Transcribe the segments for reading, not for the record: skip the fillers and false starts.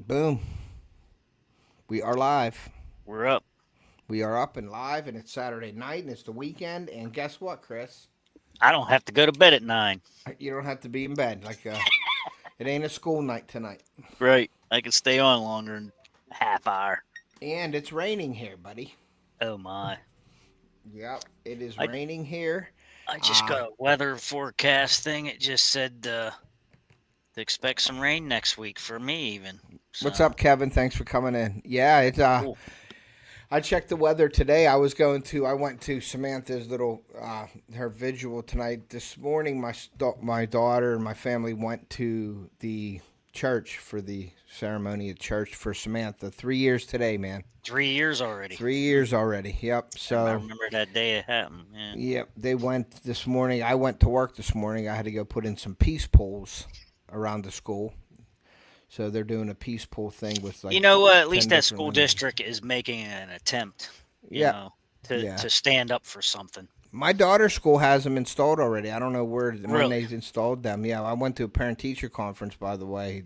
Boom. We are live. We're up. We are up and live, and it's Saturday night, and it's the weekend. And guess what, Chris? I don't have to go to bed at 9. You don't have to be in bed. It ain't a school night tonight. Right. I can stay on longer than a half hour. And it's raining here, buddy. Oh my. Yep, it is I raining here. I just got a weather forecast thing. It just said to expect some rain next week for me even. What's So up, Kevin? Thanks for coming in. Yeah, it's cool. I checked the weather today. I went to Samantha's little her vigil tonight. This morning, my daughter and my family went to the church for the ceremony at church for Samantha. 3 years today, man. 3 years already. 3 years already. Yep. I So remember that day it happened. Yeah. yep, they went this morning. I went to work this morning. I had to go put in some peace poles around the school. So they're doing a peace pole thing with You know what? At 10 least that different school women. district is making an attempt, Yeah. to Yeah. stand up for something. My daughter's school has them installed already. I don't know when Really? they've installed them. Yeah, I went to a parent-teacher conference, by the way,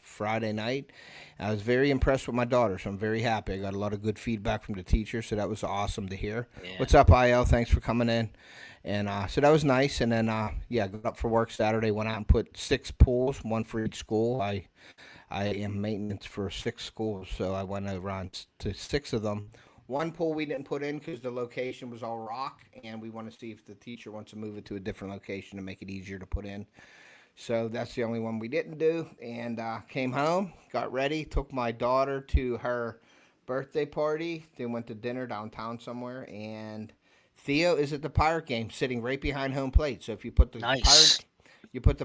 Friday night. I was very impressed with my daughter, so I'm very happy. I got a lot of good feedback from the teacher, so that was awesome to hear. Yeah. What's up, IL? Thanks for coming in. And so that was nice. And then, got up for work Saturday, went out and put 6 pools, one for each school. I am maintenance for 6 schools, so I went around to 6 of them. One pool we didn't put in because the location was all rock, and we want to see if the teacher wants to move it to a different location to make it easier to put in. So that's the only one we didn't do. And came home, got ready, took my daughter to her birthday party. Then went to dinner downtown somewhere, and Theo is at the Pirate game, sitting right behind home plate. So if you put the Nice.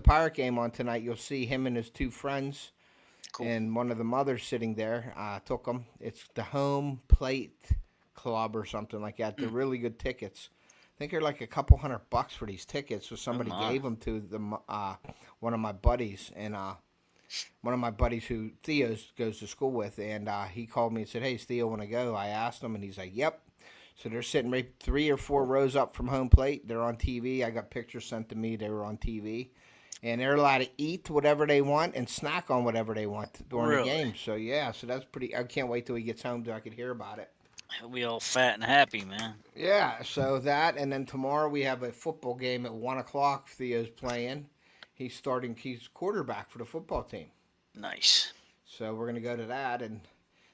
Pirate game on tonight, you'll see him and his 2 friends Cool. and one of the mothers sitting there. Took them. It's the Home Plate Club or something like that. They're really good tickets. I think they're like a couple $100 for these tickets. So somebody my. gave them to one of my buddies, and one of my buddies who Theo goes to school with, and he called me and said, "Hey, is Theo want to go?" I asked him, and he's like, "Yep." So they're sitting right 3 or 4 rows up from home plate. They're on TV. I got pictures sent to me. They were on TV. And they're allowed to eat whatever they want and snack on whatever they want during the Really? game. So, yeah, so that's pretty. I can't wait till he gets home so I can hear about it. He'll be all fat and happy, man. Yeah, so that. And then tomorrow we have a football game at 1 o'clock. Theo's playing. He's quarterback for the football team. Nice. So we're going to go to that. And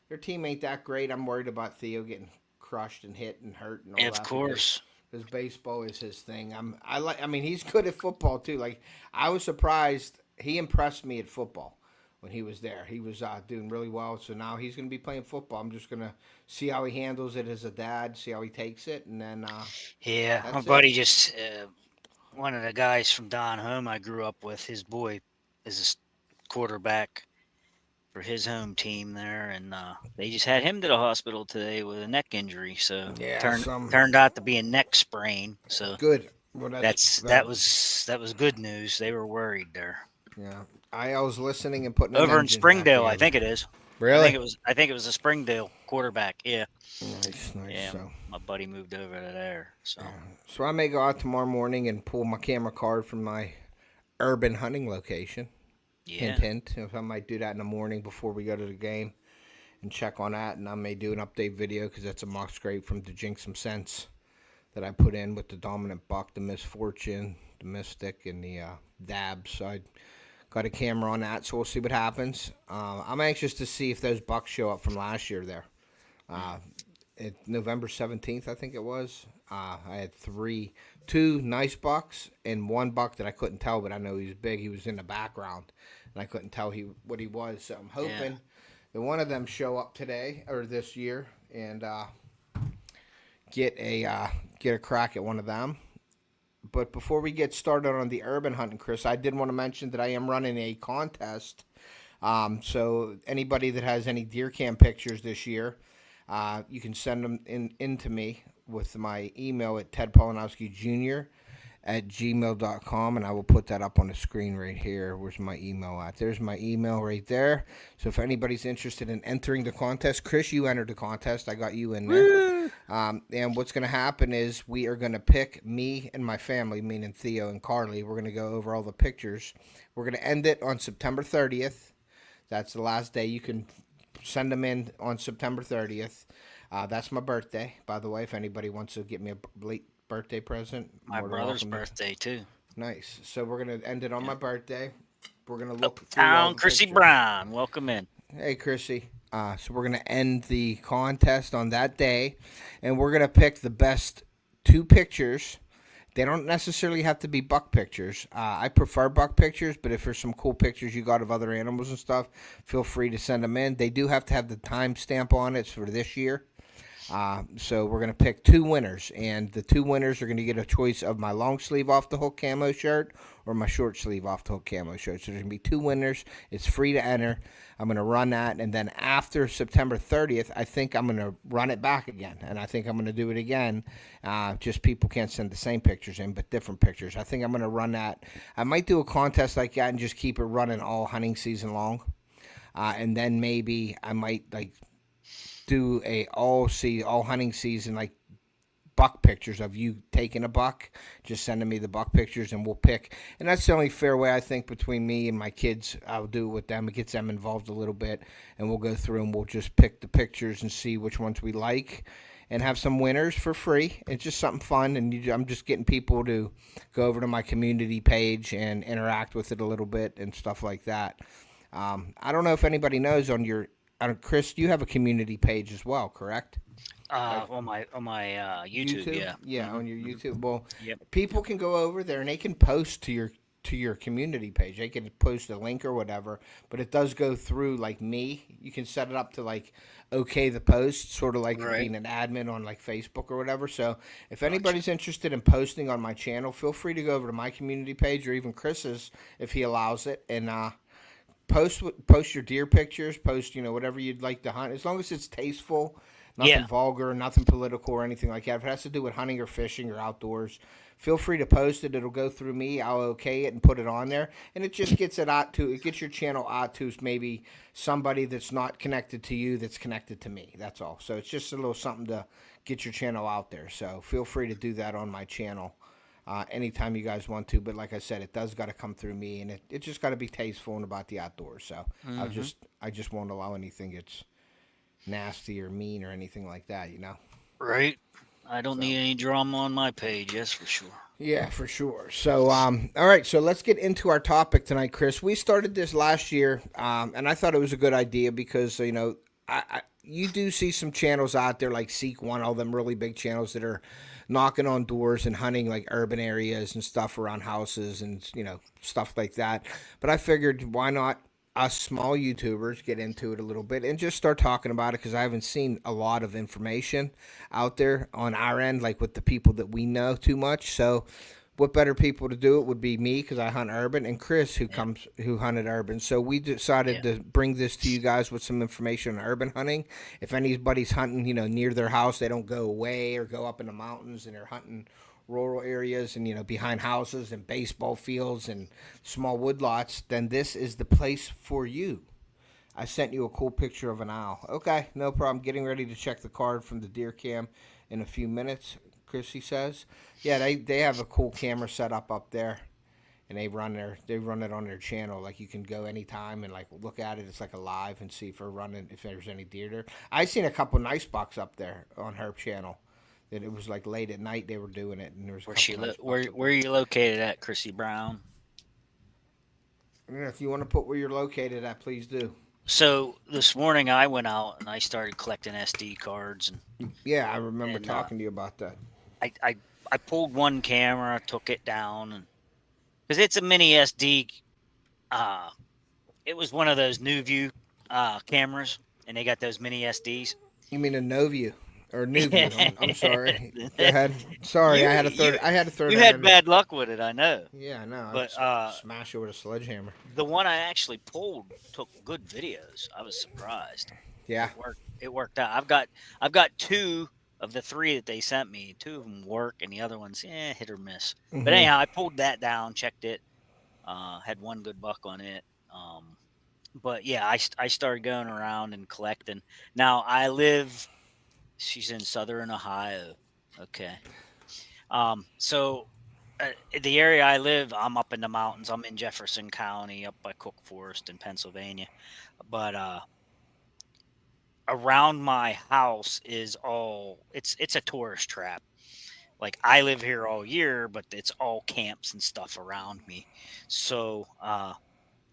their team ain't that great. I'm worried about Theo getting crushed and hit and hurt and all Of that. course. Because baseball is his thing. I mean, he's good at football too. Like, I was surprised. He impressed me at football when he was there. He was doing really well. So now he's going to be playing football. I'm just going to see how he handles it as a dad, see how he takes it, and then Yeah, my that's buddy it. just one of the guys from Don Home I grew up with. His boy is a quarterback for his home team there, and they just had him to the hospital today with a neck injury. So Yeah, turned out to be a neck sprain. So good. Well, that's that, that was good news. They were worried there. yeah. I was listening and putting an Over in engine back Springdale, I together. think it is. Really? I think it was a Springdale quarterback. Yeah. Nice. Yeah. So. My buddy moved over to there. So So I may go out tomorrow morning and pull my camera card from my Urban Hunting location. yeah. Hint. If I might do that in the morning before we go to the game and check on that. And I may do an update video because that's a mock scrape from the Jinx Some Sense that I put in with the dominant buck, the Misfortune, the Mystic, and the Dab. So I got a camera on that, so we'll see what happens. I'm anxious to see if those bucks show up from last year there. November 17th, I think it was. I had two nice bucks and one buck that I couldn't tell, but I know he was big. He was in the background, and I couldn't tell what he was. So I'm hoping that one of them show up today or this year and get a crack at one of them. But before we get started on the urban hunting, Chris, I did want to mention that I am running a contest. So anybody that has any deer cam pictures this year, you can send them in to me with my email at tedpolinowskijr@gmail.com, and I will put that up on the screen right here. Where's my email at? There's my email right there. So if anybody's interested in entering the contest, Chris, you entered the contest. I got you in there. And what's going to happen is we are going to pick me and my family, meaning Theo and Carly. We're going to go over all the pictures. We're going to end it on September 30th. That's the last day you can send them in on September 30th. That's my birthday, by the way. If anybody wants to get me a late birthday present, My more than brother's welcome to. birthday too. Nice. So we're gonna end it on Yeah. my birthday. We're gonna look through all Uptown the Chrissy pictures. Brown, welcome in. Hey, Chrissy. So we're gonna end the contest on that day, and we're gonna pick the best two pictures. They don't necessarily have to be buck pictures. I prefer buck pictures, but if there's some cool pictures you got of other animals and stuff, feel free to send them in. They do have to have the timestamp on it for this year. So we're going to pick two winners, and the two winners are going to get a choice of my long sleeve off the hook camo shirt or my short sleeve off the hook camo shirt. So there's going to be two winners. It's free to enter. I'm going to run that, and then after September 30th, I think I'm going to run it back again, and I think I'm going to do it again. Just people can't send the same pictures in, but different pictures. I think I'm going to run that. I might do a contest like that and just keep it running all hunting season long, and then maybe I might do a all hunting season like buck pictures of you taking a buck, just sending me the buck pictures and we'll pick. And that's the only fair way I think between me and my kids. I'll do it with them. It gets them involved a little bit, and we'll go through and we'll just pick the pictures and see which ones we like and have some winners for free. It's just something fun, and I'm just getting people to go over to my community page and interact with it a little bit and stuff like that. I don't know if anybody knows Chris, you have a community page as well, correct? On my YouTube, yeah. Yeah, on your YouTube. Well, Yep. people can go over there and they can post to your community page. They can post a link or whatever, but it does go through like me. You can set it up to like okay the post, sort of like Right. being an admin on like Facebook or whatever. So if anybody's interested in posting on my channel, feel free to go over to my community page or even Chris's if he allows it, and post your deer pictures, post whatever you'd like to hunt, as long as it's tasteful, nothing Yeah. vulgar, nothing political or anything like that. If it has to do with hunting or fishing or outdoors, feel free to post it. It'll go through me. I'll okay it and put it on there, and it just gets it gets your channel out to maybe somebody that's not connected to you that's connected to me. That's all. So it's just a little something to get your channel out there. So feel free to do that on my channel. Anytime you guys want to, but like I said, it does got to come through me, and it just got to be tasteful and about the outdoors. So I just won't allow anything that's nasty or mean or anything like that. Right. I don't need any drama on my page, that's for sure. Yeah, for sure. So all right, so let's get into our topic tonight, Chris. We started this last year, and I thought it was a good idea because you do see some channels out there like Seek One, all them really big channels that are knocking on doors and hunting like urban areas and stuff around houses and stuff like that. But I figured why not us small YouTubers get into it a little bit and just start talking about it, because I haven't seen a lot of information out there on our end, like with the people that we know too much. So what better people to do it would be me, because I hunt urban, and Chris who hunted urban. So we decided to bring this to you guys with some information on urban hunting. If anybody's hunting near their house, they don't go away or go up in the mountains, and they're hunting rural areas and behind houses and baseball fields and small woodlots, then this is the place for you. I sent you a cool picture of an owl. Okay, no problem. Getting ready to check the card from the deer cam in a few minutes, Chrissy says. Yeah, they have a cool camera set up there, and they run it on their channel. Like you can go anytime and like look at it. It's like a live and see if there's any deer there. I seen a couple nice bucks up there on her channel. That it was like late at night they were doing it, and there was Where are you located at, Chrissy Brown? If you want to put where you're located at, please do. So this morning I went out and I started collecting SD cards, and Yeah, I remember talking to you about that. I pulled one camera, took it down, and because it's a mini SD, it was one of those New View cameras, and they got those mini SDs. You mean a Noview or Newview? I'm sorry. Go ahead. Sorry, I had a third. You had bad luck with it, I know. Yeah, I know. But smash it with a sledgehammer. the one I actually pulled took good videos. I was surprised. Yeah. It worked out. I've got two of the three that they sent me. Two of them work, and the other one's hit or miss. Mm-hmm. But anyhow, I pulled that down, checked it, had one good buck on it. But yeah, I started going around and collecting. Now she's in southern Ohio. Okay. So the area I live, I'm up in the mountains. I'm in Jefferson County, up by Cook Forest in Pennsylvania. But around my house is all it's a tourist trap. Like I live here all year, but it's all camps and stuff around me. So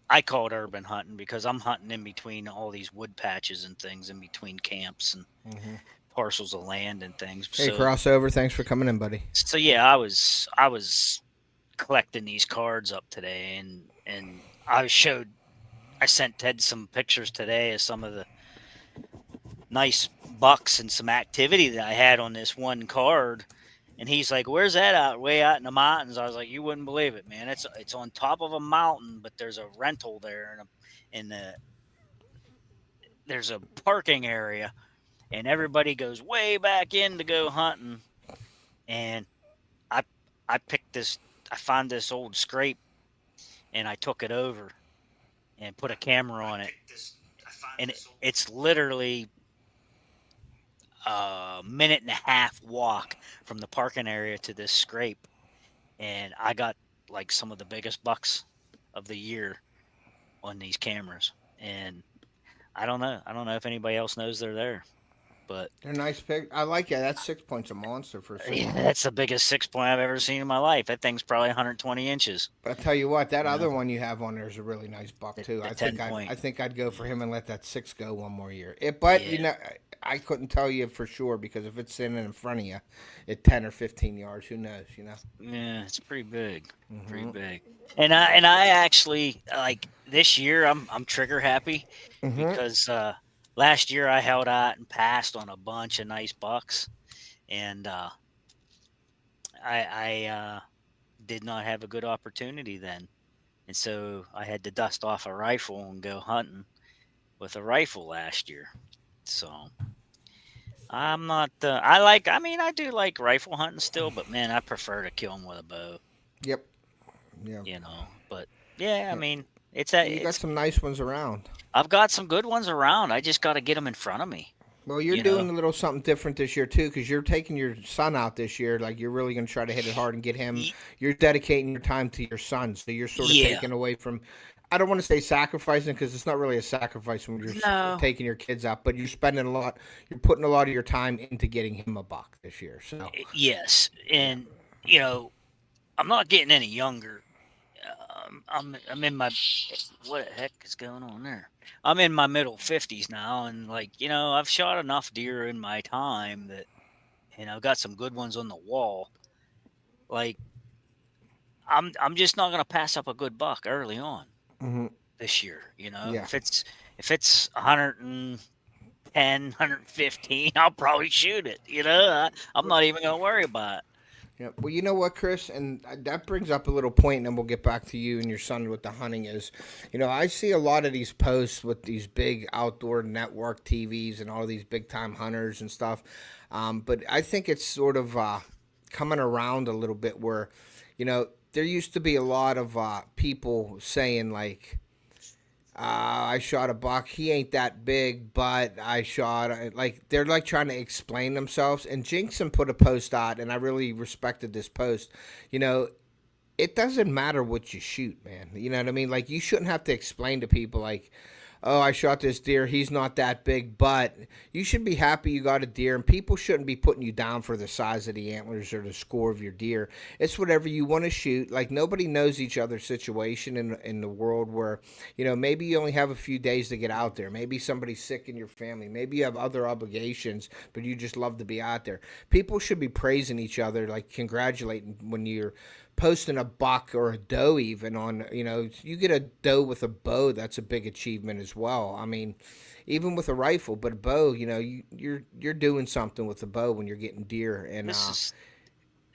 I call it urban hunting because I'm hunting in between all these wood patches and things, in between camps and parcels of land and things. Hey, crossover. Thanks for coming in, buddy. So yeah, I was collecting these cards up today, and I sent Ted some pictures today of some of the nice bucks and some activity that I had on this one card. And he's like, "Where's that out? Way out in the mountains." I was like, "You wouldn't believe it, man. It's on top of a mountain, but there's a rental there, and there's a parking area, and everybody goes way back in to go hunting." And I I picked this. I found this old scrape, and I took it over and put a camera on it, and it's literally a minute and a half walk from the parking area to this scrape, and I got like some of the biggest bucks of the year on these cameras. And I don't know. I don't know if anybody else knows they're there, but They're nice pick. I like it. That 6 point's a monster for a 6 point. that's the biggest 6 point I've ever seen in my life. That thing's probably 120 inches. But I tell you what, that You other know, one you have on there is a really nice buck the, too. the I 10 think I point. I think I'd go for him and let that 6 go one more year. But Yeah, I couldn't tell you for sure because if it's sitting in front of you at 10 or 15 yards, who knows? yeah, it's pretty big, pretty Mhm. big. And I actually like this year. I'm trigger happy Mhm. because last year I held out and passed on a bunch of nice bucks, and I did not have a good opportunity then, and so I had to dust off a rifle and go hunting with a rifle last year. So I'm not. I mean, I do like rifle hunting still, but man, I prefer to kill them with a bow. Yep. Yeah. But yeah, I Yeah. mean, You got it's. some nice ones around. I've got some good ones around. I just got to get them in front of me. Well, you're You know. doing a little something different this year too, because you're taking your son out this year. Like you're really going to try to hit it hard and get him. Y- You're dedicating your time to your son, so you're sort of Yeah. taking away from. I don't want to say sacrificing because it's not really a sacrifice when you're No. taking your kids out, but you're spending a lot. You're putting a lot of your time into getting him a buck this year. So Yes, yeah. and you know, I'm not getting any younger. I'm in my what the heck is going on there? I'm in my middle 50s now, and like I've shot enough deer in my time that I've got some good ones on the wall. Like I'm just not gonna pass up a good buck early on Hmm. this year. Yeah. If it's 110, 115, I'll probably shoot it. I'm not even gonna worry about it. Yeah. Well, you know what, Chris, and that brings up a little point, and then we'll get back to you and your son with the hunting. I see a lot of these posts with these big outdoor network TVs and all these big time hunters and stuff. But I think it's sort of coming around a little bit where, there used to be a lot of people saying like, I shot a buck. He ain't that big, but I shot. Like they're like trying to explain themselves. And Jinxon put a post out, and I really respected this post. You know, it doesn't matter what you shoot, man. You know what I mean? Like you shouldn't have to explain to people like, "Oh, I shot this deer. He's not that big," but you should be happy you got a deer, and people shouldn't be putting you down for the size of the antlers or the score of your deer. It's whatever you want to shoot. Like nobody knows each other's situation in the world where, maybe you only have a few days to get out there. Maybe somebody's sick in your family. Maybe you have other obligations, but you just love to be out there. People should be praising each other, like congratulating when you're posting a buck or a doe even on, you get a doe with a bow, that's a big achievement as well. I mean, even with a rifle, but a bow, you're doing something with a bow when you're getting deer. And This is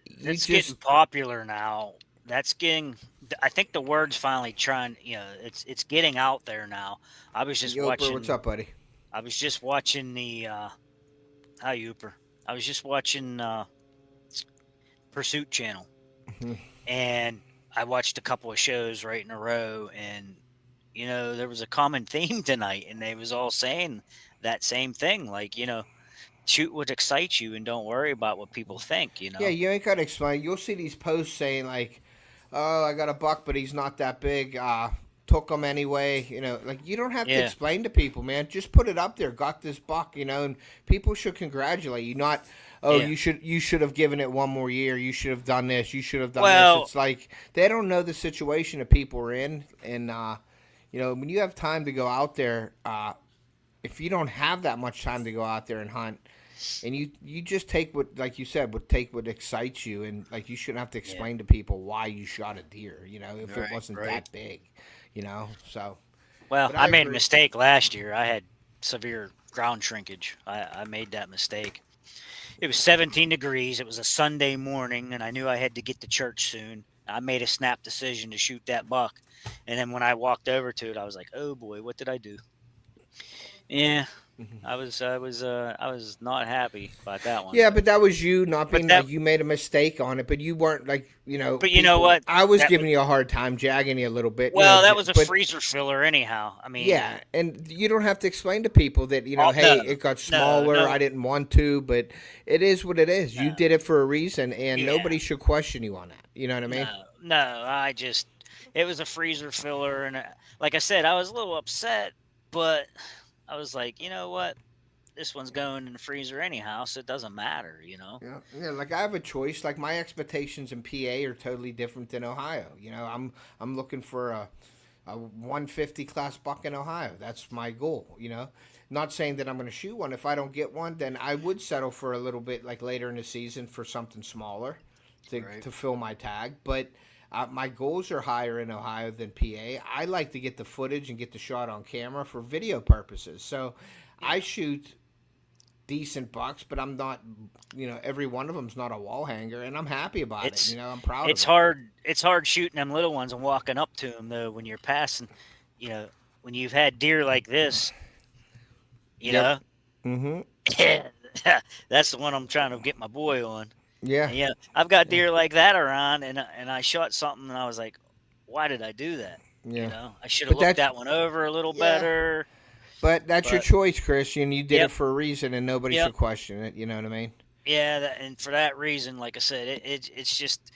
you that's getting just popular now. That's getting. I think the word's finally trying. It's getting out there now. I was just Yoper, what's watching. up, buddy? I was just watching the. Hi, Uper. I was just watching Pursuit Channel, and I watched a couple of shows right in a row, and there was a common theme tonight, and they was all saying that same thing. Like shoot what excites you and don't worry about what people think. You Yeah, know. you ain't gotta explain. You'll see these posts saying like, "Oh, I got a buck, but he's not that big. Took him anyway." You know, like you don't have to Yeah. explain to people, man. Just put it up there. Got this buck, you know, and people should congratulate you. Not, oh, Yeah. you should have given it one more year. You should have done this. You should have done this. Well. It's like they don't know the situation that people are in, and you know, when you have time to go out there, if you don't have that much time to go out there and hunt, and you just take what, like you said, would take what excites you, and like you shouldn't have to Yeah. explain to people why you shot a deer, you know, if it Right. wasn't Right. that big, you know. So Well, but I I made a agree. mistake last year. I had severe ground shrinkage. I made that mistake. It was 17 degrees. It was a Sunday morning, and I knew I had to get to church soon. I made a snap decision to shoot that buck. And then when I walked over to it, I was like, "Oh boy, what did I do?" Yeah, I was not happy about that one. Yeah, but that was you not But being that like, you made a mistake on it, but you weren't like, you know, but you know people. what? I was That was giving you a hard time, jagging you a little bit, you know, Well, that was a but freezer filler anyhow. I yeah, mean, and you don't have to explain to people that, you know, all, hey, no, it got no, smaller. I no, didn't want to, but it is what it is. You no. did it for a reason, and Yeah, nobody should question you on that. You know what I mean? no. It was a freezer filler, and like I said, I was a little upset, but I was like, you know what? This one's going in the freezer anyhow, so it doesn't matter, you know? Yeah, yeah. Like I have a choice. Like my expectations in PA are totally different than Ohio. You know, I'm looking for a 150 class buck in Ohio. That's my goal. You know, not saying that I'm going to shoot one. If I don't get one, then I would settle for a little bit like later in the season for something smaller, Right. to fill my tag. But my goals are higher in Ohio than PA. I like to get the footage and get the shot on camera for video purposes. So I Yeah. shoot decent bucks, but I'm not, you know, every one of them's not a wall hanger, and I'm happy about it. You It's know, I'm proud of it's it. hard it's hard shooting them little ones and walking up to them though when you're passing, you know, when you've had deer like this, you Yep. know. Mm-hmm. That's the one I'm trying to get my boy on. Yeah. And yeah, I've got Yeah. deer like that around, and I shot something, and I was like, "Why did I do that?" You Yeah. know, I should have But looked that's that one over a little yeah. better. But that's your But choice, Christian. You did it yep, for a reason, and nobody yep, should question it. You know what I mean? yeah, and for that reason, like I said, it's just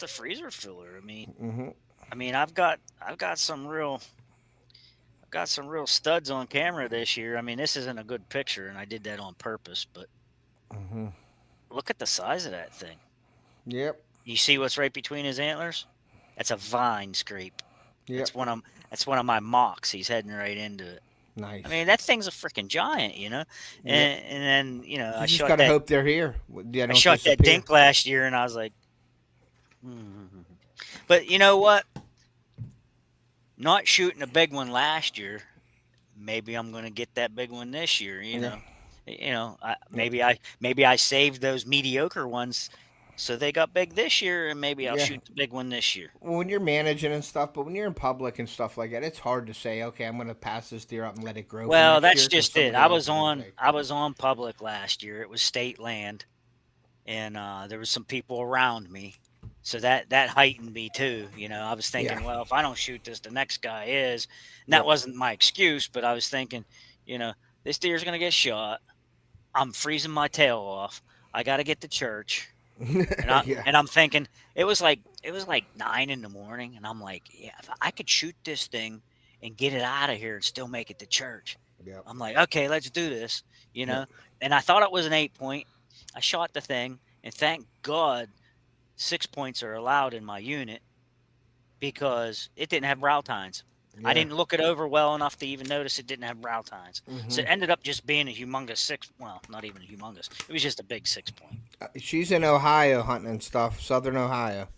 a freezer filler. Mm-hmm. I mean, I've got some real studs on camera this year. I mean, this isn't a good picture, and I did that on purpose. But Mm-hmm. look at the size of that thing. Yep. You see what's right between his antlers? That's a vine scrape. Yep. That's one of my mocks. He's heading right into it. I Nice. mean, that thing's a freaking giant, you know. Yep. And then You just gotta hope they're here. They I don't shot that disappear. dink last year, and I was like, hmm. But you know what? Not shooting a big one last year. Maybe I'm going to get that big one this year. Yeah. Yeah. Maybe I saved those mediocre ones, so they got big this year, and maybe I'll Yeah. shoot the big one this year. Well, when you're managing and stuff, but when you're in public and stuff like that, it's hard to say, okay, I'm gonna pass this deer up and let it grow for Well, next year that's because just it. somebody I else was is gonna on take it. I was on public last year. It was state land, and there was some people around me, so that heightened me too. You know, I was Yeah. thinking, well, if I don't shoot this, the next guy is, and that Yep. wasn't my excuse, but I was thinking, you know, this deer's gonna get shot. I'm freezing my tail off. I got to get to church, and I Yeah. and I'm thinking it was like 9 in the morning, and I'm like, yeah, if I could shoot this thing and get it out of here and still make it to church. Yep. I'm like, okay, let's do this, you Yep. know. And I thought it was an 8 point. I shot the thing, and thank God 6 points are allowed in my unit because it didn't have brow tines. I Yeah. didn't look it over well enough to even notice it didn't have brow tines. So Hmm. it ended up just being a humongous six. Well, not even a humongous. It was just a big 6 point. She's in Ohio hunting and stuff, Southern Ohio.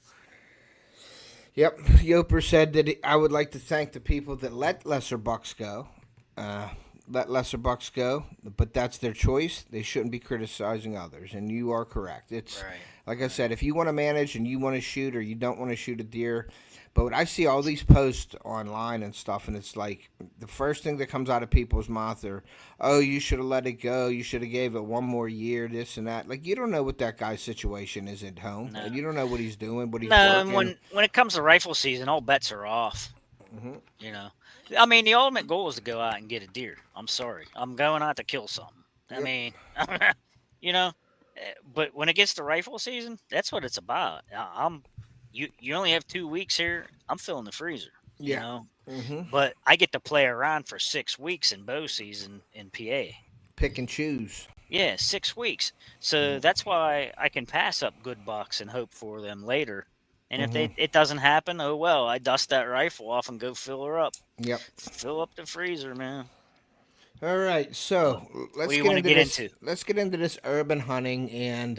Yep. Yoper said that I would like to thank the people that let lesser bucks go. Uh, let lesser bucks go, but that's their choice. They shouldn't be criticizing others, and you are correct. It's Right. like I Right. said, if you want to manage and you want to shoot or you don't want to shoot a deer, but I see all these posts online and stuff, and it's like the first thing that comes out of people's mouth are, "Oh, you should have let it go. You should have gave it one more year. This and that." Like you don't know what that guy's situation is at home, No. and you don't know what he's doing, what No. he's And working. when it comes to rifle season, all bets are off. Hmm. You know. I mean, the ultimate goal is to go out and get a deer. I'm sorry. I'm going out to kill something. I Yep. mean, you know, but when it gets to rifle season, that's what it's about. You only have 2 weeks here. I'm filling the freezer, you Yeah. know, Mm-hmm. but I get to play around for 6 weeks in bow season in PA. Pick and choose. Yeah, 6 weeks. So that's why I can pass up good bucks and hope for them later. And if Mm-hmm. it doesn't happen, oh well. I dust that rifle off and go fill her up. Yep. Fill up the freezer, man. All right, But so what do let's you get want to into get this. into? Let's get into this urban hunting, and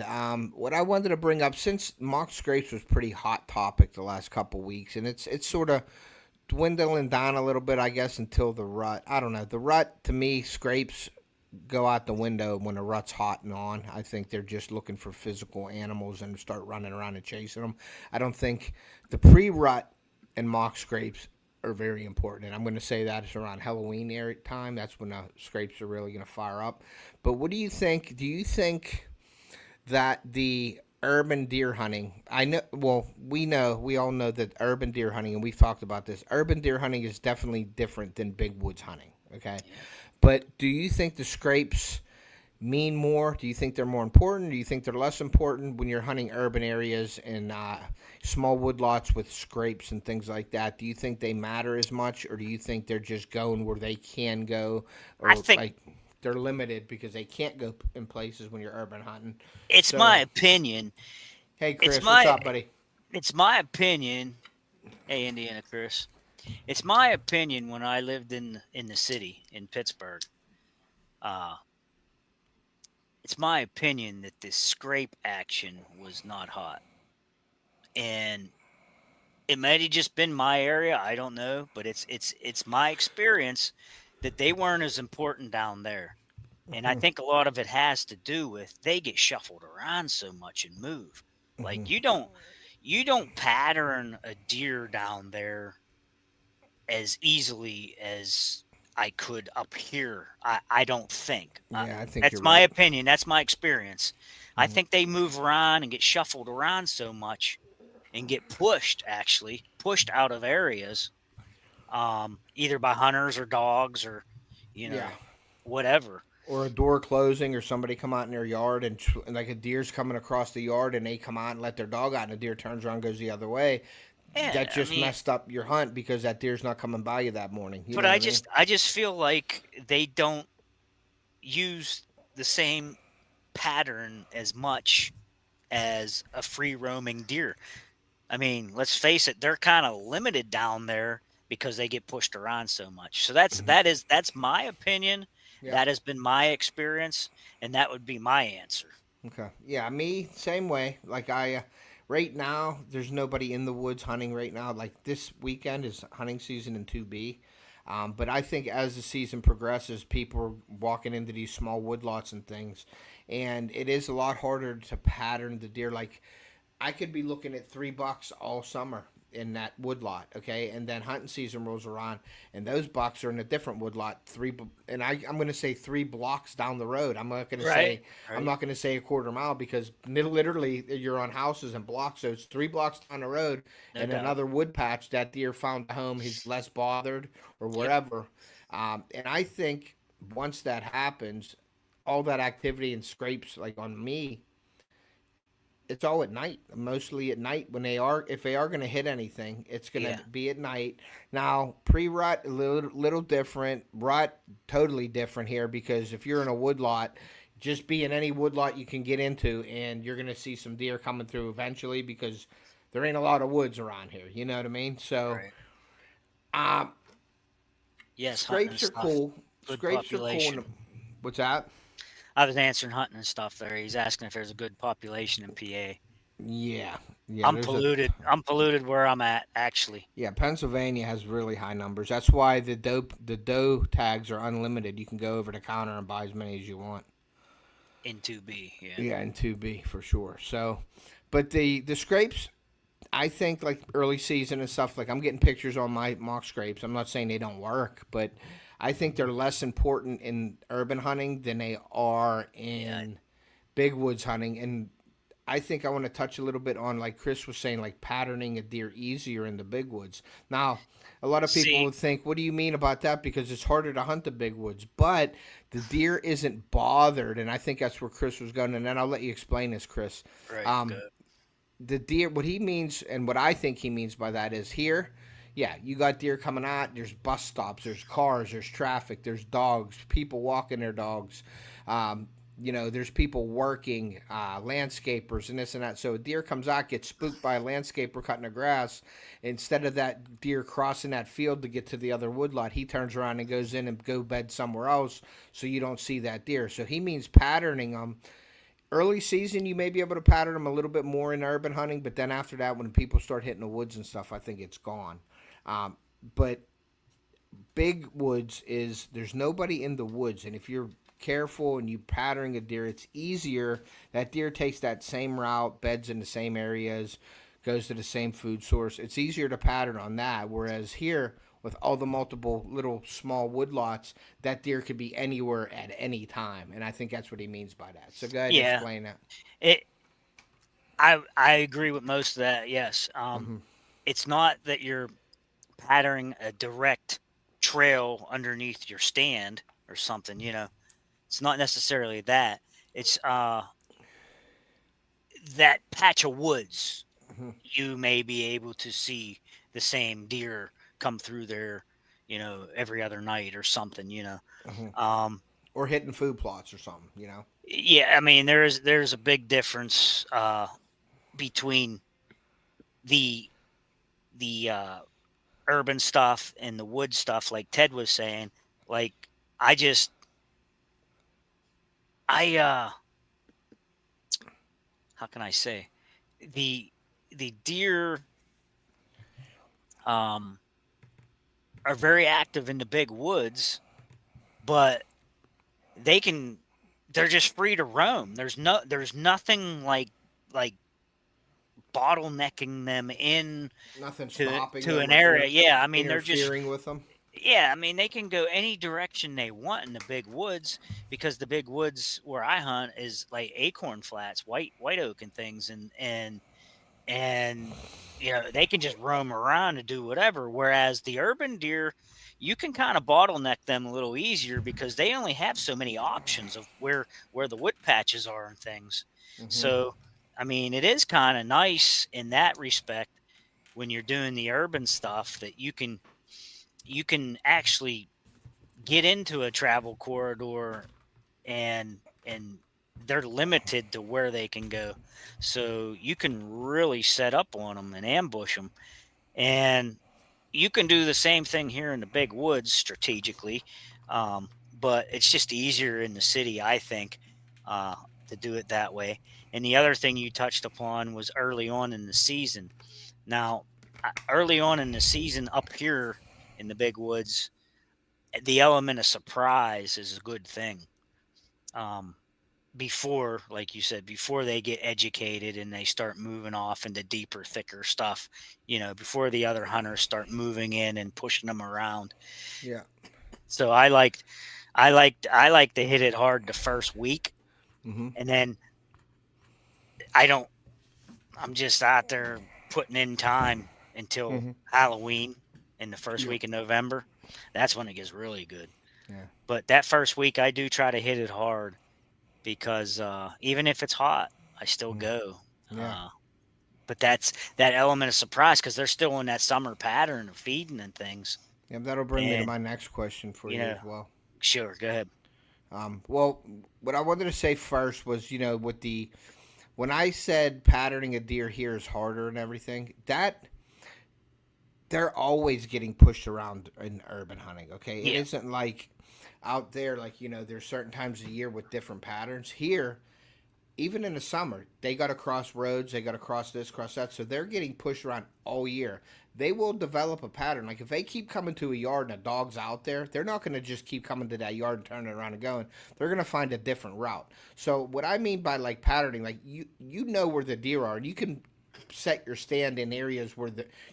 what I wanted to bring up, since mock scrapes was pretty hot topic the last couple weeks, and it's sort of dwindling down a little bit, I guess, until the rut. I don't know. The rut, to me, scrapes go out the window when the rut's hot and on. I think they're just looking for physical animals and start running around and chasing them. I don't think the pre-rut and mock scrapes are very important. And I'm going to say that it's around Halloween area time. That's when the scrapes are really going to fire up. But what do you think? Do you think that the urban deer hunting, I know, well, we all know that urban deer hunting, and we've talked about this, urban deer hunting is definitely different than big woods hunting, okay? Yeah. But do you think the scrapes mean more? Do you think they're more important? Do you think they're less important when you're hunting urban areas and small woodlots with scrapes and things like that? Do you think they matter as much, or do you think they're just going where they can go, I or think like they're limited because they can't go in places when you're urban hunting? it's my So, opinion. hey, It's Chris, what's my up, buddy? it's my opinion. Hey, Indiana Chris. It's my opinion when I lived in the city in Pittsburgh. Uh, it's my opinion that this scrape action was not hot, and it might have just been my area. I don't know, but it's my experience that they weren't as important down there. And I Hmm. think a lot of it has to do with they get shuffled around so much and move. Hmm. Like you don't pattern a deer down there as easily as I could up here. I don't think. Yeah, I think you're That's my right. opinion. That's my experience. I Hmm. think they move around and get shuffled around so much and get pushed out of areas, either by hunters or dogs or you Yeah. know whatever. Or a door closing, or somebody come out in their yard and like a deer's coming across the yard and they come out and let their dog out and the deer turns around and goes the other way. That Yeah, I just mean, messed up your hunt because that deer's not coming by you that morning. You but know what I I mean? just I just feel like they don't use the same pattern as much as a free roaming deer. I mean, let's face it, they're kind of limited down there because they get pushed around so much. So that's my opinion. Yeah. That has been my experience, and that would be my answer. Okay. Yeah, me same way. Like right now, there's nobody in the woods hunting right now. Like this weekend is hunting season in 2B. But I think as the season progresses, people are walking into these small woodlots and things, and it is a lot harder to pattern the deer. Like I could be looking at $3 all summer in that woodlot, okay, and then hunting season rolls around, and those bucks are in a different woodlot, I'm going to say 3 blocks down the road. Right. I'm Right. not going to say a quarter mile because literally you're on houses and blocks, so it's 3 blocks down the road, No and doubt. another wood patch that deer found a home. He's less bothered or Yep. whatever, and I think once that happens, all that activity and scrapes like on me, it's all at night, mostly at night when they are, if they are going to hit anything, it's going to Yeah. be at night. Now pre-rut a little different, rut totally different here, because if you're in a woodlot, just be in any woodlot you can get into and you're going to see some deer coming through eventually, because there ain't a lot of woods around here, you know what I mean? So Right. um Yes, hunting and scrapes are stuff. cool. Good Scrapes are cool population. what's that? I was answering hunting and stuff there. He's asking if there's a good population in PA. Yeah, yeah, I'm there's a polluted. I'm polluted where I'm at, actually, Yeah, Pennsylvania has really high numbers. That's why the doe tags are unlimited. You can go over the counter and buy as many as you want. in 2B. Yeah. Yeah, and 2B for sure. So, but the scrapes, I think like early season and stuff, like I'm getting pictures on my mock scrapes. I'm not saying they don't work, but I think they're less important in urban hunting than they are Yeah. in big woods hunting. And I think I want to touch a little bit on, like Chris was saying, like patterning a deer easier in the big woods. Now, a lot of people See, would think, what do you mean about that? Because it's harder to hunt the big woods. But the deer isn't bothered, and I think that's where Chris was going. And then I'll let you explain this, Chris. right, Um, good. the deer, what he means, and what I think he means by that is here, yeah, you got deer coming out. There's bus stops, there's cars, there's traffic, there's dogs, people walking their dogs. Um, there's people working, landscapers, and this and that. So a deer comes out, gets spooked by a landscaper cutting the grass. Instead of that deer crossing that field to get to the other woodlot, he turns around and goes in and go bed somewhere else, so you don't see that deer. So he means patterning them. Early season, you may be able to pattern them a little bit more in urban hunting, but then after that, when people start hitting the woods and stuff, I think it's gone. But big woods is there's nobody in the woods, and if you're careful and you patterning a deer, it's easier. That deer takes that same route, beds in the same areas, goes to the same food source. It's easier to pattern on that. Whereas here, with all the multiple little small woodlots, that deer could be anywhere at any time, and I think that's what he means by that. So go ahead and Yeah, explain that. it. I agree with most of that. Yes. Hmm. It's not that you're patterning a direct trail underneath your stand or something. It's not necessarily that. It's that patch of woods. Hmm. You may be able to see the same deer come through there, every other night or something. Hmm. Um, Or hitting food plots or something. yeah, I mean, there's a big difference between the the urban stuff and the wood stuff, like Ted was saying. Like, I just I how can I say, the the deer um are very active in the big woods, but they can they're just free to roam. There's nothing like bottlenecking them in Nothing to stopping to them an or area. Yeah, I mean, they're just interfering with them. yeah, I mean, they can go any direction they want in the big woods, because the big woods where I hunt is like acorn flats, white oak and things, and they can just roam around and do whatever. Whereas the urban deer, you can kind of bottleneck them a little easier because they only have so many options of where the wood patches are and things. Hmm. So, I mean, it is kind of nice in that respect when you're doing the urban stuff that you can actually get into a travel corridor, and they're limited to where they can go. So you can really set up on them and ambush them. And you can do the same thing here in the big woods strategically. But it's just easier in the city, I think, uh, to do it that way. And the other thing you touched upon was early on in the season. Now, early on in the season up here in the big woods, the element of surprise is a good thing. Um, before, like you said, before they get educated and they start moving off into deeper, thicker stuff, before the other hunters start moving in and pushing them around. Yeah. So I like to hit it hard the first week, Hmm. and then I don't. I'm just out there putting in time until Hmm. Halloween in the first Yeah. week of November. That's when it gets really good. Yeah. But that first week, I do try to hit it hard because even if it's hot, I still Mm. go. Yeah. Uh, but that's that element of surprise because they're still in that summer pattern of feeding and things. Yeah. That'll bring me to And my next question for you you know, as well. sure, go ahead. Well, what I wanted to say first was, when I said patterning a deer here is harder and everything, that they're always getting pushed around in urban hunting. Okay, it Yeah, isn't like out there, like there's certain times of the year with different patterns. Here, even in the summer, they got to cross roads, they got to cross this, cross that, so they're getting pushed around all year. They will develop a pattern. Like if they keep coming to a yard and a dog's out there, they're not going to just keep coming to that yard and turning around and going. They're going to find a different route. So what I mean by like patterning, like you know where the deer are, and you can set your stand in areas where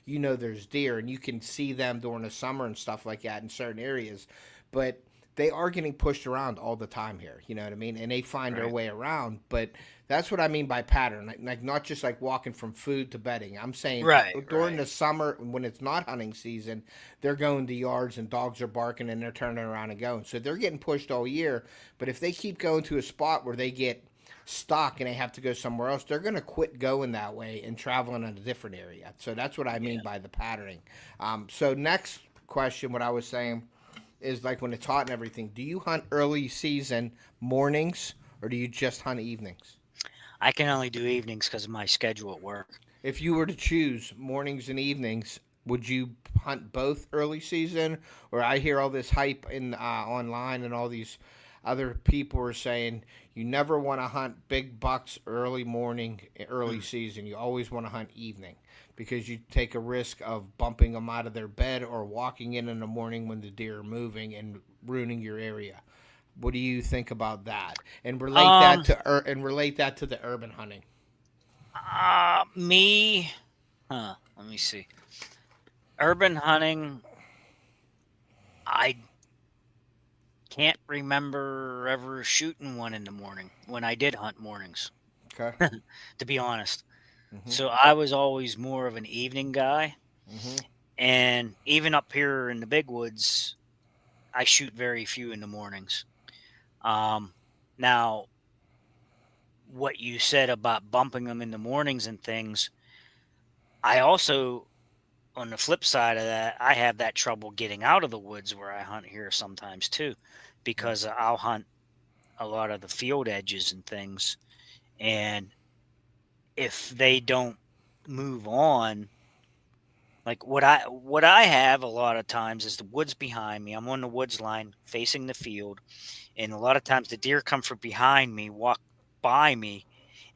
there's deer, and you can see them during the summer and stuff like that in certain areas. But they are getting pushed around all the time here. You know what I mean? And they find their Right. way around. But that's what I mean by pattern. Like not just like walking from food to bedding. I'm saying Right. during Right. the summer when it's not hunting season, they're going to yards and dogs are barking and they're turning around and going. So they're getting pushed all year. But if they keep going to a spot where they get stuck and they have to go somewhere else, they're going to quit going that way and traveling in a different area. So that's what I mean Yeah. by the patterning. So next question, what I was saying is like when it's hot and everything, do you hunt early season mornings or do you just hunt evenings? I can only do evenings because of my schedule at work. If you were to choose mornings and evenings, would you hunt both early season? Or I hear all this hype in online and all these other people are saying you never want to hunt big bucks early morning, early Mm. season. You always want to hunt evening because you take a risk of bumping them out of their bed or walking in the morning when the deer are moving and ruining your area. What do you think about that? And Um. relate that to the urban hunting. Me. Huh. Let me see. Urban hunting. I can't remember ever shooting one in the morning when I did hunt mornings, Okay. to be honest. Mhm. So I was always more of an evening guy. Mhm. And even up here in the big woods, I shoot very few in the mornings. Um, Now, what you said about bumping them in the mornings and things, I also, on the flip side of that, I have that trouble getting out of the woods where I hunt here sometimes too, because I'll hunt a lot of the field edges and things. And if they don't move on, like what I have a lot of times is the woods behind me. I'm on the woods line facing the field, and a lot of times the deer come from behind me, walk by me,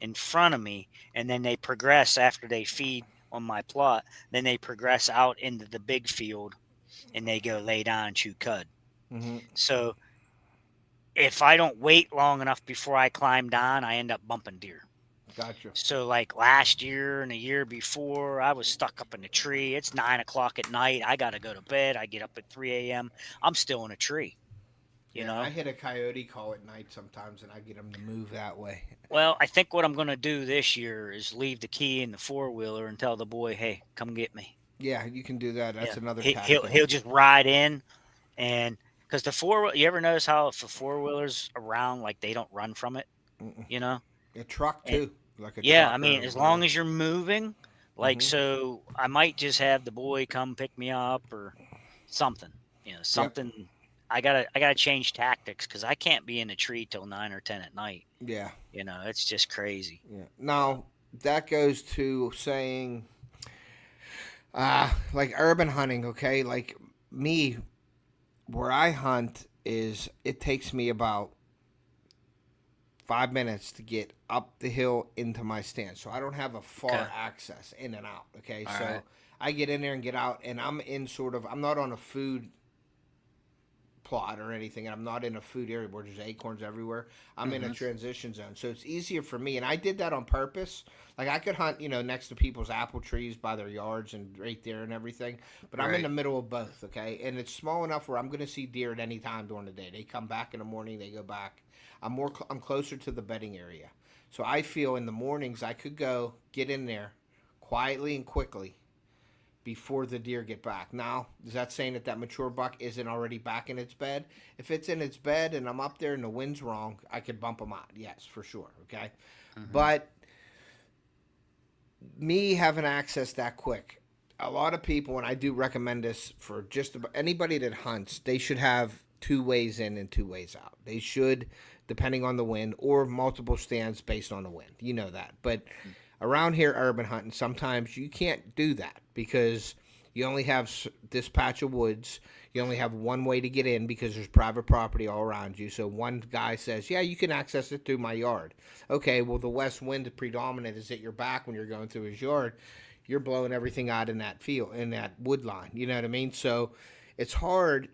in front of me, and then they progress after they feed on my plot. Then they progress out into the big field and they go lay down and chew cud. Mhm. So if I don't wait long enough before I climb down, I end up bumping deer. Gotcha. So like last year and a year before, I was stuck up in a tree. It's 9 o'clock at night. I got to go to bed. I get up at 3 a.m. I'm still in a tree, you Yeah, I know? hit a coyote call at night sometimes, and I get them to move that way. Well, I think what I'm going to do this year is leave the key in the four wheeler and tell the boy, "Hey, come get me." Yeah, you can do that. Yeah, That's another he'll tactic. he'll just ride in, and because the you ever notice how if the four wheelers around, like they don't run from it, Mm-mm. you know? A truck And too, like a yeah, I truck mean, or as long whatever. as you're moving, like Hmm. so, I might just have the boy come pick me up or something, Yep. something. I gotta change tactics because I can't be in a tree till 9 or 10 at night. Yeah. It's just crazy. Yeah. So Now that goes to saying, like urban hunting. Okay, like me, where I hunt is it takes me about 5 minutes to get up the hill into my stand. So I don't have a okay, far access in and out. Okay. all So right. I get in there and get out, and I'm not on a food plot or anything, and I'm not in a food area where there's acorns everywhere. I'm in a Mhm. transition zone. So it's easier for me. And I did that on purpose. Like I could hunt, next to people's apple trees by their yards and right there and everything. But I'm in the Right. middle of both, okay? And it's small enough where I'm going to see deer at any time during the day. They come back in the morning, they go back. I'm closer to the bedding area. So I feel in the mornings I could go get in there quietly and quickly before the deer get back. Now, is that saying that that mature buck isn't already back in its bed? If it's in its bed and I'm up there and the wind's wrong, I could bump them out. Yes, for sure. Okay. Mhm. But me having access that quick, a lot of people, and I do recommend this for just about anybody that hunts, they should have two ways in and two ways out. They should, depending on the wind, or multiple stands based on the wind. You know that. But around here, urban hunting, sometimes you can't do that because you only have this patch of woods. You only have one way to get in because there's private property all around you. So one guy says, "Yeah, you can access it through my yard." Okay, well the west wind predominant is at your back when you're going through his yard. You're blowing everything out in that field, in that wood line. You know what I mean? So it's hard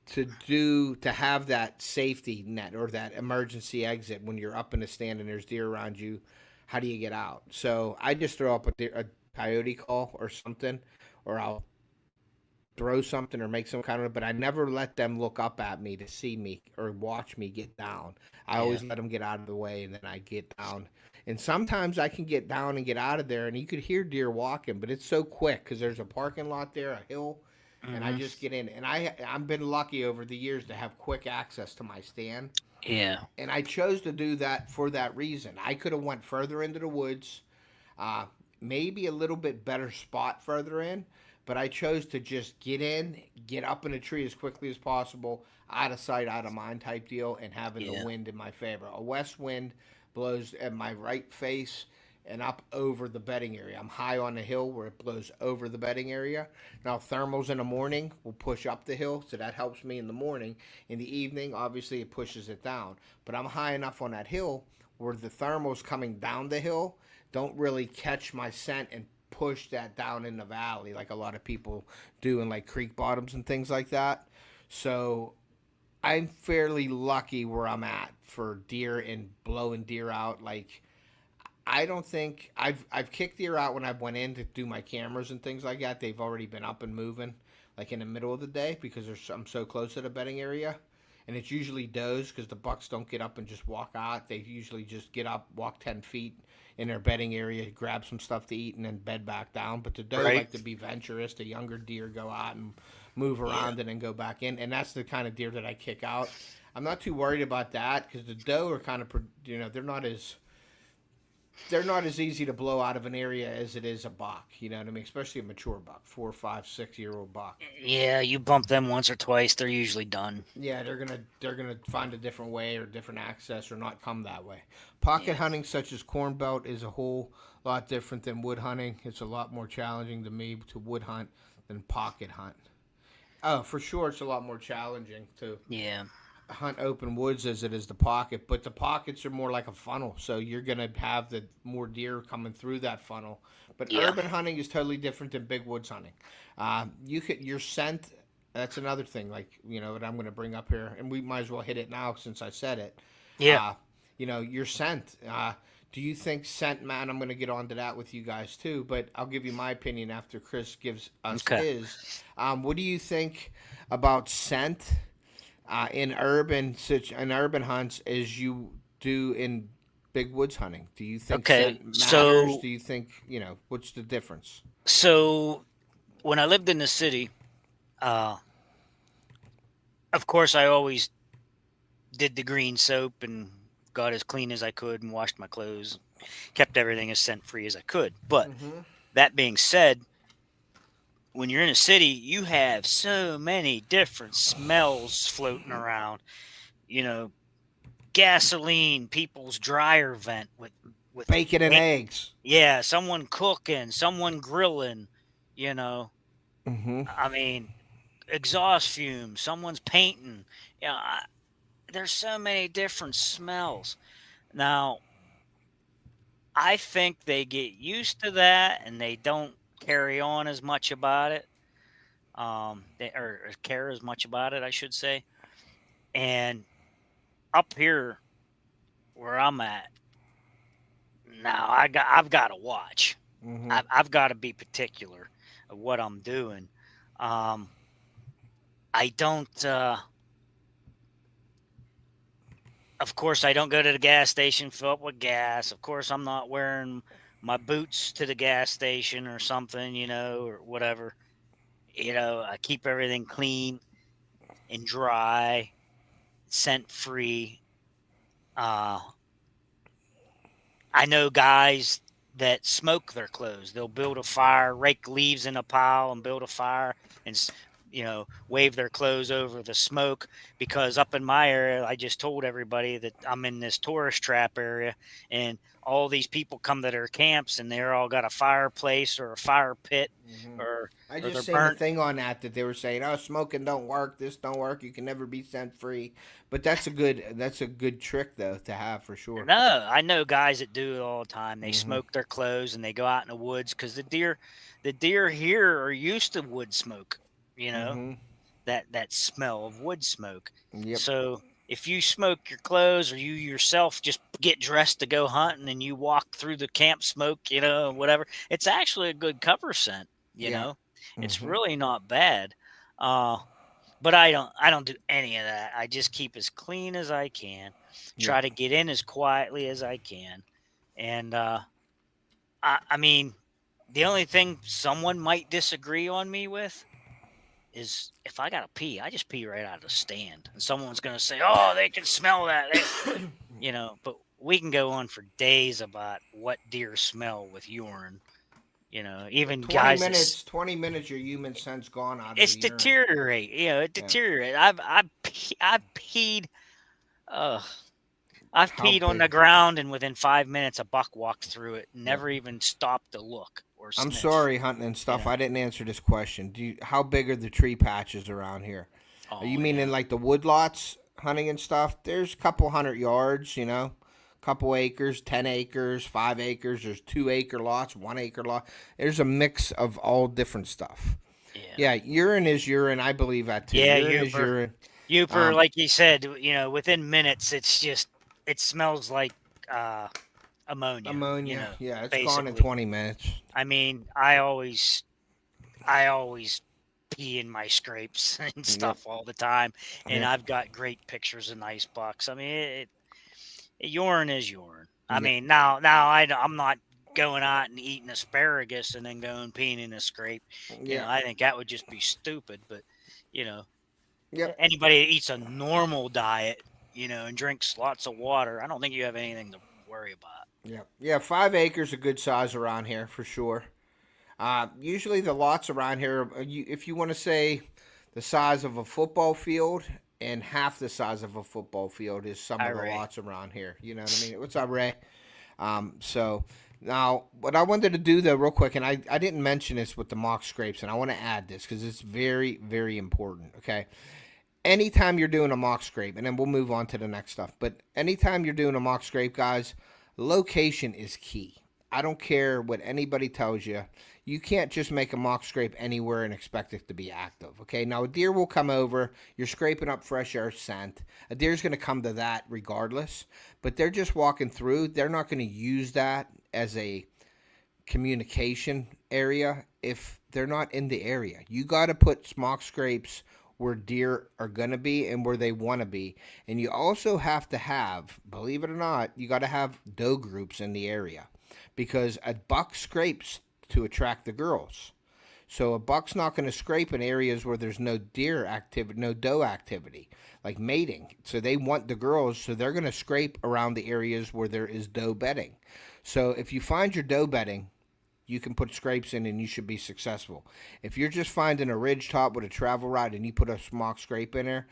to have that safety net or that emergency exit when you're up in the stand and there's deer around you. How do you get out? So I just throw up a coyote call or something, or I'll throw something or make some kind of, but I never let them look up at me to see me or watch me get down. I Yeah. always let them get out of the way, and then I get down. And sometimes I can get down and get out of there, and you could hear deer walking, but it's so quick because there's a parking lot there, a hill, and I Hmm. just get in. And I've been lucky over the years to have quick access to my stand, Yeah. and I chose to do that for that reason. I could have went further into the woods, uh, maybe a little bit better spot further in, but I chose to just get in, get up in a tree as quickly as possible, out of sight, out of mind type deal, and having the Yeah. wind in my favor. A west wind blows at my right face and up over the bedding area. I'm high on the hill where it blows over the bedding area. Now, thermals in the morning will push up the hill, so that helps me in the morning. In the evening, obviously, it pushes it down. But I'm high enough on that hill where the thermals coming down the hill don't really catch my scent and push that down in the valley like a lot of people do in like creek bottoms and things like that. So I'm fairly lucky where I'm at for deer and blowing deer out. Like I don't think I've kicked deer out when I went in to do my cameras and things like that. They've already been up and moving like in the middle of the day because I'm so close to the bedding area. And it's usually does because the bucks don't get up and just walk out. They usually just get up, walk 10 feet in their bedding area, grab some stuff to eat, and then bed back down. But the doe Right. like to be venturous. The younger deer go out and move Yeah. around and then go back in. And that's the kind of deer that I kick out. I'm not too worried about that because the doe are kind of, they're not as easy to blow out of an area as it is a buck. You know what I mean? Especially a mature buck, 4, 5, 6 year old buck. Yeah. You bump them once or twice, they're usually done. Yeah, they're gonna find a different way or different access or not come that way. Pocket Yeah. hunting, such as corn belt, is a whole lot different than wood hunting. It's a lot more challenging to me to wood hunt than pocket hunt. Oh, for sure, it's a lot more challenging to Yeah. hunt open woods as it is the pocket, but the pockets are more like a funnel, so you're gonna have the more deer coming through that funnel. But Yeah. urban hunting is totally different than big woods hunting. You could your scent. That's another thing, like that I'm gonna bring up here, and we might as well hit it now since I said it. Yeah. Uh, your scent. Do you think scent, man? I'm gonna get onto that with you guys too, but I'll give you my opinion after Chris gives us Okay. his. What do you think about scent? In urban hunts as you do in big woods hunting? Do you think Okay. scent matters? So, Do you think what's the difference? so when I lived in the city, uh, of course, I always did the green soap and got as clean as I could and washed my clothes, kept everything as scent free as I could. But Mm-hmm. that being said, when you're in a city, you have so many different smells floating around. You know, gasoline, people's dryer vent with Bacon and paint. eggs. Yeah, someone cooking, someone grilling. You know, Mm-hmm. I mean, exhaust fumes, someone's painting. There's so many different smells. Now, I think they get used to that and they don't carry on as much about it. Or care as much about it, I should say. And up here where I'm at now, I've got to watch. Mm-hmm. I've got to be particular of what I'm doing. Um, I don't. Of course, I don't go to the gas station, fill up with gas. Of course, I'm not wearing my boots to the gas station or something, or whatever. I keep everything clean and dry, scent free. Uh, I know guys that smoke their clothes. They'll build a fire, rake leaves in a pile, and build a fire, and wave their clothes over the smoke. Because up in my area, I just told everybody that I'm in this tourist trap area, and all these people come to their camps, and they're all got a fireplace or a fire pit, Mm-hmm. or I or they're just seen a burnt. thing on that they were saying, "Oh, smoking don't work. This don't work. You can never be scent free." But that's a good trick though to have for sure. No, I know guys that do it all the time. They Mm-hmm. smoke their clothes and they go out in the woods because the deer here are used to wood smoke. You know Mm-hmm. that smell of wood smoke. Yep. So if you smoke your clothes or you yourself just get dressed to go hunting and you walk through the camp smoke, whatever, it's actually a good cover scent. Yeah. It's Mm-hmm. really not bad. Uh, but I don't do any of that. I just keep as clean as I can. Yeah. Try to get in as quietly as I can. And I mean, the only thing someone might disagree on me with is if I gotta pee, I just pee right out of the stand. And someone's gonna say, "Oh, they can smell that." But we can go on for days about what deer smell with urine. Well, Even 20 guys that minutes, 20 minutes, your human sense gone out of it's the urine. deteriorate. It Yeah. deteriorates. I've peed. Uh, I've How peed on the big? ground, and within 5 minutes, a buck walked through it, Yeah. never even stopped to look or I'm sniff. sorry, hunting and You stuff. know. I didn't answer this question. How big are the tree patches around here? Are you Oh meaning yeah. like the woodlots hunting and stuff? There's a couple 100 yards, couple acres, 10 acres, 5 acres. There's 2 acre lots, 1 acre lot. There's a mix of all different stuff. Yeah. Yeah, urine is urine. I believe that too. Yeah. Urine is Youper. urine. Youper. Um, Like you said, within minutes, it smells like uh, ammonia. Ammonia. Yeah, it's gone in Basically. 20 minutes. I mean, I always pee in my scrapes and Yep. stuff all the time, and Yep. I've got great pictures of nice bucks. I mean, urine is urine. I Yep. mean, now I'm not going out and eating asparagus and then going peeing in a scrape. Yeah. I think that would just be stupid. But you know, Yep. anybody that eats a normal diet, and drinks lots of water, I don't think you have anything to worry about. Yep. Yeah. 5 acres a good size around here for sure. Usually the lots around here, if you want to say the size of a football field, and half the size of a football field is some Hi, of the Ray. lots around here. You know what I mean? What's up, Ray? So now what I wanted to do though, real quick, and I didn't mention this with the mock scrapes, and I want to add this because it's very, very important. Okay. Anytime you're doing a mock scrape, and then we'll move on to the next stuff, but anytime you're doing a mock scrape, guys, location is key. I don't care what anybody tells you. You can't just make a mock scrape anywhere and expect it to be active. Okay, now a deer will come over. You're scraping up fresh air scent. A deer's going to come to that regardless, but they're just walking through. They're not going to use that as a communication area if they're not in the area. You got to put mock scrapes where deer are going to be and where they want to be. And you also have to have, believe it or not, you got to have doe groups in the area because a buck scrapes to attract the girls. So a buck's not going to scrape in areas where there's no deer activity, no doe activity, like mating. So they want the girls, so they're going to scrape around the areas where there is doe bedding. So if you find your doe bedding, you can put scrapes in and you should be successful. If you're just finding a ridge top with a travel rod and you put a mock scrape in there,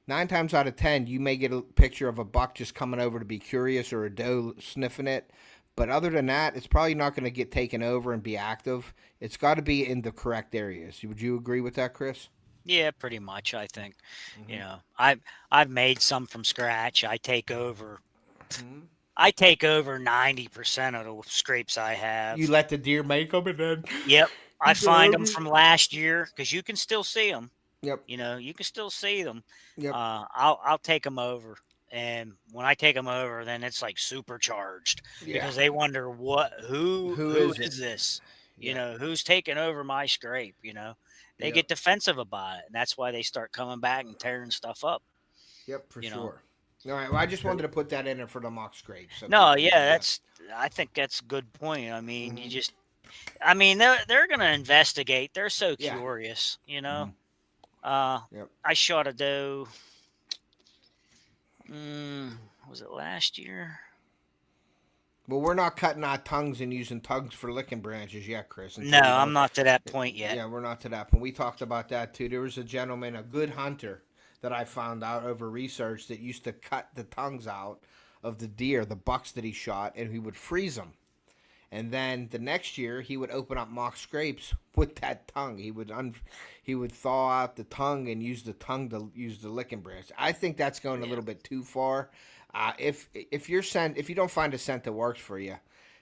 9 times out of 10, you may get a picture of a buck just coming over to be curious or a doe sniffing it. But other than that, it's probably not going to get taken over and be active. It's got to be in the correct areas. Would you agree with that, Chris? Yeah, pretty much. I think. Mm-hmm. I've made some from scratch. I take over. Mm-hmm. I take over 90% of the scrapes I You have. let the deer make them and then Yep, I you go find them over. from last year because you can still see them. Yep. You can still see them. Yep. I'll take them over, and when I take them over, then it's like supercharged Yeah. because they wonder Who who is it? is this? Yeah. Who's taking over my scrape? They Yep. get defensive about it, and that's why they start coming back and tearing stuff up. Yep, for You know. sure. All right. Well, I just wanted to put that in there for the mock scrape so No, people yeah, know that. I think that's a good point. I mean, Mm-hmm. I mean, they're gonna investigate. They're so Yeah. curious. Mm-hmm. Uh, Yep. I shot a doe. Was it last year? Well, we're not cutting our tongues and using tongues for licking branches yet, Chris. No, Until we I'm don't. not to that point yet. Yeah, we're not to that point. We talked about that too. There was a gentleman, a good hunter, that I found out over research that used to cut the tongues out of the deer, the bucks that he shot, and he would freeze them. And then the next year, he would open up mock scrapes with that tongue. He would thaw out the tongue and use the tongue to use the licking branch. I think that's going a Yeah. little bit too far. If you don't find a scent that works for you,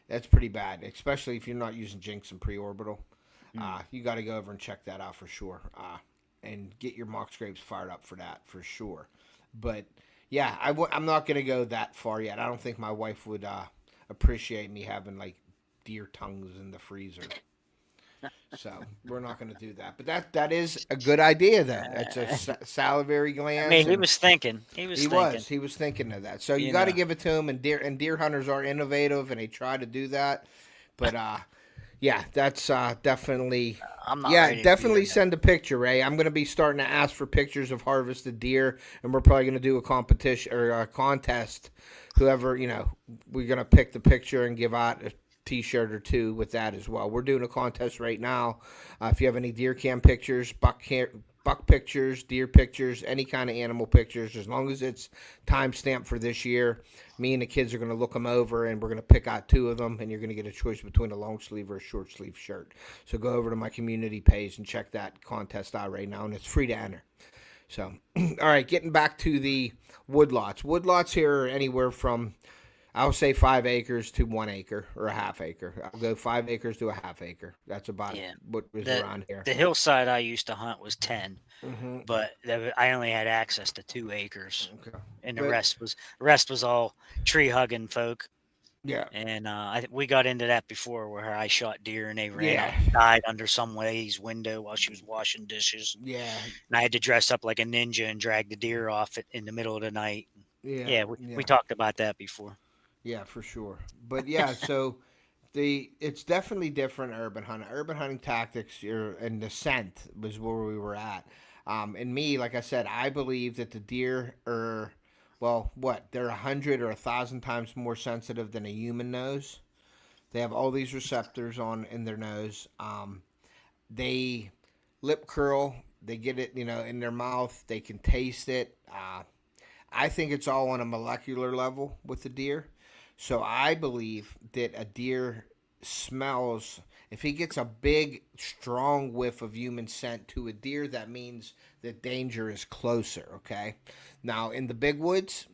that's pretty bad. Especially if you're not using Jinx and preorbital. Mm. You got to go over and check that out for sure. And get your mock scrapes fired up for that for sure. But yeah, I'm not gonna go that far yet. I don't think my wife would appreciate me having like deer tongues in the freezer. So we're not going to do that. But that is a good idea, though. That's a salivary I mean, glands, he and was thinking. He was thinking. he was thinking of that. So you You got to know, give it to him. And deer hunters are innovative, and they try to do that. But yeah, that's definitely. I'm not Yeah, ready to do definitely it. send a picture, Ray. I'm going to be starting to ask for pictures of harvested deer, and we're probably going to do a competition or a contest. Whoever, we're going to pick the picture and give out a T-shirt or two with that as well. We're doing a contest right now. If you have any deer cam pictures, buck pictures, deer pictures, any kind of animal pictures, as long as it's time stamped for this year, me and the kids are going to look them over, and we're going to pick out two of them, and you're going to get a choice between a long sleeve or a short sleeve shirt. So go over to my community page and check that contest out right now, and it's free to enter. So, all right, getting back to the woodlots. Woodlots here are anywhere from, I'll say 5 acres to 1 acre or a half acre. I'll go 5 acres to a half acre. That's about Yeah. what is The around here. the hillside I used to hunt was 10, Mm-hmm. but I only had access to 2 acres, Okay. and the But rest was all tree hugging folk. yeah, And we got into that before, where I shot deer and they ran yeah, up and died under some lady's window while she was washing dishes, yeah, and I had to dress up like a ninja and drag the deer off in the middle of the night. yeah, Yeah, we yeah, talked about that before. yeah, for sure. But yeah, so it's definitely different urban hunting. Urban hunting tactics and the scent was where we were at. And me, like I said, I believe that the deer are, well, what they're 100 or 1,000 times more sensitive than a human nose. They have all these receptors on in their nose. They lip curl. They get it, in their mouth. They can taste it. I think it's all on a molecular level with the deer. So I believe that a deer smells, if he gets a big, strong whiff of human scent to a deer, that means that danger is closer, okay? Now, in the big woods,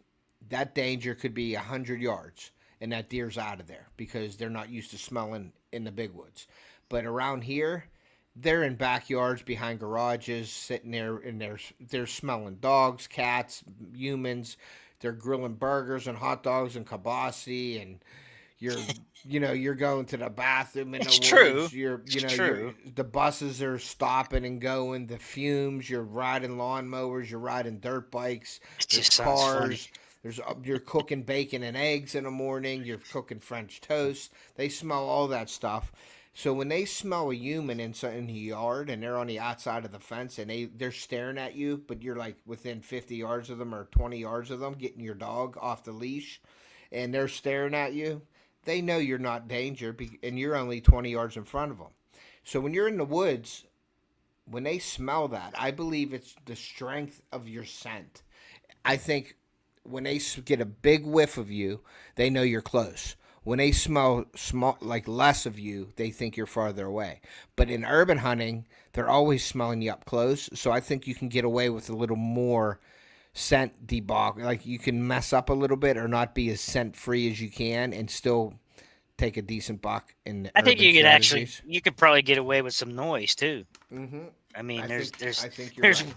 that danger could be 100 yards, and that deer's out of there because they're not used to smelling in the big woods. But around here, they're in backyards behind garages, sitting there, and they're smelling dogs, cats, humans. They're grilling burgers and hot dogs and kibasi, and you're you're going to the bathroom in the It's true. woods. You're It's you're true. the buses are stopping and going. The fumes. You're riding lawnmowers. You're riding dirt bikes. It There's just sounds funny. cars. You're cooking bacon and eggs in the morning. You're cooking French toast. They smell all that stuff. So when they smell a human in the yard and they're on the outside of the fence and they're staring at you, but you're like within 50 yards of them or 20 yards of them, getting your dog off the leash, and they're staring at you, they know you're not in danger, and you're only 20 yards in front of them. So when you're in the woods, when they smell that, I believe it's the strength of your scent. I think when they get a big whiff of you, they know you're close. When they smell small, like less of you, they think you're farther away. But in urban hunting, they're always smelling you up close. So I think you can get away with a little more scent debug. Like you can mess up a little bit or not be as scent free as you can, and still take a decent buck in the I think urban strategies. you could probably get away with some noise too. Mm-hmm. I mean, I think I think you're there's right.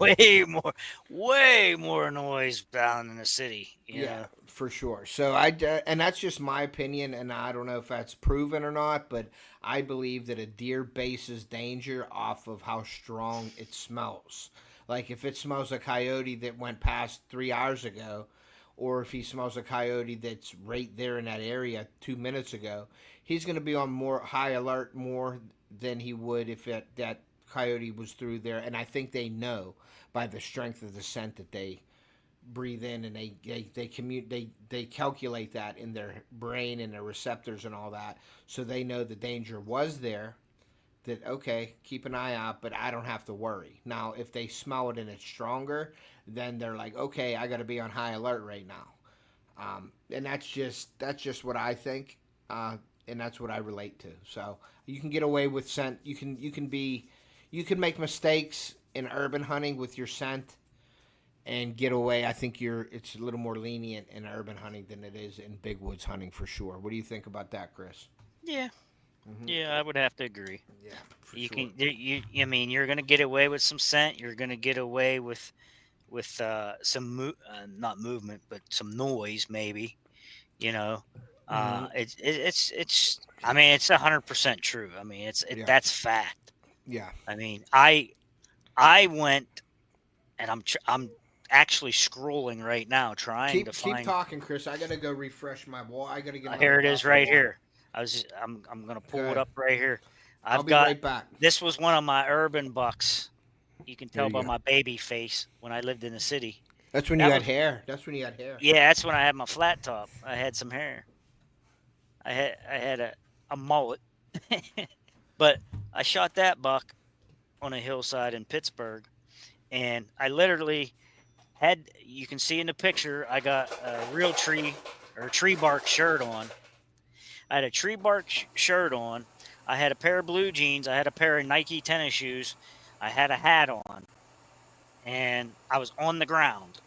way more noise down in the city. Yeah, for sure. So and that's just my opinion, and I don't know if that's proven or not, but I believe that a deer bases danger off of how strong it smells. Like if it smells a coyote that went past 3 hours ago, or if he smells a coyote that's right there in that area 2 minutes ago, he's going to be on more high alert more than he would if that coyote was through there. And I think they know by the strength of the scent that they breathe in, and they calculate that in their brain and their receptors and all that, so they know the danger was there, that okay, keep an eye out, but I don't have to worry. Now if they smell it and it's stronger, then they're like, okay, I got to be on high alert right now. And that's just what I think, and that's what I relate to. So you can get away with scent. You can make mistakes in urban hunting with your scent and get away. I think it's a little more lenient in urban hunting than it is in big woods hunting for sure. What do you think about that, Chris? Yeah, Mm-hmm. yeah, I would have to agree. Yeah, for You sure. can I mean, you're gonna get away with some scent. You're gonna get away with some not movement, but some noise maybe. You know, Hmm. It's. I mean, it's 100% true. I mean, Yeah. that's fact. Yeah. I mean, I went and I'm actually scrolling right now trying to Keep find. talking, Chris. I gotta go refresh my wall. I gotta get another Here it is glass of right water. here. I'm gonna pull it Okay. up right here. I'll I've be got right back. this was one of my urban bucks. You can There tell you by go. my baby face when I lived in the city. That's when you That had was hair. That's when you had hair. Yeah, that's when I had my flat top. I had some hair. I had a mullet. But I shot that buck on a hillside in Pittsburgh, and I literally had, you can see in the picture, I got a real tree or tree bark shirt on. I had a tree bark shirt on. I had a pair of blue jeans. I had a pair of Nike tennis shoes. I had a hat on, and I was on the ground.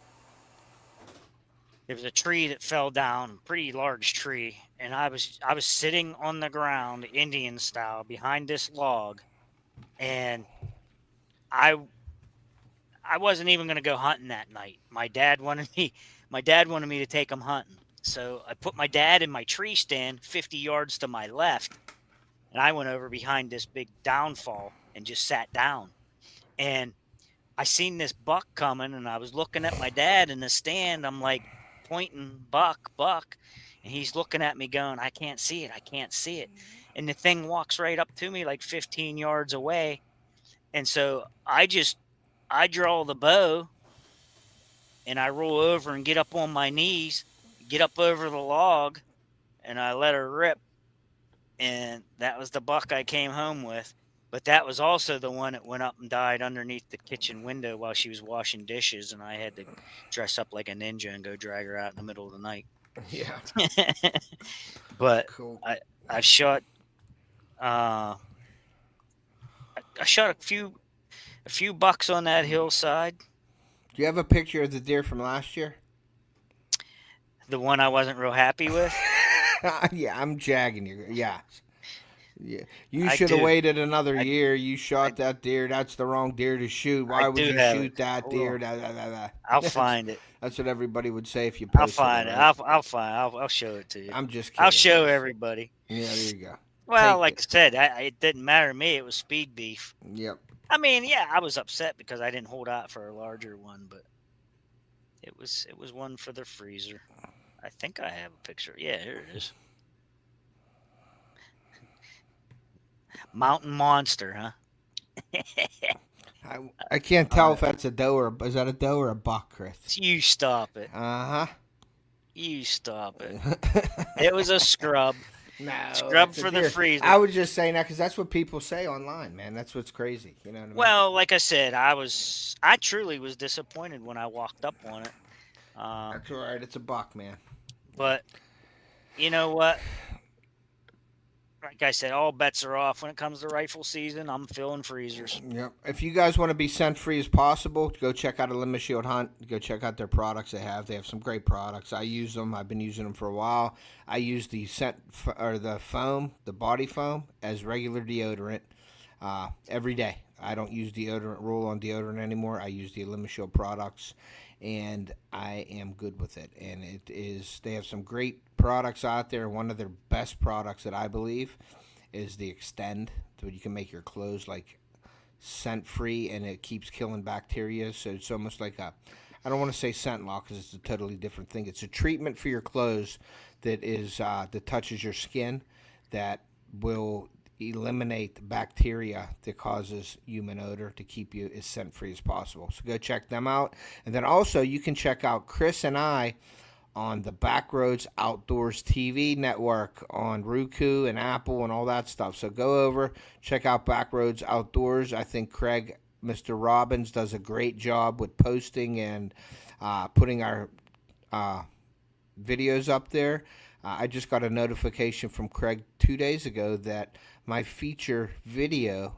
There was a tree that fell down, pretty large tree, and I was sitting on the ground, Indian style, behind this log, and I I wasn't even going to go hunting that night. My dad wanted me to take him hunting. So I put my dad in my tree stand 50 yards to my left, and I went over behind this big downfall and just sat down. And I seen this buck coming, and I was looking at my dad in the stand. I'm like pointing, buck, buck, and he's looking at me going, I can't see it. I can't see it. And the thing walks right up to me like 15 yards away. And so I draw the bow and I roll over and get up on my knees, get up over the log, and I let her rip. And that was the buck I came home with. But that was also the one that went up and died underneath the kitchen window while she was washing dishes, and I had to dress up like a ninja and go drag her out in the middle of the night. Yeah. But Cool. I shot uh, I shot a few bucks on that hillside. Do you have a picture of the deer from last year? The one I wasn't real happy with. Yeah, I'm jagging you. Yeah. Yeah. You I should have do. waited another I, year. You I shot that deer. That's the wrong deer to shoot. I Why would do you have it. shoot that Hold deer? on. Da, da, da, da. I'll find it. That's what everybody would say if you I'll posted it, find it. right? I'll find. I'll show it to you. I'm just I'll kidding, show Chris. everybody. Yeah, there you go. Well, Take like it. I said, it didn't matter to me. It was speed beef. Yep. I mean, yeah, I was upset because I didn't hold out for a larger one, but it was one for the freezer. I think I have a picture. Yeah, here it is. Mountain monster, huh? I can't tell if that's a doe or is that a doe or a buck, Chris? You stop it. Uh You stop it. huh. It was a scrub. No, Scrub it's a for the deer. freezer. I was just saying that because that's what people say online, man. That's what's crazy. You know what I mean? Well, like I said, I truly was disappointed when I walked up on it. That's all right. It's a buck, man. But you know what? Like I said, all bets are off when it comes to rifle season. I'm filling freezers. Yep. If you guys want to be scent free as possible, go check out a Limit Shield Hunt. Go check out their products they have. They have some great products. I use them. I've been using them for a while. I use the the foam, the body foam, as regular deodorant every day. I don't use deodorant roll on deodorant anymore. I use the Limit Shield products, and I am good with it. And it is. They have some great products out there. One of their best products that I believe is the Extend, so you can make your clothes like scent free and it keeps killing bacteria. So it's almost like I don't want to say scent lock because it's a totally different thing. It's a treatment for your clothes that is that touches your skin that will eliminate the bacteria that causes human odor to keep you as scent free as possible. So go check them out, and then also you can check out Chris and I on the Backroads Outdoors TV network on RUKU and Apple and all that stuff. So go over, check out Backroads Outdoors. I think Craig, Mr. Robbins, does a great job with posting and putting our videos up there. I just got a notification from Craig 2 days ago that my feature video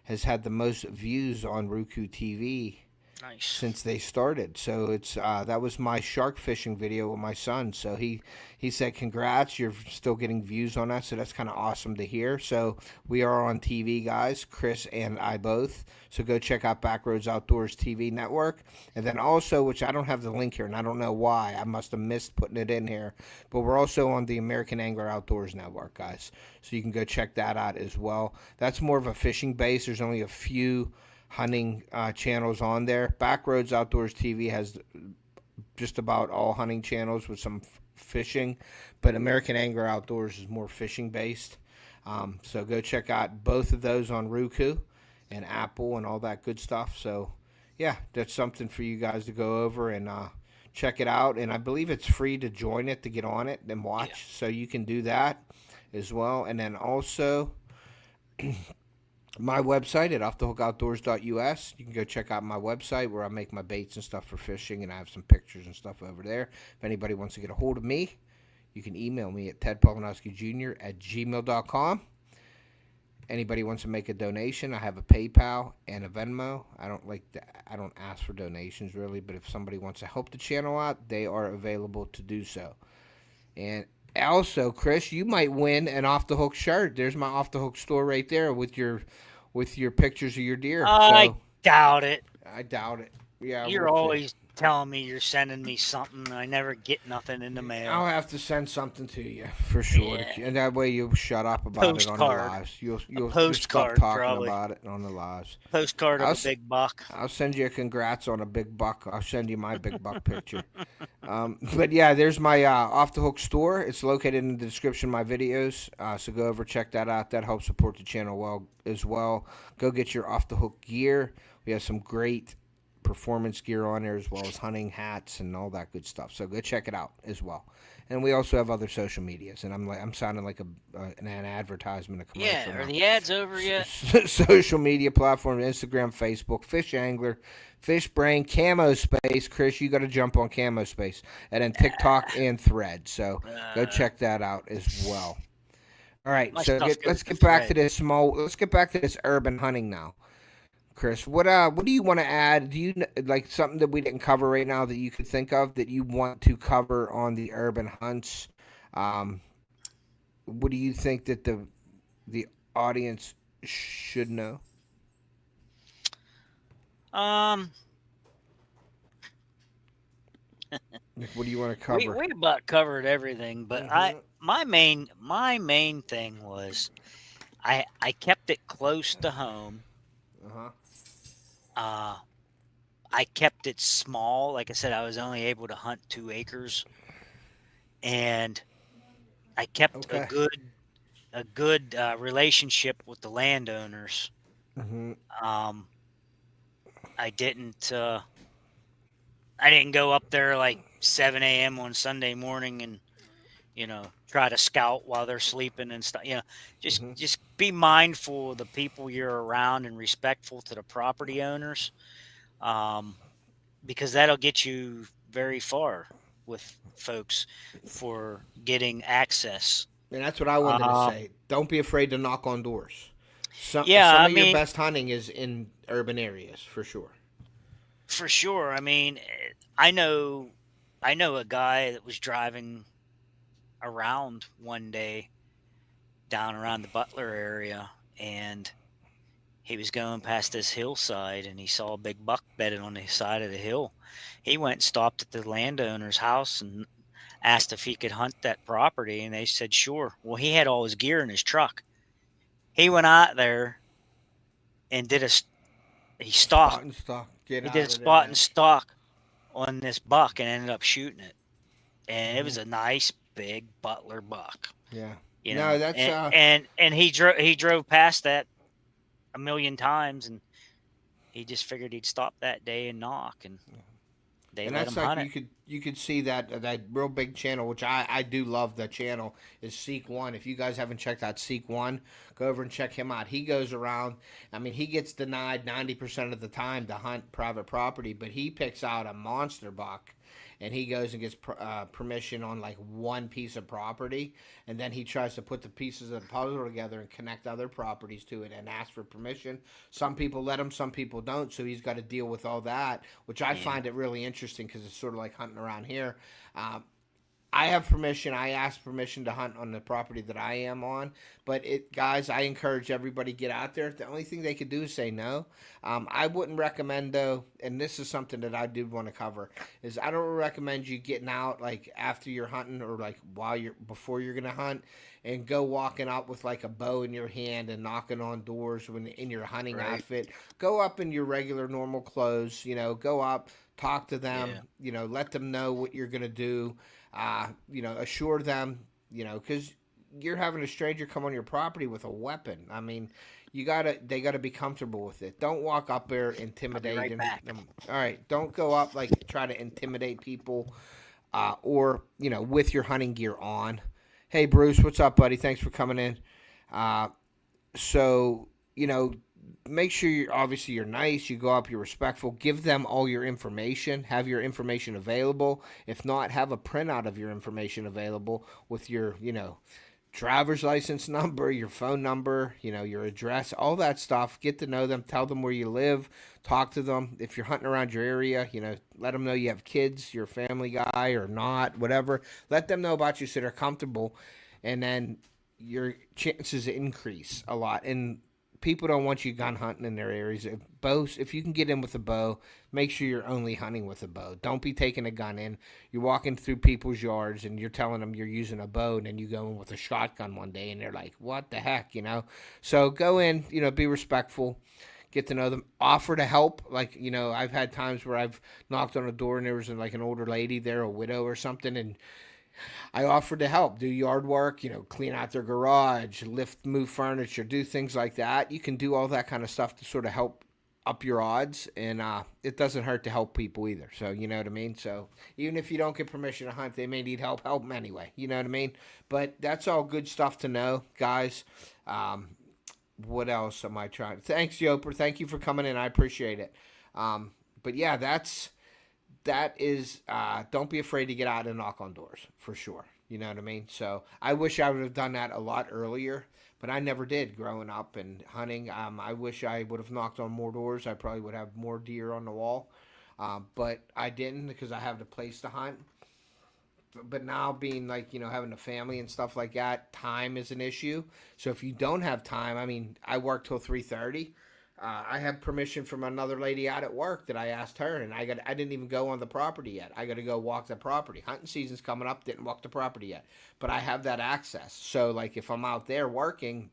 has had the most views on RUKU TV Nice. since they started. So it's that was my shark fishing video with my son. So he said, "Congrats, you're still getting views on that." So that's kind of awesome to hear. So we are on TV, guys, Chris and I both. So go check out Backroads Outdoors TV network, and then also, which I don't have the link here, and I don't know why. I must have missed putting it in here, but we're also on the American Angler Outdoors Network, guys. So you can go check that out as well. That's more of a fishing base. There's only a few hunting channels on there. Backroads Outdoors TV has just about all hunting channels with some fishing, but American Angler Outdoors is more fishing based. So go check out both of those on RUKU and Apple and all that good stuff. So yeah, that's something for you guys to go over and check it out. And I believe it's free to join it, to get on it and watch. Yeah. So you can do that as well. And then also my website at OFFTHEHOOKOUTDOORS.us. You can go check out my website where I make my baits and stuff for fishing, and I have some pictures and stuff over there. If anybody wants to get a hold of me, you can email me at tedpolanowskijr@gmail.com. Anybody wants to make a donation, I have a PayPal and a Venmo. I don't ask for donations really, but if somebody wants to help the channel out, they are available to do so. And also, Chris, you might win an Off the Hook shirt. There's my Off the Hook store right there with your pictures of your deer. I So doubt it. I doubt it. Yeah, You're we'll see. always telling me you're sending me something. I never get nothing in the mail. I'll have to send something to you for sure, Yeah. and that way you'll shut up about it on the Postcard. lives. You'll stop Postcard, talking probably. about it on the lives. Postcard of a big buck. I'll send you a congrats on a big buck. I'll send you my big buck picture. But yeah, there's my Off the Hook store. It's located in the description of my videos. So go over, check that out. That helps support the channel well as well. Go get your Off the Hook gear. We have some great performance gear on there, as well as hunting hats and all that good stuff. So go check it out as well. And we also have other social medias. And I'm sounding like an advertisement, a commercial. Yeah, now. are the ads over yet? Social media platforms: Instagram, Facebook, FishAngler, FishBrain, Camo Space. Chris, you got to jump on Camo Space, and then TikTok and Thread. So go check that out as well. All right, My so stuff let's goes get to back to Thread. this Let's get back to this urban hunting now, Chris. What do you want to add? Do you like something that we didn't cover right now that you could think of that you want to cover on the urban hunts? What do you think that the audience should know? Um, Like, what do you want to cover? we about covered everything, but my main thing was I kept it close to home. Uh-huh. I kept it small. Like I said, I was only able to hunt 2 acres, and I kept Okay. a good relationship with the landowners. Mm-hmm. I didn't go up there like 7 a.m. on Sunday morning and try to scout while they're sleeping and stuff. Just be mindful of the people you're around and respectful to the property owners, because that'll get you very far with folks for getting access. And that's what I wanted to say. Don't be afraid to knock on doors. Some Yeah, of your best hunting is in urban areas, for sure. for sure. I mean, I know a guy that was driving around one day down around the Butler area, and he was going past this hillside, and he saw a big buck bedded on the side of the hill. He went and stopped at the landowner's house and asked if he could hunt that property, and they said sure. Well, he had all his gear in his truck. He went out there and did he Spot stalked. and stock. He did a spot and stalk on this buck and ended up shooting it. And it was a nice big Butler buck. Yeah. You No, know, that's and he drove past that a million times, and he just figured he'd stop that day and knock, and they and let that's him hunt like it. you could see that real big channel, which I do love. The channel is Seek One. If you guys haven't checked out Seek One, go over and check him out. He goes around. I mean, he gets denied 90% of the time to hunt private property, but he picks out a monster buck, and he goes and gets permission on like one piece of property, and then he tries to put the pieces of the puzzle together and connect other properties to it and ask for permission. Some people let him, some people don't, so he's got to deal with all that, which I Yeah. find it really interesting because it's sort of like hunting around here. I have permission. I ask permission to hunt on the property that I am on. But guys, I encourage everybody to get out there. The only thing they could do is say no. I wouldn't recommend though, and this is something that I did want to cover, is I don't recommend you getting out like after you're hunting or like before you're gonna hunt, and go walking out with like a bow in your hand and knocking on doors when in your hunting Right. outfit. Go up in your regular normal clothes. Go up, talk to them. Yeah. Let them know what you're gonna do. Assure them, because you're having a stranger come on your property with a weapon. I mean, they gotta be comfortable with it. Don't walk up there I'll be intimidating right back. them. All right, don't go up like try to intimidate people, or with your hunting gear on. Hey Bruce, what's up, buddy? Thanks for coming in. Uh, so make sure you're nice, you go up, you're respectful, give them all your information, have your information available. If not, have a printout of your information available with your driver's license number, your phone number, your address, all that stuff. Get to know them, tell them where you live, talk to them. If you're hunting around your area, let them know you have kids, you're a family guy or not, whatever. Let them know about you so they're comfortable, and then your chances increase a lot. And people don't want you gun hunting in their areas. If you can get in with a bow, make sure you're only hunting with a bow. Don't be taking a gun in. You're walking through people's yards and you're telling them you're using a bow, and then you go in with a shotgun one day and they're like, what the heck, So go in, be respectful, get to know them, offer to help. Like, I've had times where I've knocked on a door and there was like an older lady there, a widow or something, and I offered to help, do yard work, clean out their garage, move furniture, do things like that. You can do all that kind of stuff to sort of help up your odds, and it doesn't hurt to help people either. So, you know what I mean? So, even if you don't get permission to hunt, they may need help them anyway. You know what I mean? But that's all good stuff to know, guys. What else am I trying? Thanks, Yoper. Thank you for coming in. I appreciate it. But yeah, that is don't be afraid to get out and knock on doors, for sure. You know what I mean? So I wish I would have done that a lot earlier, but I never did growing up and hunting. I wish I would have knocked on more doors. I probably would have more deer on the wall, but I didn't because I have the place to hunt. But now being like, having a family and stuff like that, time is an issue. So if you don't have time, I mean, I work till 3:30. I have permission from another lady out at work that I asked her, and I didn't even go on the property yet. I got to go walk the property. Hunting season's coming up, didn't walk the property yet, but I have that access. So like if I'm out there working,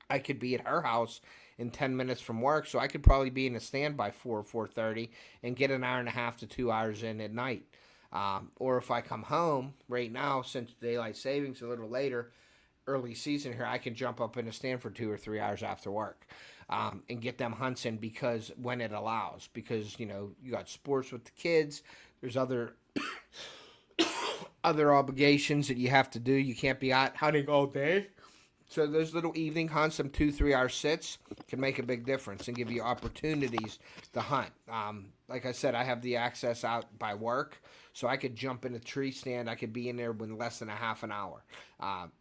I could be at her house in 10 minutes from work, so I could probably be in a stand by 4:30 and get an hour and a half to 2 hours in at night. Or if I come home right now, since daylight savings a little later, early season here, I can jump up in a stand for 2 or 3 hours after work, and get them hunts in because when it allows. Because you got sports with the kids. There's other other obligations that you have to do. You can't be out hunting all day. So those little evening hunts, some 2-3 hour sits, can make a big difference and give you opportunities to hunt. Like I said, I have the access out by work, so I could jump in a tree stand. I could be in there in less than a half an hour,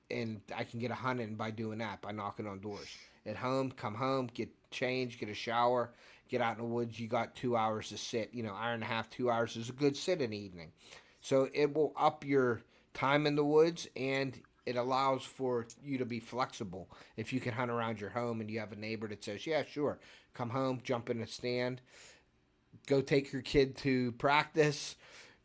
and I can get a hunt in by doing that, by knocking on doors. At home, come home, get changed, get a shower, get out in the woods. You got 2 hours to sit. Hour and a half, 2 hours is a good sit in the evening. So it will up your time in the woods, and it allows for you to be flexible. If you can hunt around your home and you have a neighbor that says, yeah, sure, come home, jump in a stand, go take your kid to practice,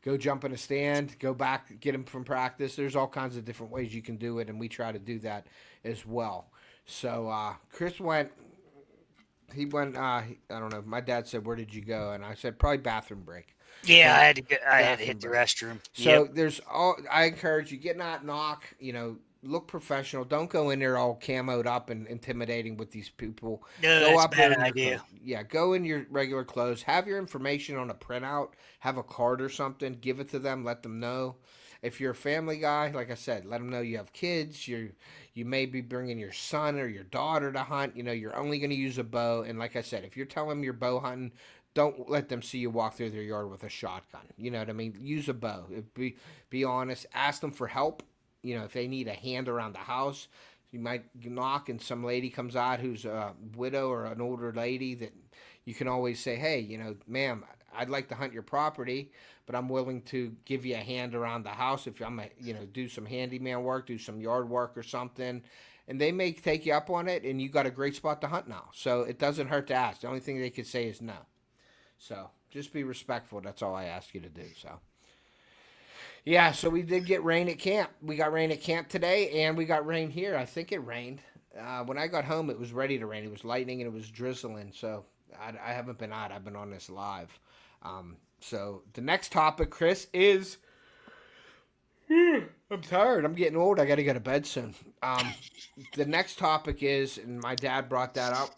go jump in a stand, go back, get him from practice. There's all kinds of different ways you can do it, and we try to do that as well. So Chris went, I don't know, my dad said, where did you go? And I said, probably bathroom break. Yeah, So I had to bathroom hit the break. restroom. So Yep. I encourage you, get out, knock, look professional. Don't go in there all camoed up and intimidating with these people. No, Go that's a up there bad in your idea. clothes. Yeah, go in your regular clothes. Have your information on a printout. Have a card or something. Give it to them. Let them know. If you're a family guy, like I said, let them know you have kids. You may be bringing your son or your daughter to hunt. You're only going to use a bow. And like I said, if you're telling them you're bow hunting, don't let them see you walk through their yard with a shotgun. You know what I mean? Use a bow. Be honest. Ask them for help. You know, if they need a hand around the house, you might knock and some lady comes out who's a widow or an older lady that you can always say, hey, you know, ma'am, I'd like to hunt your property, but I'm willing to give you a hand around the house if I'm, you know, do some handyman work, do some yard work or something. And they may take you up on it, and you got a great spot to hunt now. So it doesn't hurt to ask. The only thing they could say is no. So just be respectful. That's all I ask you to do. So yeah, so we did get rain at camp. We got rain at camp today, and we got rain here. I think it rained. When I got home, it was ready to rain. It was lightning and it was drizzling. So I haven't been out. I've been on this live. So the next topic, Chris, is I'm tired. I'm getting old. I got to go to bed soon. The next topic is, and my dad brought that up.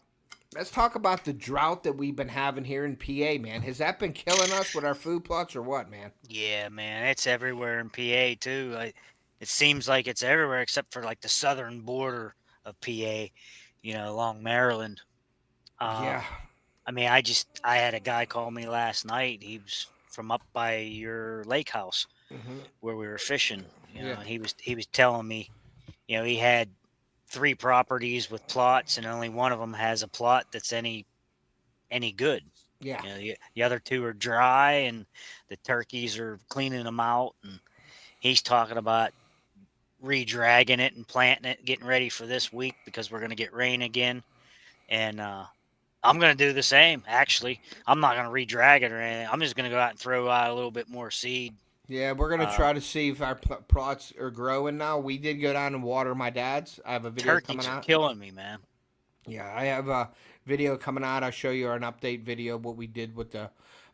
Let's talk about the drought that we've been having here in PA, man. Has that been killing us with our food plots or what, man? Yeah, man, it's everywhere in PA too. It seems like it's everywhere except for like the southern border of PA, along Maryland. Yeah. I mean, I had a guy call me last night. He was from up by your lake house Mm-hmm. where we were fishing. Yeah. And he was telling me, he had 3 properties with plots, and only one of them has a plot that's any good. Yeah. The other 2 are dry, and the turkeys are cleaning them out. And he's talking about re-dragging it and planting it, getting ready for this week because we're going to get rain again. And I'm going to do the same. Actually, I'm not going to re-drag it or anything. I'm just going to go out and throw out a little bit more seed. Yeah, we're going to try to see if our plots are growing now. We did go down and water my dad's. I have a video coming Turkeys are out. killing me, man. Yeah, I have a video coming out. I'll show you an update video of what we did with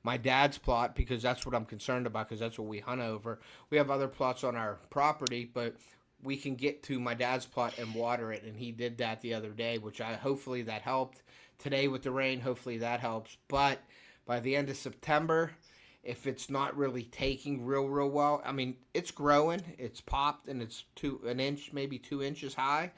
my dad's plot because that's what I'm concerned about because that's what we hunt over. We have other plots on our property, but we can get to my dad's plot and water it, and he did that the other day, which hopefully that helped. Today with the rain, hopefully that helps. But by the end of September, if it's not really taking real well, I mean, it's growing, it's popped, and it's an inch, maybe 2 inches high.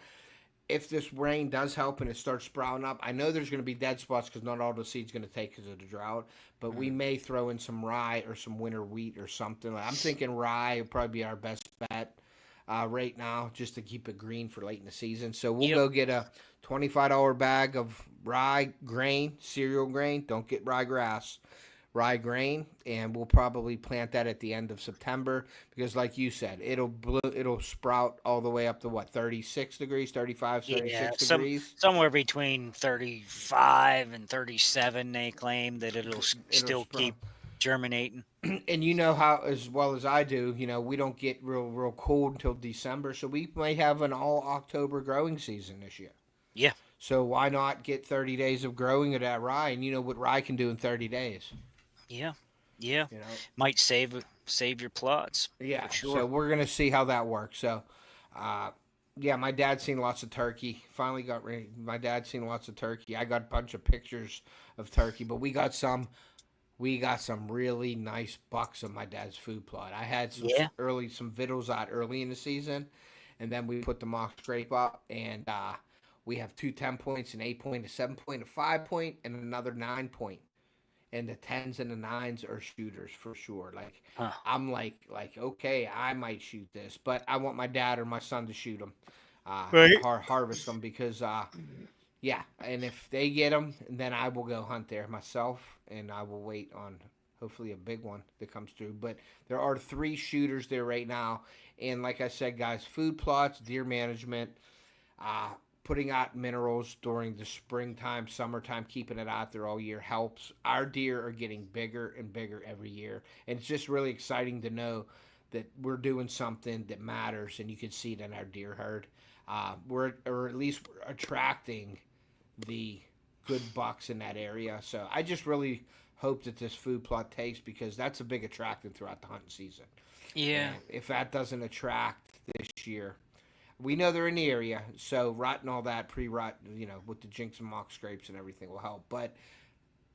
If this rain does help and it starts sprouting up, I know there's going to be dead spots because not all the seed's going to take because of the drought, but we may throw in some rye or some winter wheat or something. I'm thinking rye would probably be our best bet right now just to keep it green for late in the season. So we'll go get a $25 bag of rye grain, cereal grain. Don't get ryegrass. Rye grain, and we'll probably plant that at the end of September because, like you said, it'll sprout all the way up to 36 degrees, 35, 36 degrees. Somewhere between 35 and 37. They claim that it'll still keep germinating. And you know how, as well as I do, we don't get real cold until December, so we might have an all October growing season this year. Yeah. So why not get 30 days of growing of that rye? And you know what rye can do in 30 days. Yeah. Might save your plots. Yeah, sure. So we're gonna see how that works. So, yeah, my dad's seen lots of turkey. Finally got ready. My dad's seen lots of turkey. I got a bunch of pictures of turkey, but we got some really nice bucks on my dad's food plot. I had some vittles out early in the season, and then we put the mock scrape up, and we have 2 10-points, an 8-point, a 7-point, a 5-point, and another 9-point. And the 10s and the 9s are shooters for sure. Like I'm like okay, I might shoot this, but I want my dad or my son to shoot them, harvest them because yeah. And if they get them, then I will go hunt there myself, and I will wait on hopefully a big one that comes through. But there are 3 shooters there right now, and like I said, guys, food plots, deer management, putting out minerals during the springtime, summertime, keeping it out there all year helps. Our deer are getting bigger and bigger every year. And it's just really exciting to know that we're doing something that matters, and you can see it in our deer herd. We're at least attracting the good bucks in that area. So I just really hope that this food plot takes because that's a big attractant throughout the hunting season. Yeah. And if that doesn't attract this year, we know they're in the area, so rut and all that, pre-rut, with the jinx and mock scrapes and everything will help. But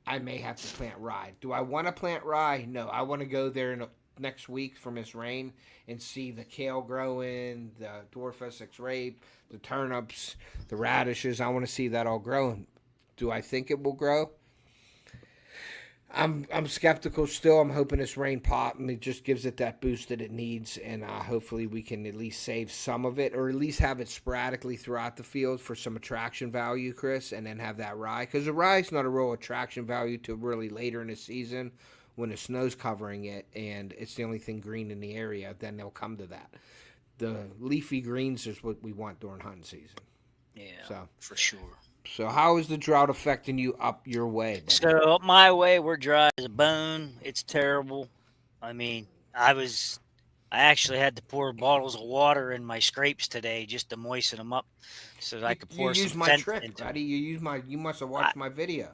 I may have to plant rye. Do I want to plant rye? No. I want to go there next week from this rain and see the kale growing, the dwarf Essex rape, the turnips, the radishes. I want to see that all growing. Do I think it will grow? I'm skeptical still. I'm hoping this rain pop and it just gives it that boost that it needs, and hopefully we can at least save some of it, or at least have it sporadically throughout the field for some attraction value, Chris, and then have that rye, because the rye's not a real attraction value to really later in the season when the snow's covering it and it's the only thing green in the area. Then they'll come to that. The leafy greens is what we want during hunting season. Yeah, So, for sure. so how is the drought affecting you up your way, buddy? So up my way, we're dry as a bone. It's terrible. I mean, I actually had to pour bottles of water in my scrapes today just to moisten them up so that I could You pour some use my scent trick, into them. buddy. You must have I, watched my video.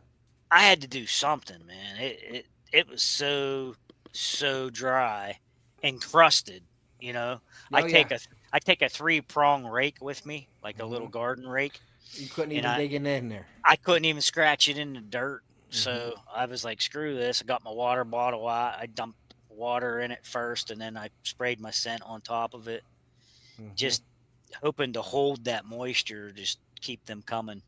I had to do something, man. It was so dry and crusted. You know, I Oh yeah. take a I take a 3-prong rake with me, like a little Hmm. garden rake, You couldn't and even dig it in there. I couldn't even scratch it in the dirt. Hmm. So I was like, screw this. I got my water bottle out. I dumped water in it first, and then I sprayed my scent on top of it, Hmm. just hoping to hold that moisture, just keep them coming.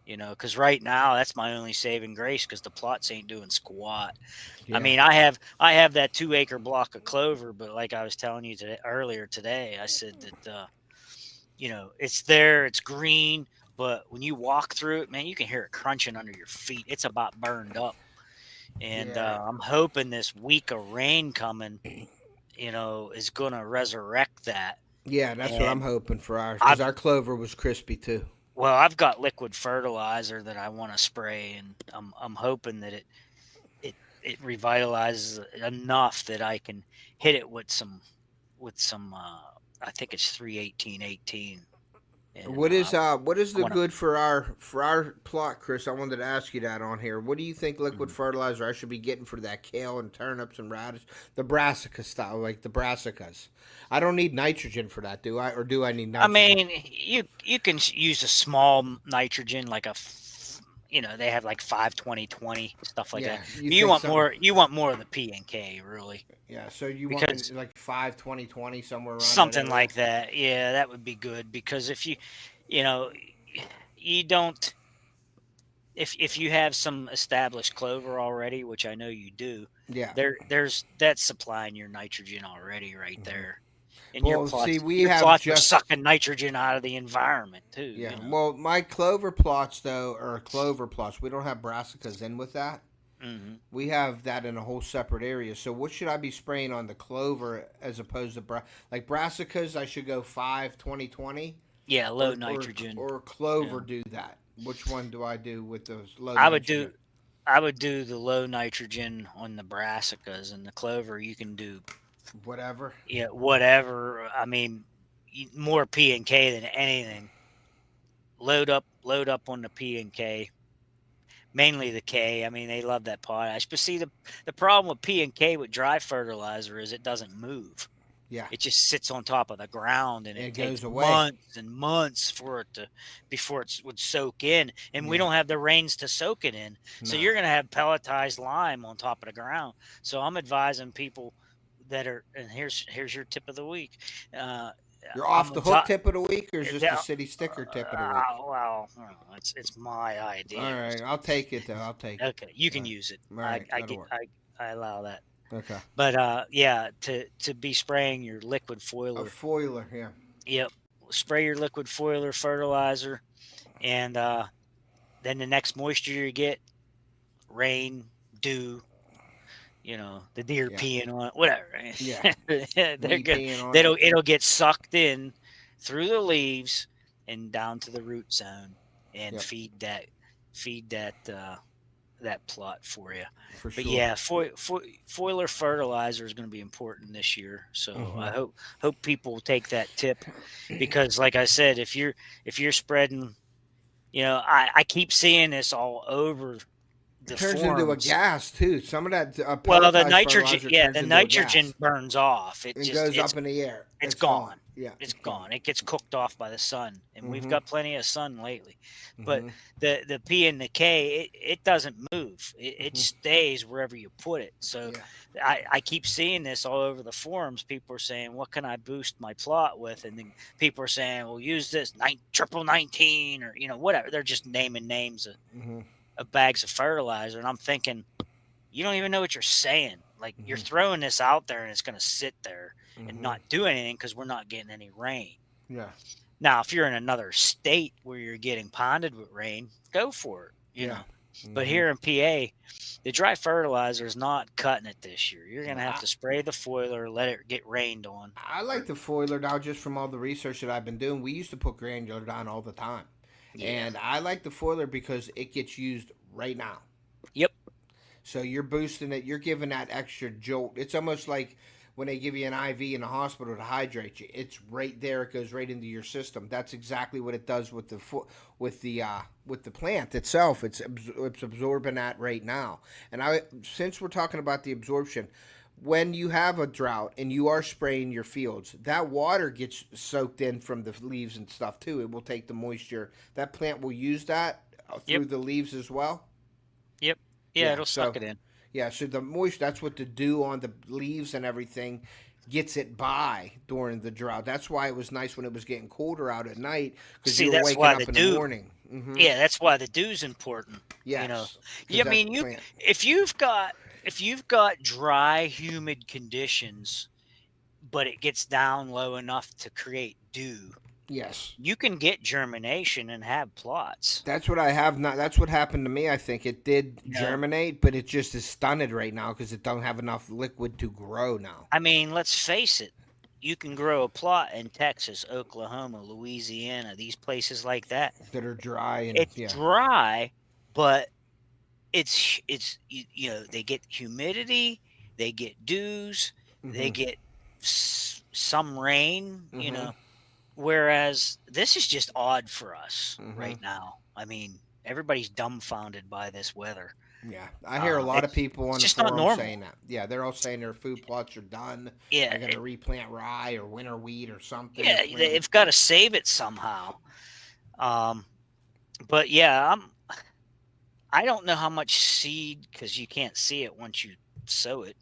Because right now that's my only saving grace because the plots ain't doing squat. I Yeah. mean, I have that 2-acre block of clover, but like I was telling you earlier today, I said that it's there, it's green, but when you walk through it, man, you can hear it crunching under your feet. It's about burned up, and Yeah. I'm hoping this week of rain coming, is gonna resurrect that. Yeah. That's what I'm And hoping for ours, because I've our clover was crispy too. I've got liquid fertilizer that I want to spray, and I'm hoping that it revitalizes enough that I can hit it with some I think it's 31818, and What is I the want to. good for our plot, Chris? I wanted to ask you that on here. What do you think liquid fertilizer I should be getting for that kale and turnips and radish, the brassica style, like the brassicas? I don't need nitrogen for that, do I? Or do I need I nitrogen? mean, you can use a small nitrogen, like they have like 5-20-20 stuff like that. Yeah, you But you think want something? more. You want more of the P and K, really, Yeah, so you want me because like 5, 20, 20 somewhere around that something area? like that. Yeah, that would be good because if you know, you don't. If you have some established clover already, which I know you do, Yeah. there's that's supplying your nitrogen already right Hmm. there. And your Well, see, plots we your have plots are just sucking nitrogen out of the environment yeah. too. Well, my clover plots though are clover plots. We don't have brassicas in with that. Hmm. We have that in a whole separate area. So what should I be spraying on the clover as opposed to like brassicas? I should go 5, 20, 20, Yeah, low or nitrogen. clover Yeah. do that. Which one do I do with those low I would do nitrogen? I would do the low nitrogen on the brassicas, and the clover you can do, Whatever. whatever. I mean, more P and K than anything. Load up on the P and K, mainly the K. I mean, they love that potash. But see, the problem with P and K with dry fertilizer is it doesn't move. Yeah, It just sits on top of the ground, and and it it takes goes away. months and months for it to before it would soak in. And we Yeah. don't have the rains to soak it in, so No. you're going to have pelletized lime on top of the ground. So I'm advising people that are, and here's your tip of the week. Uh, You're I'm off the hook advi- tip of the week, or is this the that- city sticker tip of the week? well, it's my All idea. right, I'll take it though. I'll take it. Okay, you All can right, use it. all I right, I that'll get work. I allow that. Okay. But yeah, to be spraying your liquid A foiler. foiler, yeah. Yep. Spray your liquid foiler fertilizer, and then the next moisture you get, rain, dew, the deer Yeah. peeing on it, whatever. Yeah. They're Me good. peeing on it. It'll get sucked in through the leaves and down to the root zone and Yep. feed that plot for you. For But sure. yeah, foiler fertilizer is going to be important this year. So Hmm. I hope people will take that tip, because, like I said, if you're spreading, I keep seeing this all over It the turns into a forums. gas too. Some of that Well, the pelletized nitrogen, fertilizer yeah, turns the into a nitrogen gas burns off. and goes It's up in the air. it's It's gone. gone. Yeah, It's it's gone. gone. It gets cooked off by the sun, and we've Hmm. got plenty of sun lately. But Hmm. the P and the K, it doesn't move. It Hmm. stays wherever you put it. So Yeah. I keep seeing this all over the forums. People are saying, "What can I boost my plot with?" And then people are saying, "Well, use this triple 19, or whatever." They're just naming names Hmm. of bags of fertilizer, and I'm thinking, you don't even know what you're saying. Like you're Mm-hmm. throwing this out there and it's going to sit there and Mm-hmm. not do anything because we're not getting any rain. Yeah. Now, if you're in another state where you're getting ponded with rain, go for it, Yeah. But Mm-hmm. here in PA, the dry fertilizer is not cutting it this year. You're going No, to have to spray the foiler, let it get rained on. I like the foiler now just from all the research that I've been doing. We used to put granular down all the time. Yeah. And I like the foiler because it gets used right now. Yep. So you're boosting it. You're giving that extra jolt. It's almost like when they give you an IV in the hospital to hydrate you. It's right there. It goes right into your system. That's exactly what it does with the plant itself. It's absorbing that right now. And since we're talking about the absorption, when you have a drought and you are spraying your fields, that water gets soaked in from the leaves and stuff too. It will take the moisture. That plant will use that Yep. through the leaves as well. Yep. Yeah, it'll suck it in. Yeah, so the moisture, that's what the dew on the leaves and everything gets it by during the drought. That's why it was nice when it was getting colder out at night because See, you were that's waking why up the in dew. the morning. Mm-hmm. Yeah, that's why the dew's important. Yes. Yeah, I That's mean, the plant. if you've got dry, humid conditions, but it gets down low enough to create dew, Yes. you can get germination and have plots. That's what I have. Not. That's what happened to me. I think it did You know? germinate, but it just is stunted right now because it don't have enough liquid to grow now. I mean, let's face it. You can grow a plot in Texas, Oklahoma, Louisiana, these places like that. That are dry and It's yeah. dry, but they get humidity, they get dews, they Mm-hmm. get some rain, Mm-hmm. Whereas this is just odd for us Mm-hmm. right now. I mean, everybody's dumbfounded by this weather. Yeah, I hear a lot of people on It's the just not forum normal. saying that. Yeah, they're all saying their food plots are done. Yeah, I got to replant rye or winter wheat or something. yeah, they've got to save it somehow. But yeah, I don't know how much seed because you can't see it once you sow it.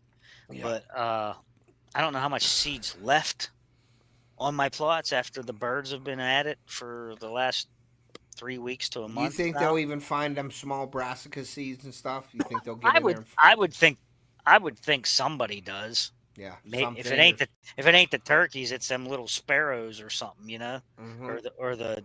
Yeah. But I don't know how much seeds left on my plots after the birds have been at it for the last 3 weeks to a month. You think now. they'll even find them small brassica seeds and stuff? You think they'll get in there? I would think somebody does. Yeah. Maybe if it ain't the turkeys, it's them little sparrows or something, Mm-hmm. or the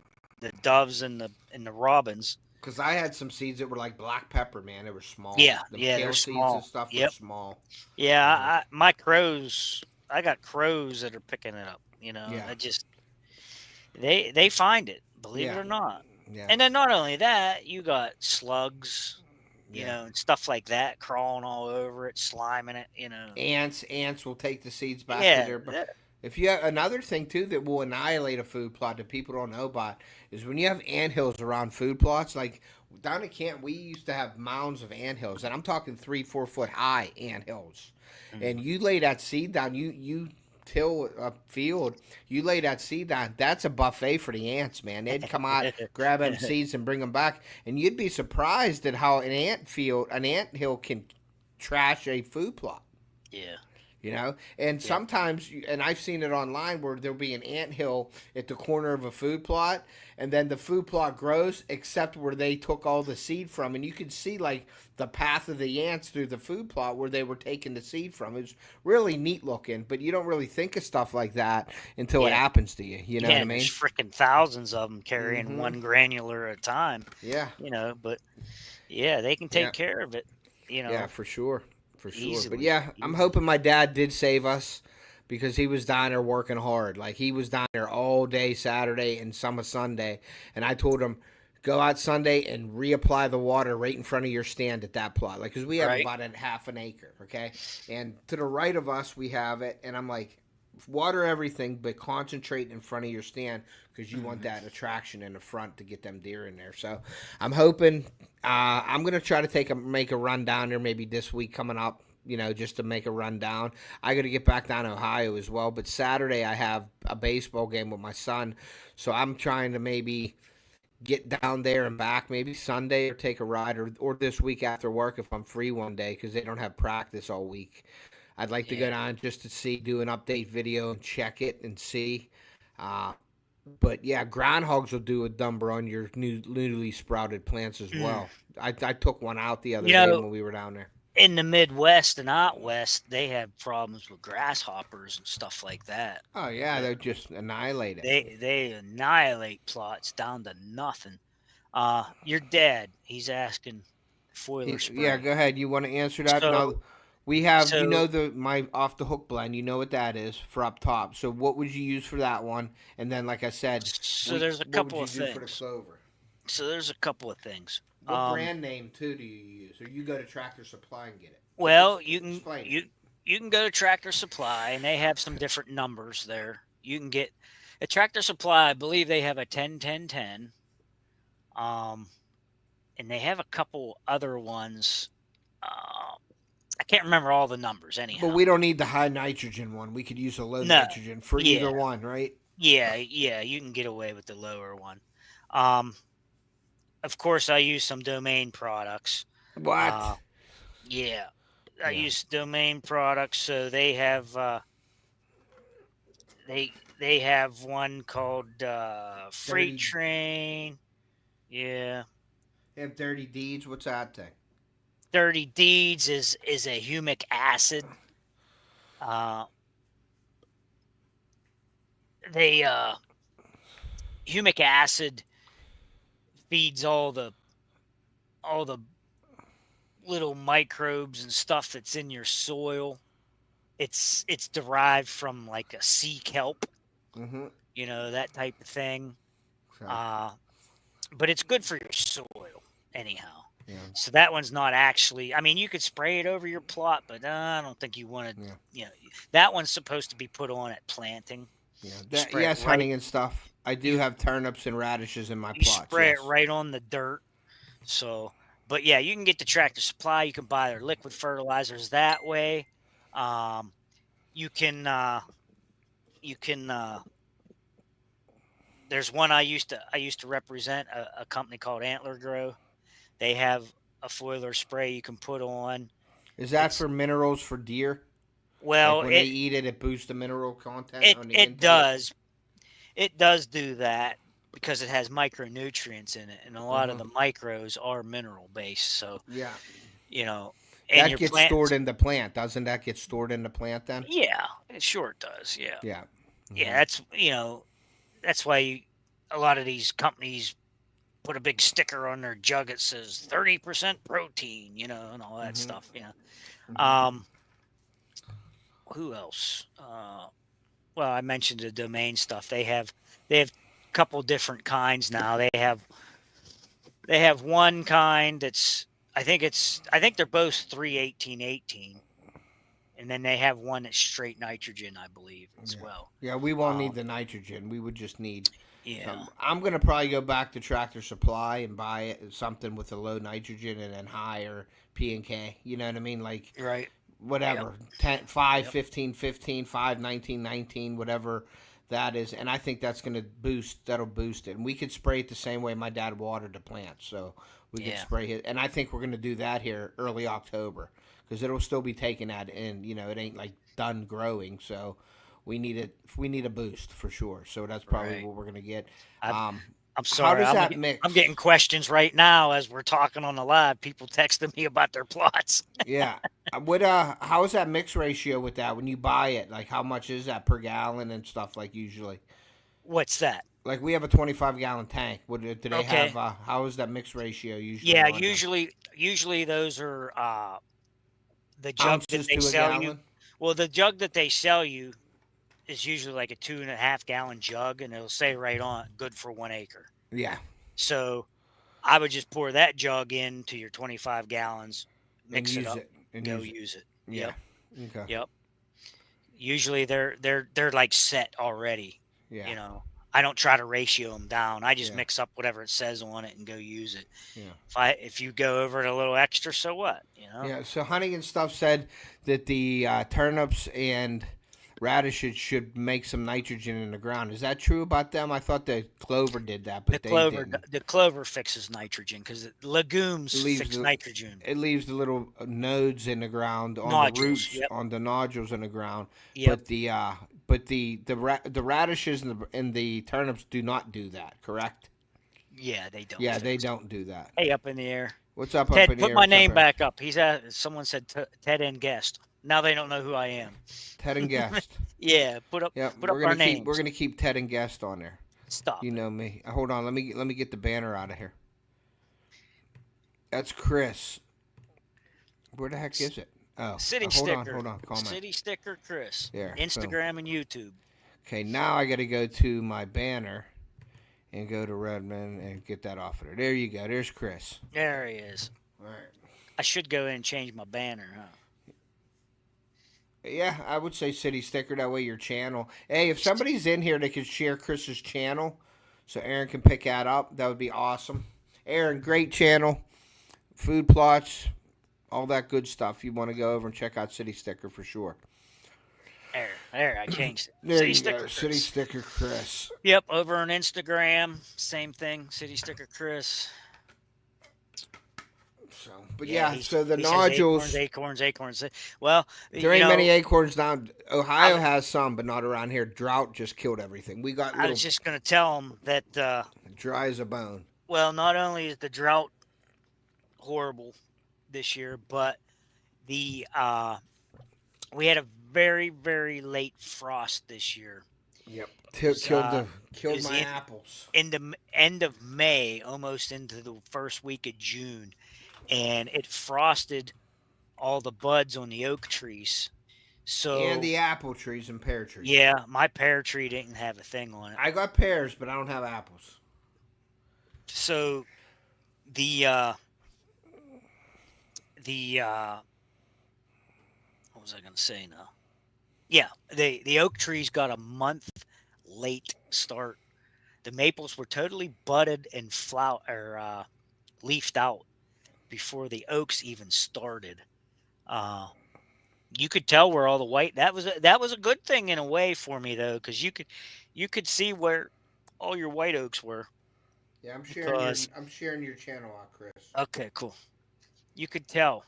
doves and the robins. Because I had some seeds that were like black pepper, man. They were small. Yeah, the yeah, kale they're seeds small. and stuff were Yep. small. Yeah, my crows. I got crows that are picking it up. Yeah. I just they find it, believe Yeah. it or not. Yeah. And then not only that, you got slugs, Yeah. and stuff like that crawling all over it, sliming it, Ants will take the seeds back Yeah, to their. If you have another thing too that will annihilate a food plot that people don't know about is when you have anthills around food plots. Like down at camp, we used to have mounds of anthills, and I'm talking 3-4 foot high anthills. And you lay that seed down, you till a field, you lay that seed down. That's a buffet for the ants, man. They'd come out, grab them seeds, and bring them back, and you'd be surprised at how an anthill can trash a food plot. Yeah. And sometimes, and I've seen it online where there'll be an anthill at the corner of a food plot, and then the food plot grows except where they took all the seed from, and you can see like the path of the ants through the food plot where they were taking the seed from. It's really neat looking, but you don't really think of stuff like that until it happens to you. You know what I mean? There's freaking thousands of them carrying one granular at a time. Yeah. But yeah, they can take care of it. Yeah, for sure. For sure. Easily. But yeah, I'm hoping my dad did save us because he was down there working hard. Like he was down there all day Saturday and some of Sunday. And I told him, go out Sunday and reapply the water right in front of your stand at that plot. Like, because we have about a half an acre, okay? And to the right of us, we have it. And I'm like, water everything, but concentrate in front of your stand because you want that attraction in the front to get them deer in there. So I'm hoping I'm going to try to make a run down there maybe this week coming up, just to make a run down. I got to get back down to Ohio as well. But Saturday I have a baseball game with my son. So I'm trying to maybe get down there and back maybe Sunday or take a ride or this week after work if I'm free one day because they don't have practice all week. I'd like to go down just to do an update video and check it and see. But yeah, groundhogs will do a number on your newly sprouted plants as well. I took one out the other day when we were down there. in the Midwest and out west, they have problems with grasshoppers and stuff like that. Oh yeah, they'll just annihilate it. They annihilate plots down to nothing. Your dad, he's asking foiler Yeah, spray. go ahead. You want to answer that? So Now, we have, so my off the hook blend. You know what that is for up top. So what would you use for that one? And then, like I said, so there's a what would couple you of do for the things. clover? So there's a couple of things. What brand name too do you use, or you go to Tractor Supply and get it? Well, you can Explain it. you can go to Tractor Supply and they have some different numbers there. You can get at Tractor Supply, I believe they have a 10-10-10. And they have a couple other ones. I can't remember all the numbers But anyhow. we don't need the high nitrogen one. We could use a low No. nitrogen for Yeah. either one, right? Yeah, you can get away with the lower one. Of course, I use some Domain products. What? Yeah, I Yeah. use Domain products. So they have they have one called Freight Dirty- Train. Yeah, They have Dirty Deeds. What's that thing? Dirty Deeds is a humic acid. They humic acid feeds all the little microbes and stuff that's in your soil. It's derived from like a sea kelp, Mm-hmm. that type of thing. Okay. But it's good for your soil anyhow. Yeah. So that one's not actually. I mean, you could spray it over your plot, but I don't think you want to. Yeah. That one's supposed to be put on at planting. Yeah. Spray it Yes, right- hunting and stuff. I do have turnips and radishes in my You plots. spray yes. it right on the dirt. So, but yeah, you can get the Tractor Supply. You can buy their liquid fertilizers that way. You can. There's one I used to represent a company called Antler Grow. They have a foiler spray you can put on. Is that for minerals for deer? Well, Like when they eat it, it boosts the mineral content on the it intake? does. It does do that because it has micronutrients in it, and a lot of the micros are mineral based. So Yeah. And That your gets plants, stored in the plant, doesn't that get stored in the plant then? Yeah, it sure does. Yeah, Yeah. yeah. That's why a lot of these companies put a big sticker on their jug that says 30% protein, and all that stuff. Who else? Well, I mentioned the Domain stuff. They have a couple different kinds now. They have one kind that's I think they're both 3-18-18, and then they have one that's straight nitrogen, I believe, as well. Yeah, we won't need the nitrogen. We would just need. Yeah. I'm gonna probably go back to Tractor Supply and buy something with a low nitrogen and then higher P and K. You know what I mean? Like Right. whatever, 10, 5, 15, 15, 5, 19, 19, whatever that is. And I think that'll boost it. And we could spray it the same way my dad watered the plants. So we could spray it. And I think we're going to do that here early October because it'll still be taken out in, it ain't like done growing. So we need a boost for sure. So that's probably what we're going to get. I'm sorry. How does that mix? I'm getting questions right now as we're talking on the live. People texting me about their plots. Yeah. How is that mix ratio with that when you buy it? Like, how much is that per gallon and stuff? Like usually, What's that? like we have a 25-gallon tank. Do they Okay. have? How is that mix ratio usually? Yeah, on them? usually those are the jug Ounces that they to a sell gallon. you. Well, the jug that they sell you is usually like a 2.5-gallon jug, and it'll say right on it, good for 1 acre. Yeah. So I would just pour that jug into your 25 gallons, mix it up, and go use it. use it. Yeah. Yep. Okay. Yep. Usually they're like set already. Yeah. I don't try to ratio them down. I just Yeah. mix up whatever it says on it and go use it. Yeah. If you go over it a little extra, so what? Yeah. So hunting and stuff said that the turnips and radishes should make some nitrogen in the ground. Is that true about them? I thought the clover did that, but they didn't. The clover fixes nitrogen because legumes leaves fix the- nitrogen. It leaves the little nodes in the ground on Nodules, the roots, yep. on the nodules in the ground. Yep. But the radishes and the turnips do not do that. Correct? Yeah, they don't Yeah, they fix. don't do that. Hey, up in the air. What's up Ted, in put here? my What's up, name Eric? back up. Someone said Ted and guest. Now they don't know who I am. Ted and Guest. Yeah, Yep, put up our we're names. gonna keep Ted and Guest on there. Stop You it. know me. Hold on, let me get the banner out of here. That's Chris. Where the heck is it? Oh, City hold sticker. on. Comment City sticker Chris. there. Boom. Instagram and YouTube. Okay, now I got to go to my banner and go to Redmond and get that off of there. There you go. There's Chris. There he is. All right. I should go in and change my banner, huh? Yeah, I would say city sticker. That way your channel. Hey, if somebody's in here that could share Chris's channel so Aaron can pick that up, that would be awesome. Aaron, great channel. Food plots, all that good stuff. You want to go over and check out City Sticker for sure. There, I changed it. There City you sticker go. Chris. City Sticker Chris. Yep, over on Instagram, same thing. City sticker Chris. So, but yeah, so the he says nodules. acorns. Well, There ain't many acorns down. Ohio has some, but not around here. Drought just killed everything. We got I was just going to tell him that. Dry as a bone. Well, not only is the drought horrible this year, but the we had a very, very late frost this year. Yep, killed my apples. In the end of May, almost into the first week of June, and it frosted all the buds on the oak trees. So and the apple trees and pear trees. Yeah, my pear tree didn't have a thing on it. I got pears, but I don't have apples. So the what was I going to say now? Yeah, the oak trees got a month late start. The maples were totally budded and leafed out before the oaks even started. You could tell where all the white that was a good thing in a way for me though, because you could see where all your white oaks were. Yeah, I'm sharing your channel out, Chris. Okay, cool. You could tell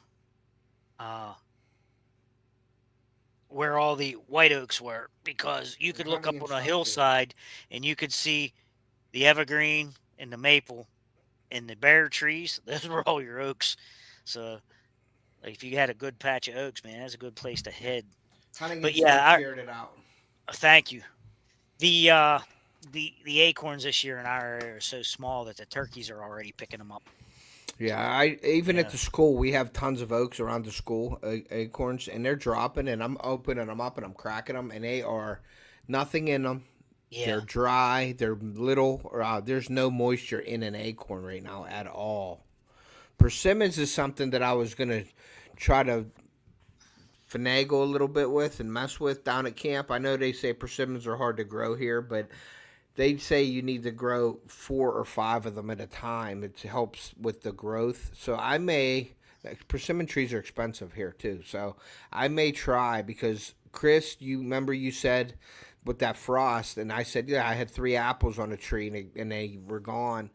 where all the white oaks were, because you could look up on a hillside and you could see the evergreen and the maple and the bare trees. Those were all your oaks. So like, if you had a good patch of oaks, man, that's a good place to head. But yeah, I shared it out. Thank you. The acorns this year in our area are so small that the turkeys are already picking them up. Yeah, at the school, we have tons of oaks around the school, acorns, and they're dropping, and I'm opening them up and I'm cracking them, and they are nothing in them. Yeah. They're dry. They're little. There's no moisture in an acorn right now at all. Persimmons is something that I was going to try to finagle a little bit with and mess with down at camp. I know they say persimmons are hard to grow here, but they say you need to grow 4 or 5 of them at a time. It helps with the growth. So persimmon trees are expensive here too. So I may try, because Chris, you remember you said with that frost, and I said, yeah, I had 3 apples on a tree and they were gone.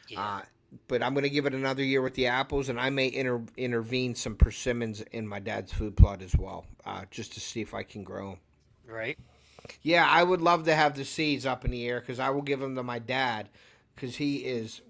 Yeah. But I'm going to give it another year with the apples, and I may intervene some persimmons in my dad's food plot as well, just to see if I can grow them. Right. Yeah, I would love to have the seeds up in the air, because I will give them to my dad, because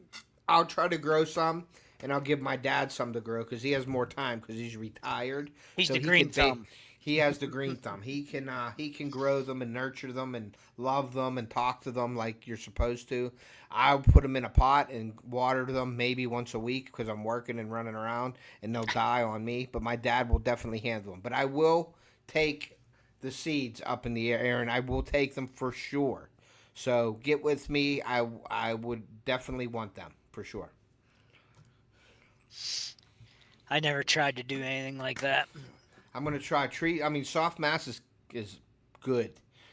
I'll try to grow some, and I'll give my dad some to grow, because he has more time, because he's retired. He's the green thumb. He has the green thumb. He can grow them and nurture them and love them and talk to them like you're supposed to. I'll put them in a pot and water them maybe once a week, because I'm working and running around, and they'll die on me. But my dad will definitely handle them. But I will take the seeds up in the air, and I will take them for sure. So get with me. I would definitely want them for sure. I never tried to do anything like that. I'm going to try soft mass is good,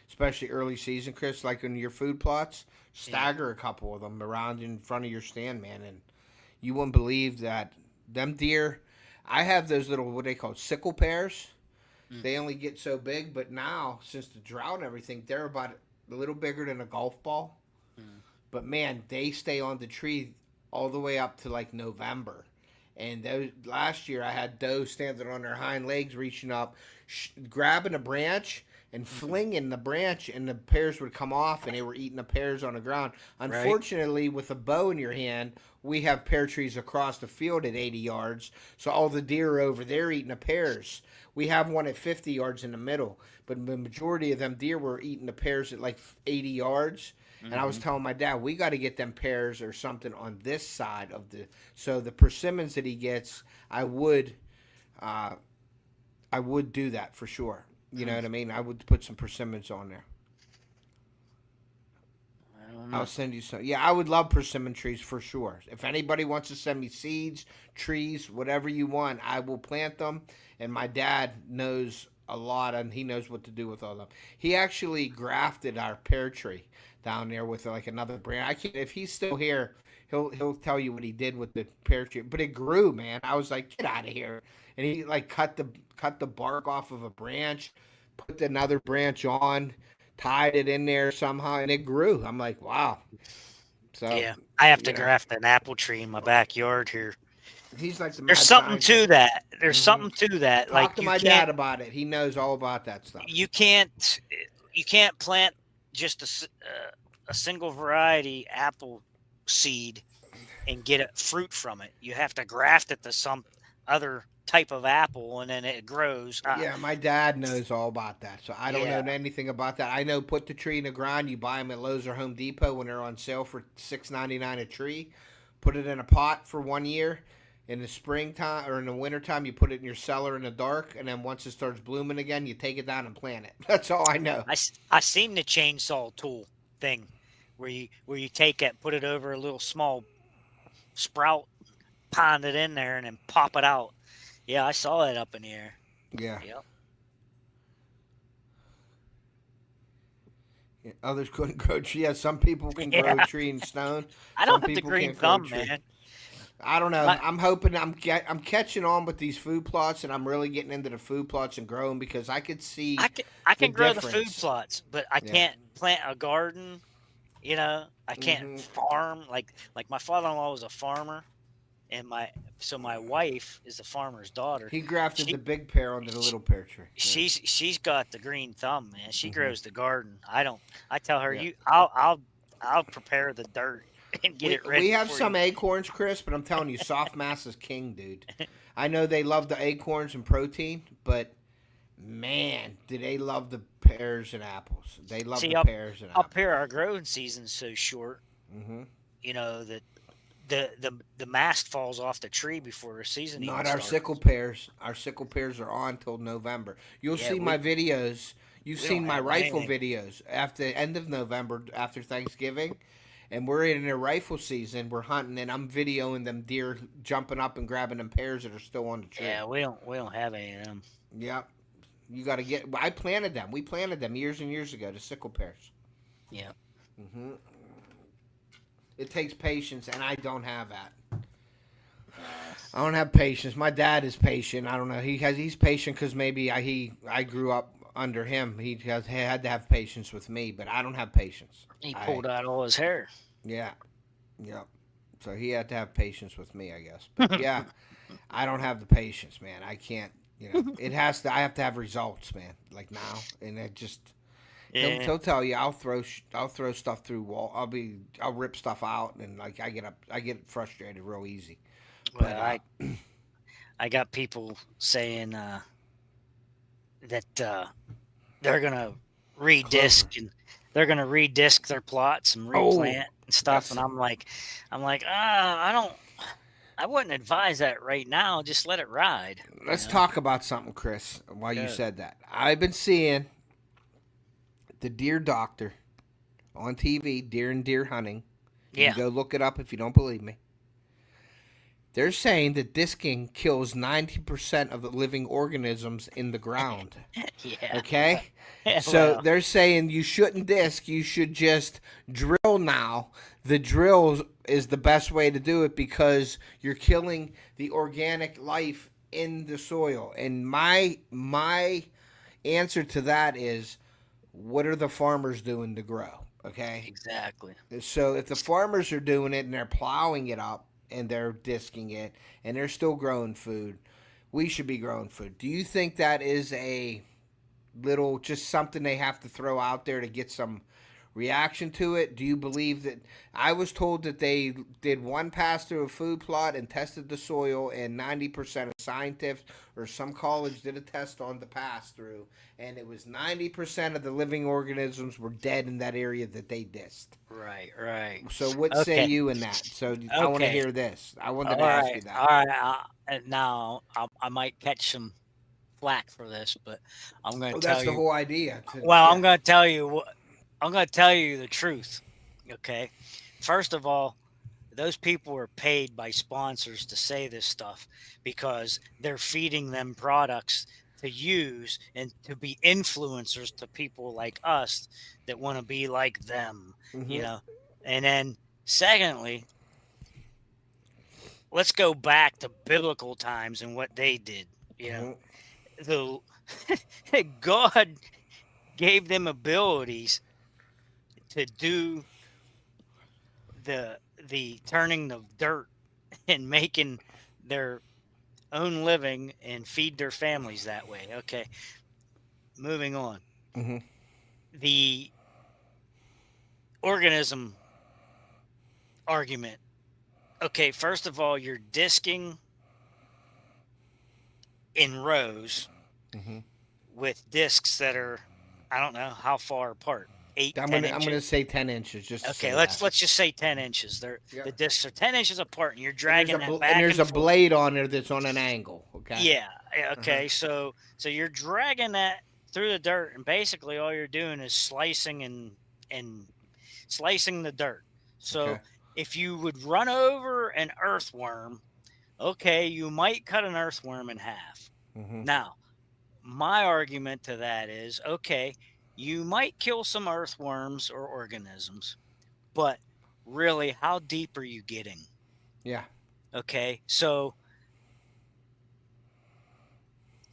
especially early season, Chris. Like in your food plots, stagger a couple of them around in front of your stand, man, and you wouldn't believe that them deer. I have those little, what they call sickle pears. They only get so big, but now, since the drought and everything, they're about a little bigger than a golf ball. But man, they stay on the tree all the way up to like November. And last year, I had does standing on their hind legs, reaching up, grabbing a branch, and flinging the branch, and the pears would come off, and they were eating the pears on the ground. Right. Unfortunately, with a bow in your hand, we have pear trees across the field at 80 yards, so all the deer are over there eating the pears. We have one at 50 yards in the middle, but the majority of them deer were eating the pears at like 80 yards. And I was telling my dad, we got to get them pears or something on this side of the. So the persimmons that he gets, I would do that for sure. You know what I mean? I would put some persimmons on there. I don't know. I'll send you some. Yeah, I would love persimmon trees for sure. If anybody wants to send me seeds, trees, whatever you want, I will plant them. And my dad knows a lot, and he knows what to do with all of them. He actually grafted our pear tree down there with like another brand. I can't. If he's still here, he'll tell you what he did with the pear tree. But it grew, man. I was like, get out of here. And he like cut the bark off of a branch, put another branch on, tied it in there somehow, and it grew. I'm like, wow. So Yeah, I have to graft an apple tree in my backyard here. he's like the There's mad something scientist. to that. There's something to that. Talk Like to you my can't, dad about it. He knows all about that stuff. you can't plant just a single variety apple seed and get a fruit from it. You have to graft it to some other type of apple, and then it grows. Yeah, my dad knows all about that, so I don't Yeah. know anything about that. I know put the tree in the ground. You buy them at Lowe's or Home Depot when they're on sale for $6.99 a tree. Put it in a pot for 1 year. In the springtime or in the wintertime, you put it in your cellar in the dark, and then once it starts blooming again, you take it down and plant it. That's all I know. I seen the chainsaw tool thing where you take it, put it over a little small sprout, pound it in there, and then pop it out. Yeah, I saw it up in the air. Yeah. Yep. Yeah, others couldn't grow tree. Yeah, some people can grow a tree in stone. I Some don't have the people green can't grow a thumb, tree. man. I don't know. My- I'm hoping I'm catching on with these food plots, and I'm really getting into the food plots and growing because I could see. I can the grow the food difference. plots, but I can't plant a garden. You know, I can't farm like my father-in-law was a farmer, and my wife is the farmer's daughter. He grafted She- the big pear onto the little pear tree. Yeah. She's got the green thumb, man. She grows the garden. I don't. I tell her Yeah. I'll prepare the dirt and get it ready. We have for some you. acorns, Chris, but I'm telling you, soft mass is king, dude. I know they love the acorns and protein, but man, do they love the pears and apples. They love See, the pears and apples. up here our growing season's so short. You know that the mast falls off the tree before the season. Not even our starts. sickle pears. Our sickle pears are on till November. You'll Yeah, see my videos. You've we seen don't my have rifle anything. videos after the end of November, after Thanksgiving. And we're in a rifle season. We're hunting, and I'm videoing them deer jumping up and grabbing them pears that are still on the tree. Yeah, we don't have any of them. Yeah. You got to get. I planted them. We planted them years and years ago, the sickle pears. Yeah. It takes patience, and I don't have that. I don't have patience. My dad is patient. I don't know. He's patient because maybe I grew up under him. He had to have patience with me, but I don't have patience. He pulled out all his hair. Yeah. So he had to have patience with me, I guess. But yeah, I don't have the patience, man. I can't. You know, I have to have results, man. Like now, and it just. Yeah. He'll tell you I'll throw stuff through wall. I'll rip stuff out, and like I get frustrated real easy. Well, I got people saying that they're gonna redisc and they're gonna redisc their plots and replant and stuff, and I'm like, I wouldn't advise that right now. Just let it ride. Let's talk about something, Chris. While you said that, I've been seeing the deer doctor on TV, Deer and Deer Hunting. You can go look it up if you don't believe me. They're saying that disking kills 90% of the living organisms in the ground. Yeah. Okay? So they're saying you shouldn't disc. You should just drill now. The drill is the best way to do it because you're killing the organic life in the soil. And my answer to that is, what are the farmers doing to grow? Okay? Exactly. So if the farmers are doing it and they're plowing it up and they're disking it and they're still growing food, we should be growing food. Do you think that is a little, just something they have to throw out there to get some reaction to it? Do you believe that? I was told that they did one pass through a food plot and tested the soil, and 90% of scientists or some college did a test on the pass through, and it was 90% of the living organisms were dead in that area that they dissed. Right, right. So what say Okay, you in that? So I want to okay. hear this. I wanted All to ask right, you all that. right. Now I might catch some flack for this, but I'm going to Well, tell that's the you. whole idea. Well, I'm Yeah. going to tell you what. I'm going to tell you the truth. Okay. First of all, those people are paid by sponsors to say this stuff because they're feeding them products to use and to be influencers to people like us that want to be like them, you Hmm. know. And then, secondly, let's go back to biblical times and what they did. You know, Hmm. the God gave them abilities to do the turning of dirt and making their own living and feed their families that way. Okay, moving on. Hmm. The organism argument. Okay, first of all, you're disking in rows Hmm. with discs that are, I don't know how far apart, eight, I'm ten gonna I'm gonna inches. say 10 inches just to Okay, say let's that. let's just say 10 inches. The Yep. discs are 10 inches apart, and you're And there's dragging that and back there's and a forth. blade on there that's on an angle. Okay. Yeah. Uh huh. Okay. So you're dragging that through the dirt, and basically all you're doing is slicing and slicing the dirt. So Okay. if you would run over an earthworm, okay, you might cut an earthworm in half. Hmm. Now, my argument to that is, okay, you might kill some earthworms or organisms, but really, how deep are you getting? Yeah. Okay, so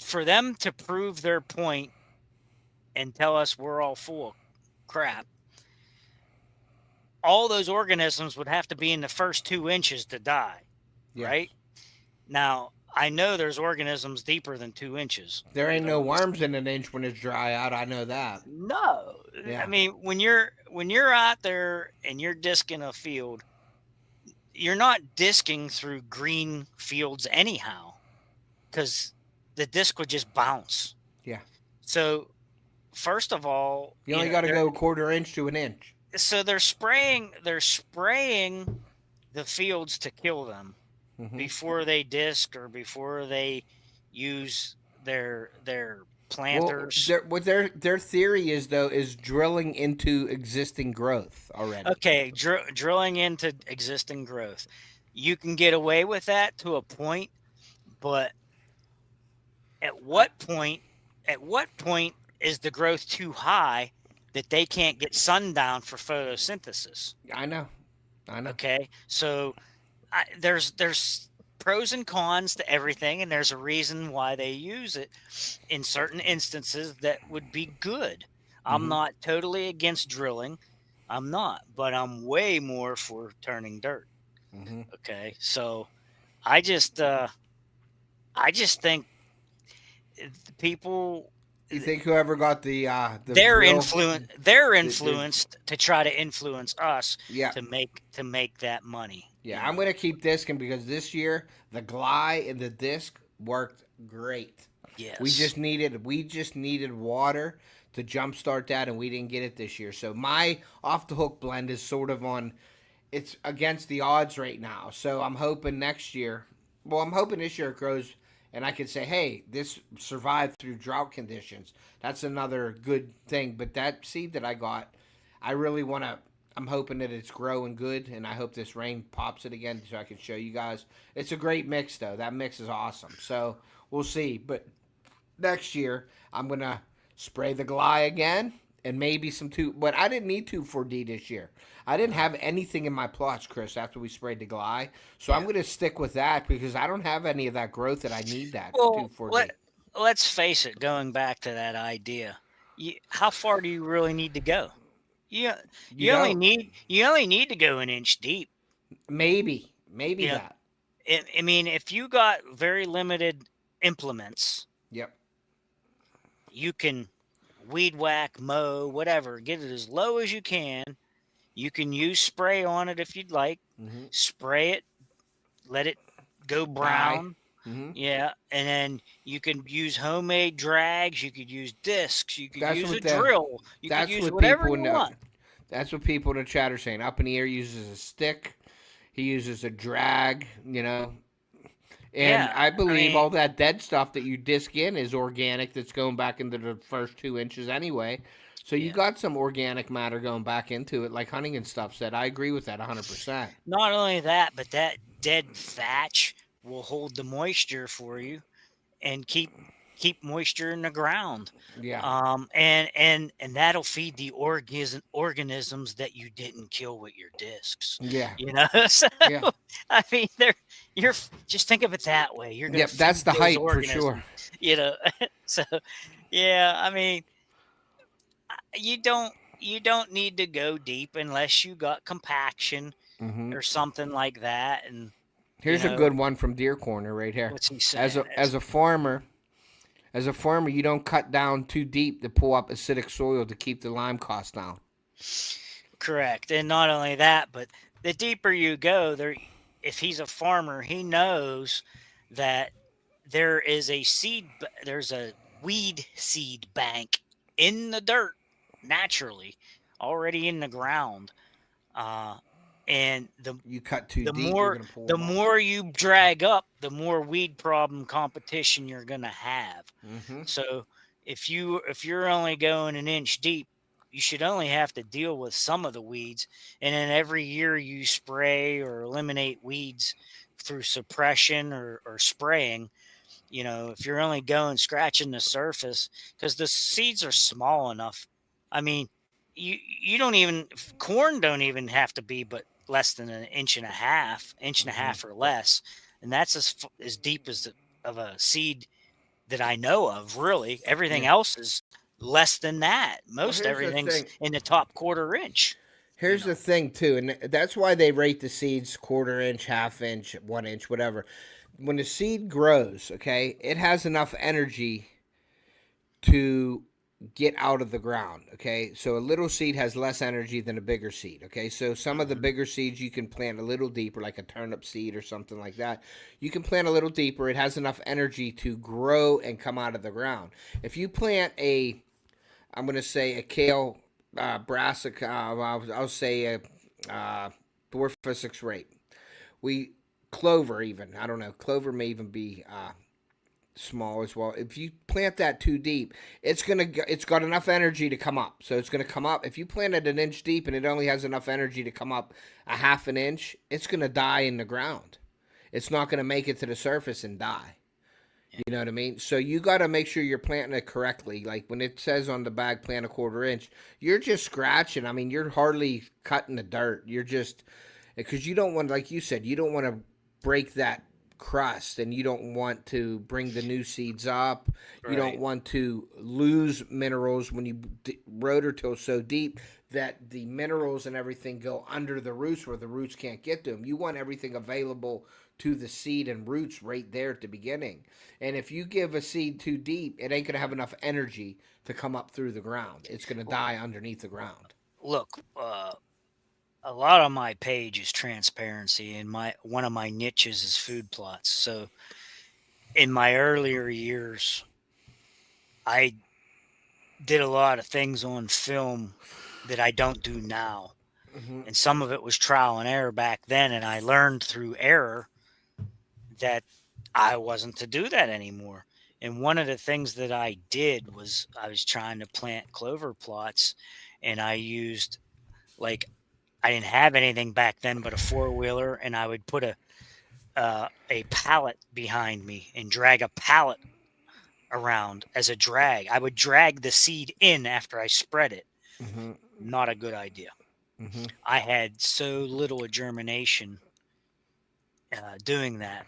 for them to prove their point and tell us we're all full of crap, all those organisms would have to be in the first 2 inches to die, Yes. right? Now, I know there's organisms deeper than 2 inches. There ain't no worms in an inch when it's dry out. I know that. No, I Yeah. mean when you're out there and you're disking a field, you're not disking through green fields anyhow because the disc would just bounce. Yeah. So first of all, You only got to they're go a quarter inch to an inch. so they're spraying the fields to kill them Hmm. before they disc or before they use their Well, planters. their theory is though is drilling into existing growth already. Okay, drilling into existing growth. You can get away with that to a point, but at I what point at what point is the growth too high that they can't get sundown for photosynthesis? I know. I know. Okay, so there's pros and cons to everything, and there's a reason why they use it in certain instances that would be good. I'm Hmm. not totally against drilling. I'm not, but I'm way more for turning dirt. Hmm. Okay, so I just uh, I just think people You think whoever got the they're drill? they're The influenced to try to influence us Yeah. to make that money. Yeah, I'm gonna keep discing because this year the glide and the disc worked great. Yes. We just needed water to jumpstart that, and we didn't get it this year. So my off the hook blend is sort of on. It's against the odds right now. So I'm hoping next year. Well, I'm hoping this year it grows, and I can say, hey, this survived through drought conditions. That's another good thing. But that seed that I got, I really want to. I'm hoping that it's growing good, and I hope this rain pops it again so I can show you guys. It's a great mix, though. That mix is awesome. So we'll see. But next year, I'm gonna spray the Gly again, and maybe some two. But I didn't need 2,4-D this year. I didn't have anything in my plots, Chris, after we sprayed the Gly. So I'm Yeah. gonna stick with that because I don't have any of that growth that I need that Well, 2,4-D. let's face it. Going back to that idea, how far do you really need to go? You You you don't. only need to go an inch deep. Maybe You know, that. I mean, if you got very limited implements, Yep. you can weed whack, mow, whatever. Get it as low as you can. You can use spray on it if you'd like. Mm-hmm. Spray it, let it go Die. brown. Mm-hmm. Yeah, and then you can use homemade drags. You could use discs. You could That's use a what the. drill. You could That's use what whatever people you in the. want. That's what people in the chat are saying. Up in the air uses a stick. He uses a drag. And Yeah, I I believe mean, all that dead stuff that you disc in is organic. That's going back into the first 2 inches anyway. So you yeah. got some organic matter going back into it, like hunting and stuff said. I agree with that 100%. Not only that, but that dead thatch will hold the moisture for you and keep moisture in the ground. Yeah. And that'll feed the organisms that you didn't kill with your discs. Yeah. So Yeah. I mean, just think of it that way. You're gonna Yep. That's feed the those hype for organisms. sure. You know, so yeah. I mean, you don't need to go deep unless you got compaction Hmm. or something like that. And you Here's a know good one from Deer Corner right here. what's he As saying? a as a farmer, you don't cut down too deep to pull up acidic soil to keep the lime cost down. Correct. And not only that, but the deeper you go, if he's a farmer, he knows that there's a weed seed bank in the dirt naturally, already in the ground. Uh, and You cut too the deep, you're more gonna pull the them up. more you drag up, the more weed problem competition you're gonna have. Hmm. So if you're only going an inch deep, you should only have to deal with some of the weeds, and then every year you spray or eliminate weeds through suppression or spraying. If you're only going scratching the surface, because the seeds are small enough. I mean, you don't even corn don't even have to be but less than an inch and a Hmm. half or less, and that's as deep of a seed that I know of. Really, everything Yeah. else is less than that. Well, Most here's the everything's thing. in the top quarter inch. You Here's the know, thing too, and that's why they rate the seeds quarter inch, half inch, 1 inch, whatever. When the seed grows, okay, it has enough energy to get out of the ground. Okay, so a little seed has less energy than a bigger seed. Okay, so some of the hmm bigger seeds you can plant a little deeper, like a turnip seed or something like that. You can plant a little deeper. It has enough energy to grow and come out of the ground. If you plant I'm going to say a kale, brassica, I'll say a dwarf six rate. We clover even. I don't know. Clover may even be small as well. If you plant that too deep, it's got enough energy to come up. So it's gonna come up. If you plant it an inch deep and it only has enough energy to come up a half an inch, it's gonna die in the ground. It's not gonna make it to the surface and die. yeah, You know what I mean? So you got to make sure you're planting it correctly. Like when it says on the bag, plant a quarter inch, you're just scratching. I mean, you're hardly cutting the dirt. You're just, because you don't want, like you said, you don't want to break that crust and you don't want to bring the new seeds up. You don't right. want to lose minerals when you rototill so deep that the minerals and everything go under the roots where the roots can't get to them. You want everything available to the seed and roots right there at the beginning. And if you give a seed too deep, it ain't going to have enough energy to come up through the ground. It's going to die underneath the ground. Look, a lot of my page is transparency, and my one of my niches is food plots. So in my earlier years, I did a lot of things on film that I don't do now. Hmm. And some of it was trial and error back then. And I learned through error that I wasn't to do that anymore. And one of the things that I did was I was trying to plant clover plots, and I used, like, I didn't have anything back then but a four-wheeler, and I would put a pallet behind me and drag a pallet around as a drag. I would drag the seed in after I spread it. Hmm. Not a good idea. Hmm. I had so little germination doing that.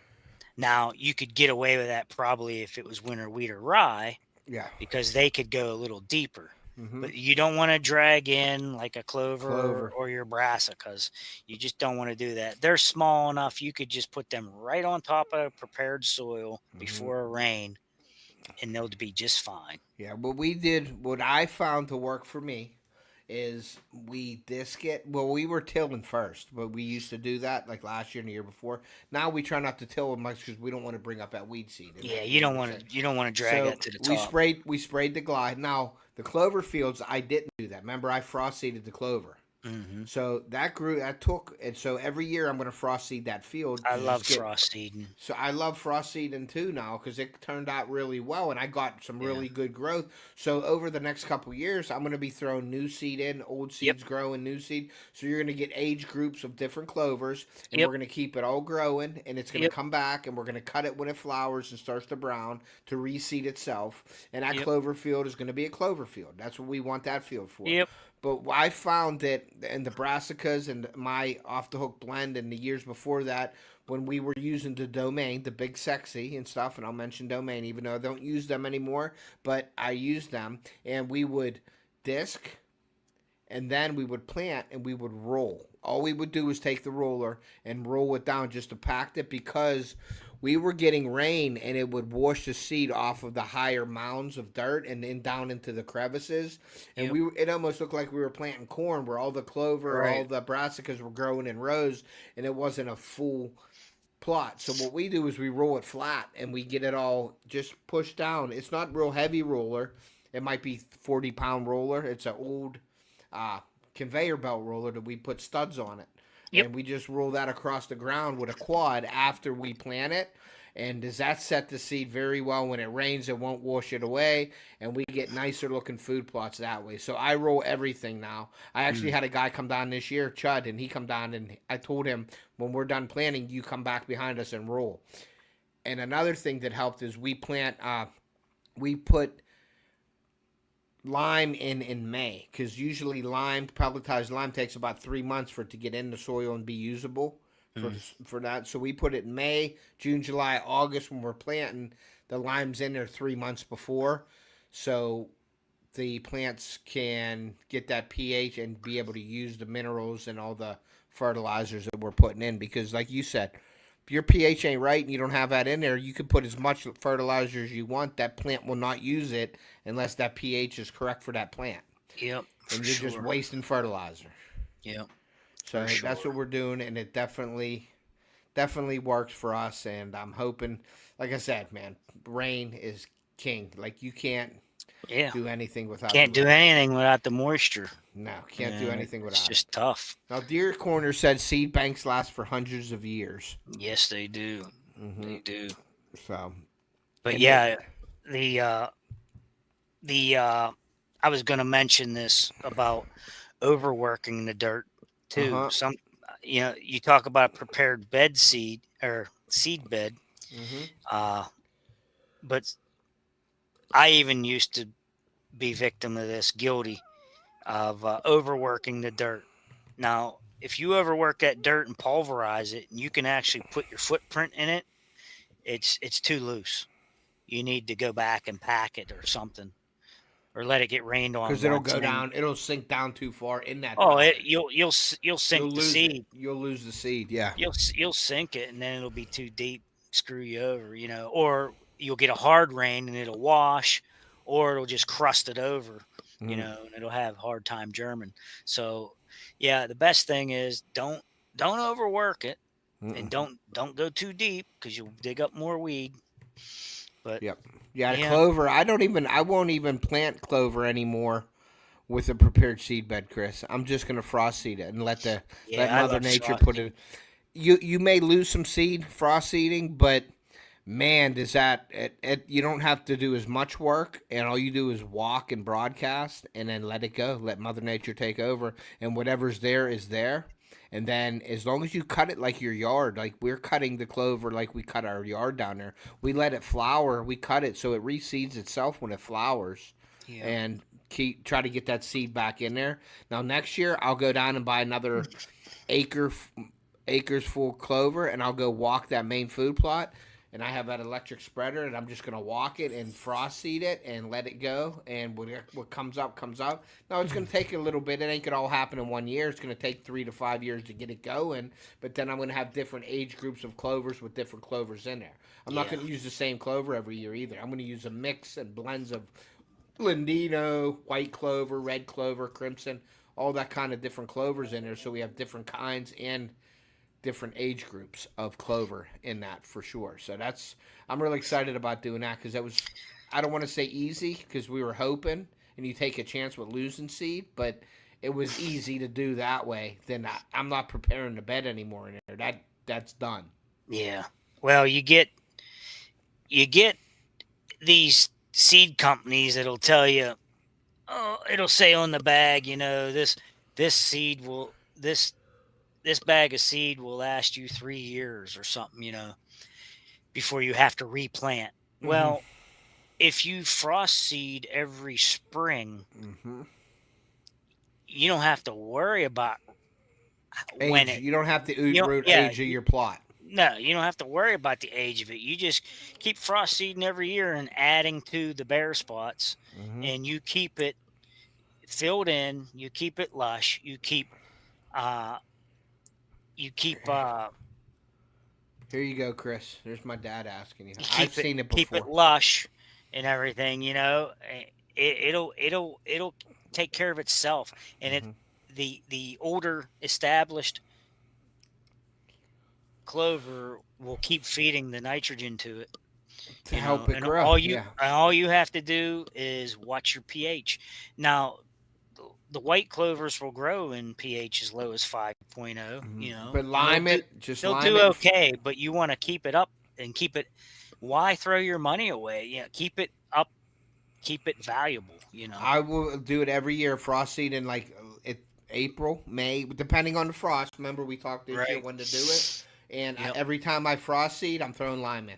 Now, you could get away with that probably if it was winter wheat or rye, Yeah. because they could go a little deeper. Hmm. But you don't want to drag in like a clover Clover. or your brassicas. You just don't want to do that. They're small enough you could just put them right on top of prepared soil Hmm. before a rain and they'll be just fine. Yeah, what I found to work for me is we disc it. Well, we were tilling first, but we used to do that like last year and the year before. Now we try not to till much because we don't want to bring up that weed seed. And Yeah, that you don't weed want seed. to drag So that to the top. we sprayed the glide. Now the clover fields, I didn't do that. Remember, I frost seeded the clover. Hmm. So that grew, that took, and so every year I'm going to frost seed that field I to love just get. frost seeding. So I love frost seeding too now because it turned out really well, and I got some Yeah. really good growth. So over the next couple years, I'm going to be throwing new seed in, old Yep. seeds growing, new seed. So you're going to get age groups of different clovers, and Yep. we're going to keep it all growing, and it's going to Yep. come back, and we're going to cut it when it flowers and starts to brown to reseed itself. And that Yep. clover field is going to be a clover field. That's what we want that field for. Yep. But I found that in the brassicas and my off the hook blend and the years before that, when we were using the domain, the big sexy and stuff, and I'll mention domain even though I don't use them anymore, but I use them, and we would disc and then we would plant and we would roll. All we would do is take the roller and roll it down just to pack it because we were getting rain and it would wash the seed off of the higher mounds of dirt and then down into the crevices. And Yep. it almost looked like we were planting corn where all the clover, all Right. the brassicas were growing in rows and it wasn't a full plot. So what we do is we roll it flat and we get it all just pushed down. It's not real heavy roller. It might be 40-pound roller. It's an old conveyor belt roller that we put studs on it. Yep. And we just roll that across the ground with a quad after we plant it. And does that set the seed very well? When it rains, it won't wash it away, and we get nicer looking food plots that way. So I roll everything now. I actually had a guy come down this year, Chud, and he come down, and I told him, when we're done planting, you come back behind us and roll. And another thing that helped is we put lime in May, because usually pelletized lime takes about 3 months for it to get in the soil and be usable for that. So we put it in May, June, July, August when we're planting. The lime's in there 3 months before, so the plants can get that pH and be able to use the minerals and all the fertilizers that we're putting in. Because like you said, if your pH ain't right and you don't have that in there, you can put as much fertilizer as you want. That plant will not use it unless that pH is correct for that plant. Yep. And you're just wasting fertilizer. Yep. So that's what we're doing, and it definitely works for us. And I'm hoping, like I said, man, rain is king. Like you can't do anything without. Can't do anything without the moisture. No, can't do anything without. It's just tough. Now, Deer Corner said seed banks last for hundreds of years. Yes, they do. They do. So, but yeah, I was going to mention this about overworking the dirt too. Some, you talk about prepared bed seed or seed bed. But I even used to be victim of this, guilty of overworking the dirt. Now, if you overwork that dirt and pulverize it, and you can actually put your footprint in it, it's too loose. You need to go back and pack it or something, or let it get rained on. Because it'll go down, it'll sink down too far in that. Oh, you'll sink the seed. You'll lose the seed. Yeah. You'll sink it, and then it'll be too deep, screw you over. Or you'll get a hard rain and it'll wash, or it'll just crust it over. And it'll have a hard time germing. So, yeah, the best thing is don't overwork it, and don't go too deep because you'll dig up more weed. But yeah, clover. I won't even plant clover anymore with a prepared seed bed, Chris. I'm just gonna frost seed it and let Mother Nature put it. You may lose some seed frost seeding, but man, does that you don't have to do as much work, and all you do is walk and broadcast, and then let it go. Let Mother Nature take over, and whatever's there is there. And then as long as you cut it like your yard, like we're cutting the clover like we cut our yard down there, we let it flower. We cut it so it reseeds itself when it flowers, and try to get that seed back in there. Now next year I'll go down and buy another acres full clover, and I'll go walk that main food plot. and I have that electric spreader, and I'm just gonna walk it and frost seed it and let it go, and what comes up comes up. Now it's gonna take a little bit. It ain't gonna all happen in 1 year. It's gonna take 3 to 5 years to get it going. But then I'm gonna have different age groups of clovers with different clovers in there. I'm not Yeah. gonna use the same clover every year either. I'm gonna use a mix and blends of Lindino, white clover, red clover, crimson, all that kind of different clovers in there. So we have different kinds and different age groups of clover in that for sure. So I'm really excited about doing that because that was, I don't want to say easy because we were hoping and you take a chance with losing seed, but it was easy to do that way. Then I'm not preparing the bed anymore in there. That's done. Yeah. Well, you get these seed companies that'll tell you, oh, it'll say on the bag, this seed will this bag of seed will last you 3 years or something, before you have to replant. Mm-hmm. Well, if you frost seed every spring, Mm-hmm. you don't have to worry about when it. You don't have to age of your plot. No, you don't have to worry about the age of it. You just keep frost seeding every year and adding to the bare spots, and you keep it filled in. You keep it lush. You keep. Here you go, Chris. There's my dad asking you. I've seen it before. Keep it lush and everything. It'll take care of itself, and the older established clover will keep feeding the nitrogen to it to help it grow. All you have to do is watch your pH. Now, the white clovers will grow in pH as low as 5.0. But they'll do okay. But you want to keep it up and keep it. Why throw your money away? Keep it up, keep it valuable. I will do it every year. Frost seed in April, May, depending on the frost. Remember we talked this year when to do it. And every time I frost seed, I'm throwing lime in.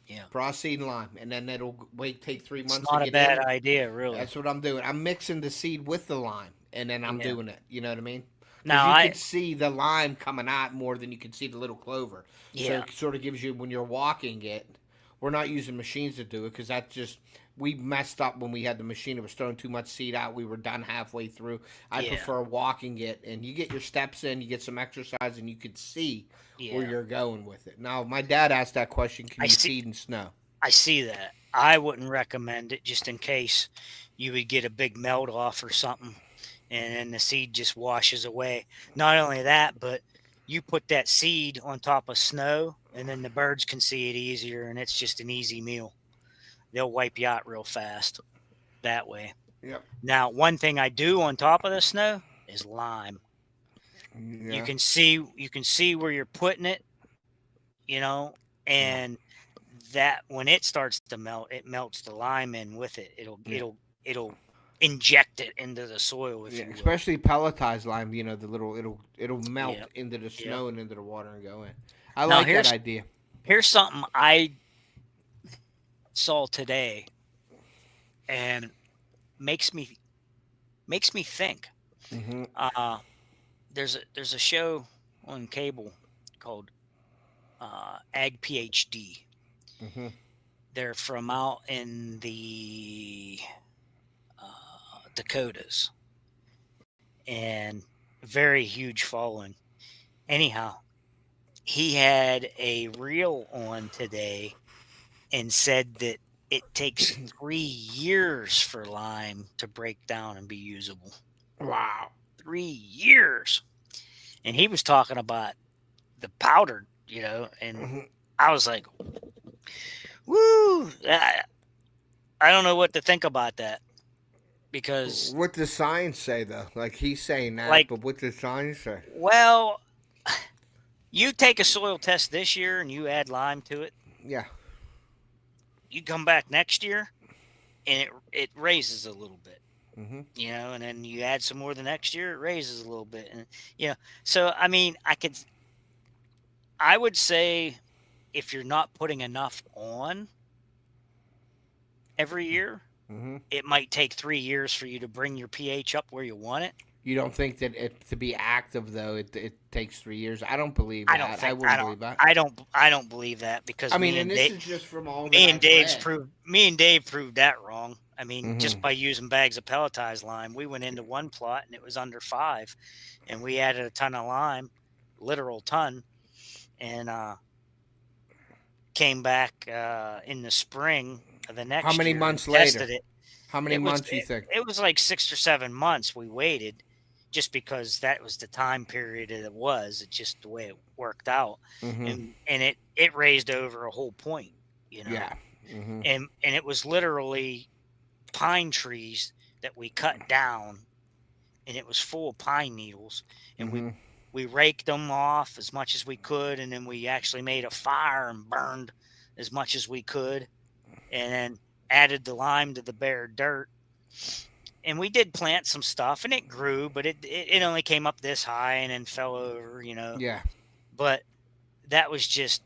Yeah. Frost seed and lime. And then it'll take 3 months to get in. It's not a bad idea, really. That's what I'm doing. I'm mixing the seed with the lime, and then I'm doing it. You know what I mean? Now, you can see the lime coming out more than you can see the little clover. Yeah. So it sort of gives you, when you're walking it, we're not using machines to do it because we messed up when we had the machine. It was throwing too much seed out. We were done halfway through. I prefer walking it, and you get your steps in, you get some exercise, and you can see where you're going with it. Now, my dad asked that question, can you seed in snow? I see that. I wouldn't recommend it just in case you would get a big melt off or something, and then the seed just washes away. Not only that, but you put that seed on top of snow, and then the birds can see it easier, and it's just an easy meal. They'll wipe you out real fast that way. Yep. Now, one thing I do on top of the snow is lime. Yeah. You can see where you're putting it, and that when it starts to melt, it melts the lime in with it. It'll inject it into the soil. Especially pelletized lime, it'll melt into the snow and into the water and go in. I like that idea. Here's something I saw today, and makes me think. There's a show on cable called Ag PhD. They're from out in the Dakotas, and very huge following. Anyhow, he had a reel on today and said that it takes 3 years for lime to break down and be usable. Wow. 3 years. And he was talking about the powdered, and I was like, woo. I don't know what to think about that, because what does science say, though? Like, he's saying that, but what does science say? Well, you take a soil test this year and you add lime to it. Yeah. You come back next year and it raises a little bit. And then you add some more the next year, it raises a little bit. And so I mean, I would say if you're not putting enough on every year, it might take 3 years for you to bring your pH up where you want it. You don't think that to be active though it takes 3 years? I don't believe I don't that. I think I wouldn't don't believe that. I don't I don't believe that I because mean, and this is just from all that me and I've Dave's read. proved me and Dave proved that wrong. I mean, just Hmm. by using bags of pelletized lime, we went into one plot and it was under 5, and we added a ton of lime, literal ton, and came back in the spring of the How next many year and months later? tested it. How many It was months you think? it was like 6 or 7 months we waited just because that was the time period it was. It's just the way it worked out. Hmm. And it raised over a whole point, you know. Yeah. Hmm. And it was literally pine trees that we cut down, and it was full of pine needles, and Hmm. we raked them off as much as we could, and then we actually made a fire and burned as much as we could, and then added the lime to the bare dirt. And we did plant some stuff and it grew, but it only came up this high and then fell over, you know. Yeah. But that was just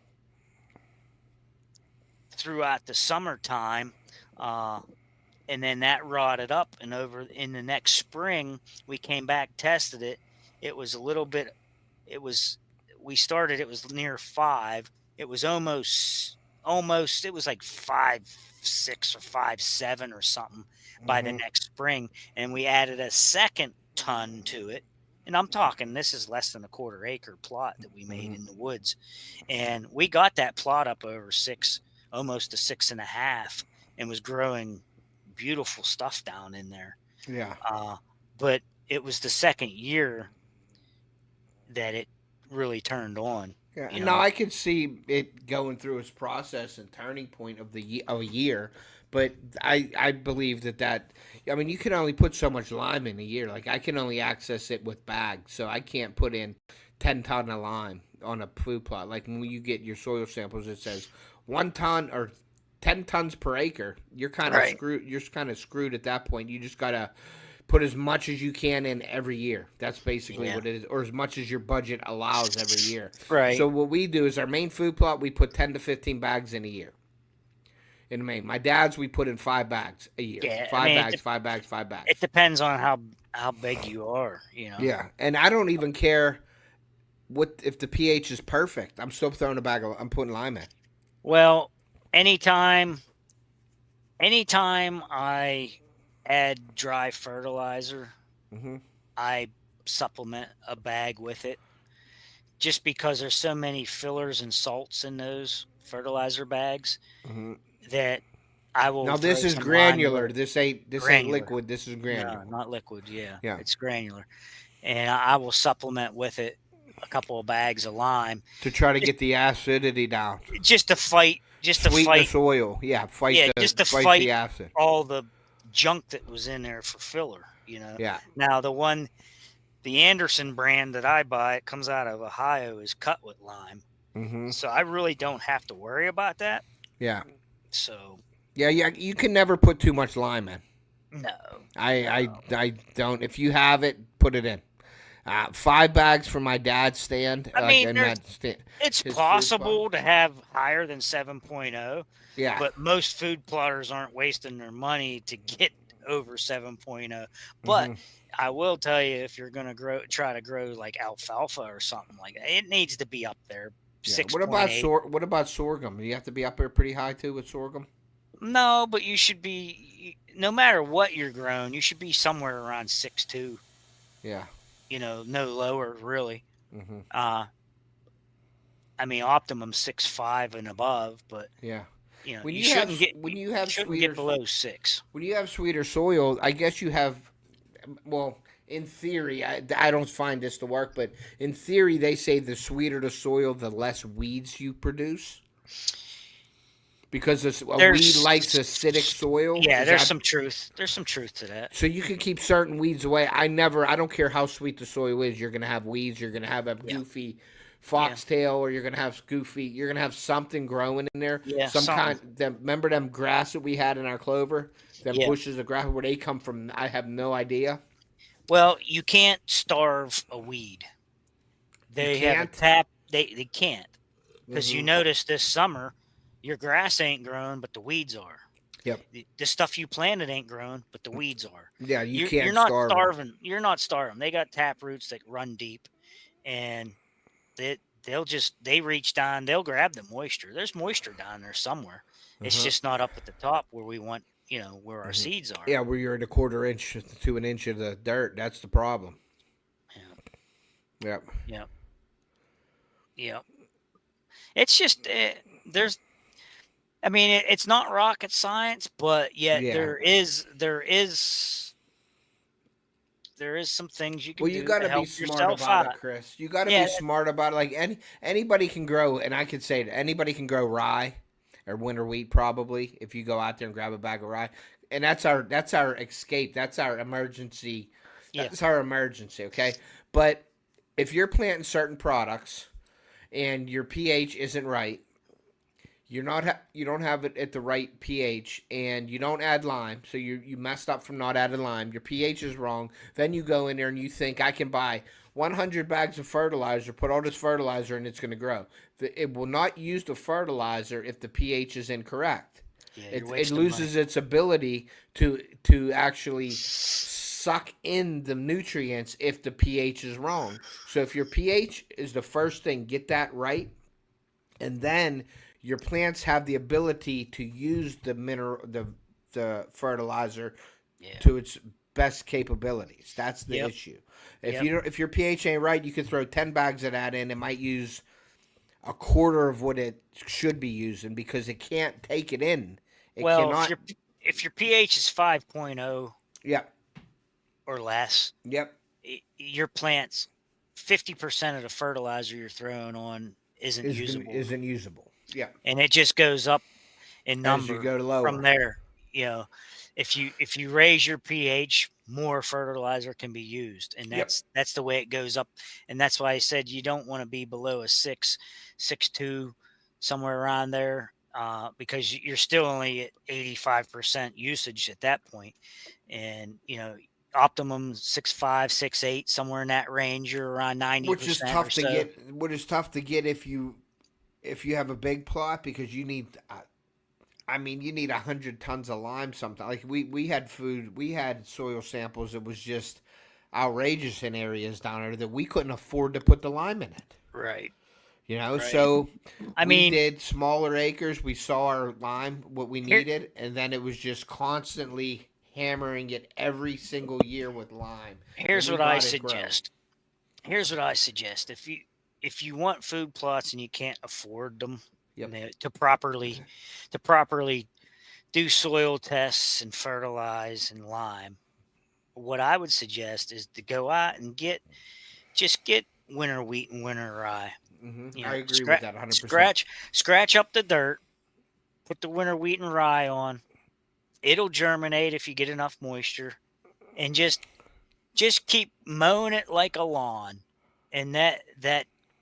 throughout the summertime. Uh, and then that rotted up. And over in the next spring, we came back, tested it. It was a little bit, it was, we started, it was near 5. It was almost, it was like 5.6 or 5.7 or something by the Hmm. next spring. And we added a second ton to it. And I'm talking, this is less than a quarter acre plot that we made Hmm. in the woods. And we got that plot up over 6, almost to 6.5, and was growing beautiful stuff down in there. Yeah. But it was the second year that it really turned on, Yeah. you Now know. I could see it going through its process and turning point of of a year, but I believe that I mean you can only put so much lime in a year. Like I can only access it with bags, so I can't put in 10 ton of lime on a food plot. Like when you get your soil samples, it says 1 ton or 10 tons per acre. You're kind of Right. screwed. You're kind of screwed at that point. You just gotta put as much as you can in every year. That's basically Yeah. what it is, or as much as your budget allows every year. Right. So what we do is our main food plot, we put 10 to 15 bags in a year. In the main, my dad's we put in 5 bags a year. Yeah. I Five mean, bags, 5 bags, five it bags. depends on how big you are, you know. Yeah, and I don't even care what if the pH is perfect. I'm still throwing a bag. I'm putting lime in. Well, anytime anytime I add dry fertilizer, Hmm. I supplement a bag with it just because there's so many fillers and salts in those fertilizer bags Hmm. that I will Now this throw is some lime with granular. it. This ain't Granular. liquid. This is No, granular. not liquid. Yeah, Yeah, it's granular. And I will supplement with it a couple of bags of lime to try to just get the acidity down, just to sweeten the fight, soil. Yeah, yeah, just to fight the fight acid. all the junk that was in there for filler, you know. Yeah. Now the Anderson brand that I buy, it comes out of Ohio, is cut with lime. Hmm. So I really don't have to worry about that. Yeah. So Yeah, yeah. You can never put too much lime in. no, I, no. I, I don't. If you have it, put it in. 5 bags from my dad's stand, I like mean, in that stand, it's his food spot. possible to have higher than 7.0, Yeah. but most food plotters aren't wasting their money to get over 7.0. But Hmm. I will tell you, if you're going to try to grow like alfalfa or something like that, it needs to be up there, Yeah. 6.8. What about sorghum? You have to be up there pretty high too with sorghum. No, but you should be, no matter what you're growing, you should be somewhere around 6.2, Yeah. you know, no lower really. Hmm. Uh, I mean, optimum 6.5 and above, but Yeah. you know, When you you have shouldn't get when you you have shouldn't get sweeter below 6. when you have sweeter soil, I guess you have. Well, in theory, I don't find this to work, but in theory, they say the sweeter the soil, the less weeds you produce. Because a weed There's likes acidic soil. Yeah, Is there's that some truth. There's some truth to that. so? You can keep certain weeds away. I don't care how sweet the soil is. You're gonna have weeds. You're gonna have a Yeah, goofy yeah, foxtail, or you're gonna have goofy. You're gonna have something growing in there. yeah. Some Something. kind. Remember them grass that we had in our clover? Them Yeah. bushes of grass. Where they come from? I have no idea. Well, you can't starve a weed. You They have a can't. tap. They can't because you Hmm. notice this summer, your grass ain't growing, but the weeds are. Yep. The stuff you planted ain't grown, but the weeds are. Yeah, you You're can't not starve them. starving. You're not starving. They got tap roots that run deep, and they reach down. They'll grab the moisture. There's moisture down there somewhere. It's Uh-huh. just not up at the top where we want. Where our Hmm. seeds are. Yeah, where you're at a quarter inch to an inch of the dirt. That's the problem. Yeah. Yep. Yeah. Yeah. It's just there's. I mean, it's not rocket science, but yet Yeah. there is some things you can Well, you do got to to be help smart yourself about it, out. Chris. You got to be Yeah, smart about it. Like anybody can grow, and I could say it, anybody can grow rye or winter wheat probably if you go out there and grab a bag of rye. And that's our escape. That's our emergency. yeah. That's our emergency, okay? But if you're planting certain products and your pH isn't right, you don't have it at the right pH, and you don't add lime, so you messed up from not adding lime. Your pH is wrong. Then you go in there and you think I can buy 100 bags of fertilizer, put all this fertilizer, and it's going to grow. It will not use the fertilizer if the pH is incorrect. Yeah, you're It wasting money. loses its ability to actually suck in the nutrients if the pH is wrong. So if your pH is the first thing, get that right, and then your plants have the ability to use the fertilizer Yeah. to its best capabilities. That's the Yep. issue. Yep. If your pH ain't right, you could throw 10 bags of that in. It might use a quarter of what it should be using because it can't take it in. It Well, cannot. if your pH is 5.0 Yep. or less, Yep. your plants 50% of the fertilizer you're throwing on isn't usable, Isn't usable. Yep. and it just goes up in As you number go from lower. there. You know, if you raise your pH, more fertilizer can be used, and Yep. that's the way it goes up. And that's why I said you don't want to be below a 6.2, somewhere around there, because you're still only at 85% usage at that point. And optimum 6.5, 6.8, somewhere in that range. You're around Which is 90% or tough to so. get. What is tough to get if you have a big plot because you need. I mean, you need 100 tons of lime. Something like we had food. We had soil samples. It was just outrageous in areas down there that we couldn't afford to put the lime in it. Right. Right. So I we mean, did smaller acres. We saw our lime, what we here needed, and then it was just constantly hammering it every single year with lime, and here's we what I got it grown. suggest. Here's what I suggest. If you want food plots and you can't afford them, Yep. to properly do soil tests and fertilize and lime, what I would suggest is to go out and get winter wheat and winter rye. I agree with Scratch that 100%. scratch up the dirt, put the winter wheat and rye on. It'll germinate if you get enough moisture, and just keep mowing it like a lawn, and that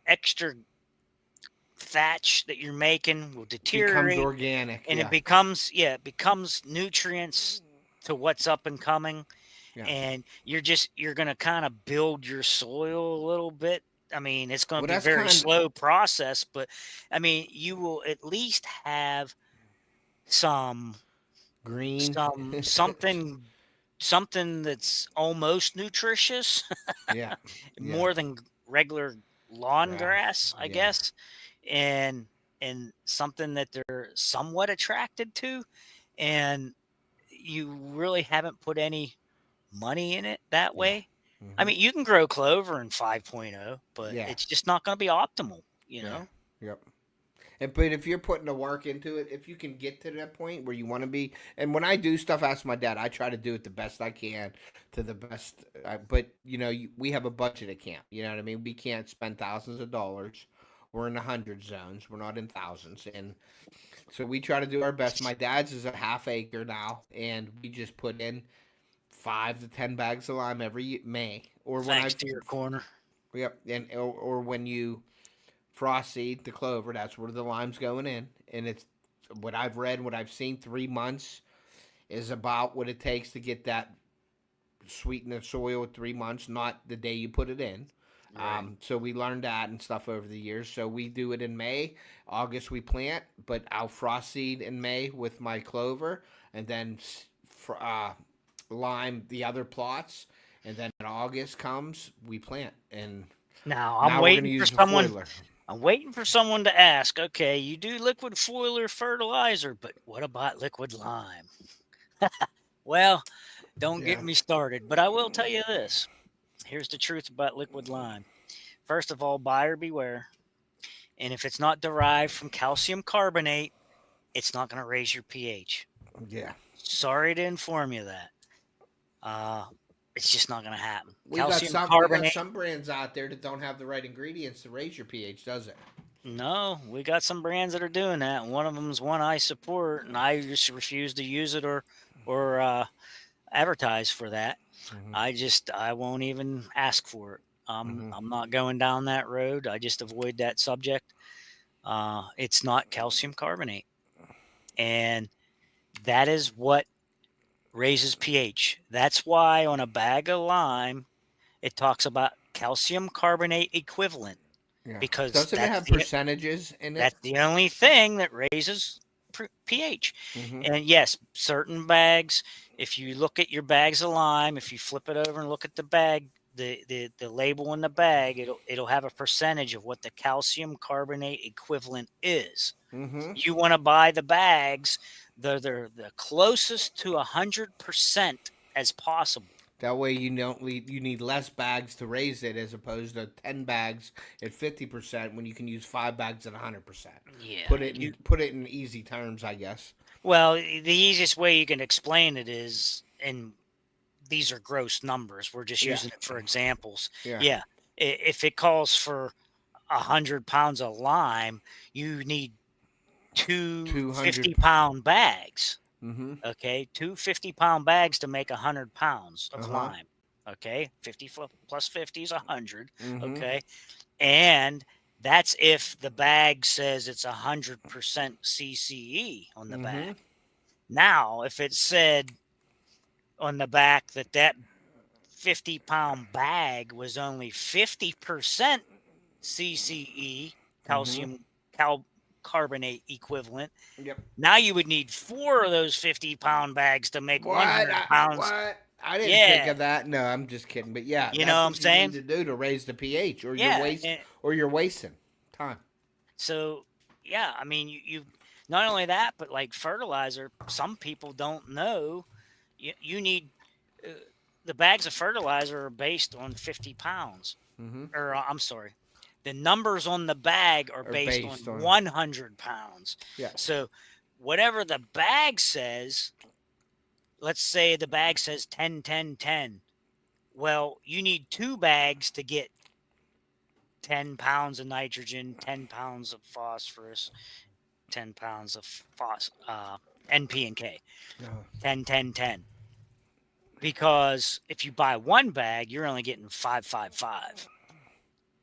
extra thatch that you're making will Becomes deteriorate, organic. and Yeah. it becomes nutrients to what's up and coming. Yeah. And you're going to kind of build your soil a little bit. I mean, it's going Well, to be a that's very kind. slow process, but I mean, you will at least have some Green. something that's almost nutritious, Yeah. Yeah. more than regular lawn Grass. grass, I Yeah. guess, and something that they're somewhat attracted to, and you really haven't put any money in it that Yeah. way. I Hmm. mean, you can grow clover in 5.0, but Yeah. it's just not going to be optimal, you Yeah. know? Yep. But if you're putting the work into it, if you can get to that point where you want to be, and when I do stuff, ask my dad. I try to do it the best I can, to the best. But we have a budget at camp. You know what I mean? We can't spend thousands of dollars. We're in the hundred zones. We're not in thousands, and so we try to do our best. My dad's is a half acre now, and we just put in 5 to 10 bags of lime every May, or when I, Thanks to your corner. yep, and or when you frost seed the clover, that's where the lime's going in, and it's what I've read, what I've seen. 3 months is about what it takes to get that sweeten the soil. 3 months, not the day you put it in. Right. So we learned that and stuff over the years. So we do it in May, August we plant, but I'll frost seed in May with my clover. and then lime the other plots, and then in August comes, we plant, and Now I'm now we're gonna waiting for use the someone. foiler. I'm waiting for someone to ask. Okay, you do liquid foiler fertilizer, but what about liquid lime? Well, don't get Yeah. me started. But I will tell you this. Here's the truth about liquid lime. First of all, buyer beware. And if it's not derived from calcium carbonate, it's not going to raise your pH. Yeah. Sorry to inform you that. It's just not going to happen. We got Calcium some we got carbonate. some brands out there that don't have the right ingredients to raise your pH, does it? No, we got some brands that are doing that. One of them is one I support, and I just refuse to use it or advertise for that. Mm-hmm. I won't even ask for it. Mm-hmm. I'm not going down that road. I just avoid that subject. It's not calcium carbonate, and that is what raises pH. That's why on a bag of lime, it talks about calcium carbonate equivalent Yeah. because Doesn't it have percentages in it? that's the only thing that raises pH. Mm-hmm. And yes, certain bags, if you look at your bags of lime, if you flip it over and look at the bag, the label in the bag, it'll have a percentage of what the calcium carbonate equivalent is. Mm-hmm. You want to buy the bags, they're the closest to 100% as possible. That way you need less bags to raise it as opposed to 10 bags at 50% when you can use 5 bags at 100%. Yeah. Put it in easy terms, I guess. Well, the easiest way you can explain it is, and these are gross numbers. We're just Yeah. using it for examples. Yeah. Yeah. If it calls for 100 pounds of lime, you need two 200. 50-pound bags. Mm-hmm. Okay. 2 50-pound bags to make 100 pounds of Uh-huh. lime. Okay. 50 plus 50 is 100. Mm-hmm. Okay. And that's if the bag says it's 100% CCE on the Mm-hmm. bag. Now, if it said on the back that 50-pound bag was only 50% CCE, Mm-hmm. calcium carbonate equivalent, Yep. now you would need 4 of those 50-pound bags to make 100 pounds. What? I didn't think Yeah. of that. No, I'm just kidding. But yeah, You know that's what I'm what you need saying? to do to raise the pH, Yeah. or you're wasting time. So, yeah, I mean, you not only that, but like fertilizer, some people don't know you need the bags of fertilizer are based on 50 pounds. Mm-hmm. Or I'm sorry, the numbers on the bag are based on 100 pounds. Yeah. So whatever the bag says, let's say the bag says 10, 10, 10. Well, you need 2 bags to get 10 pounds of nitrogen, 10 pounds of phosphorus, 10 pounds of NP and K. 10, 10, 10. Because if you buy 1 bag, you're only getting 5, 5, 5.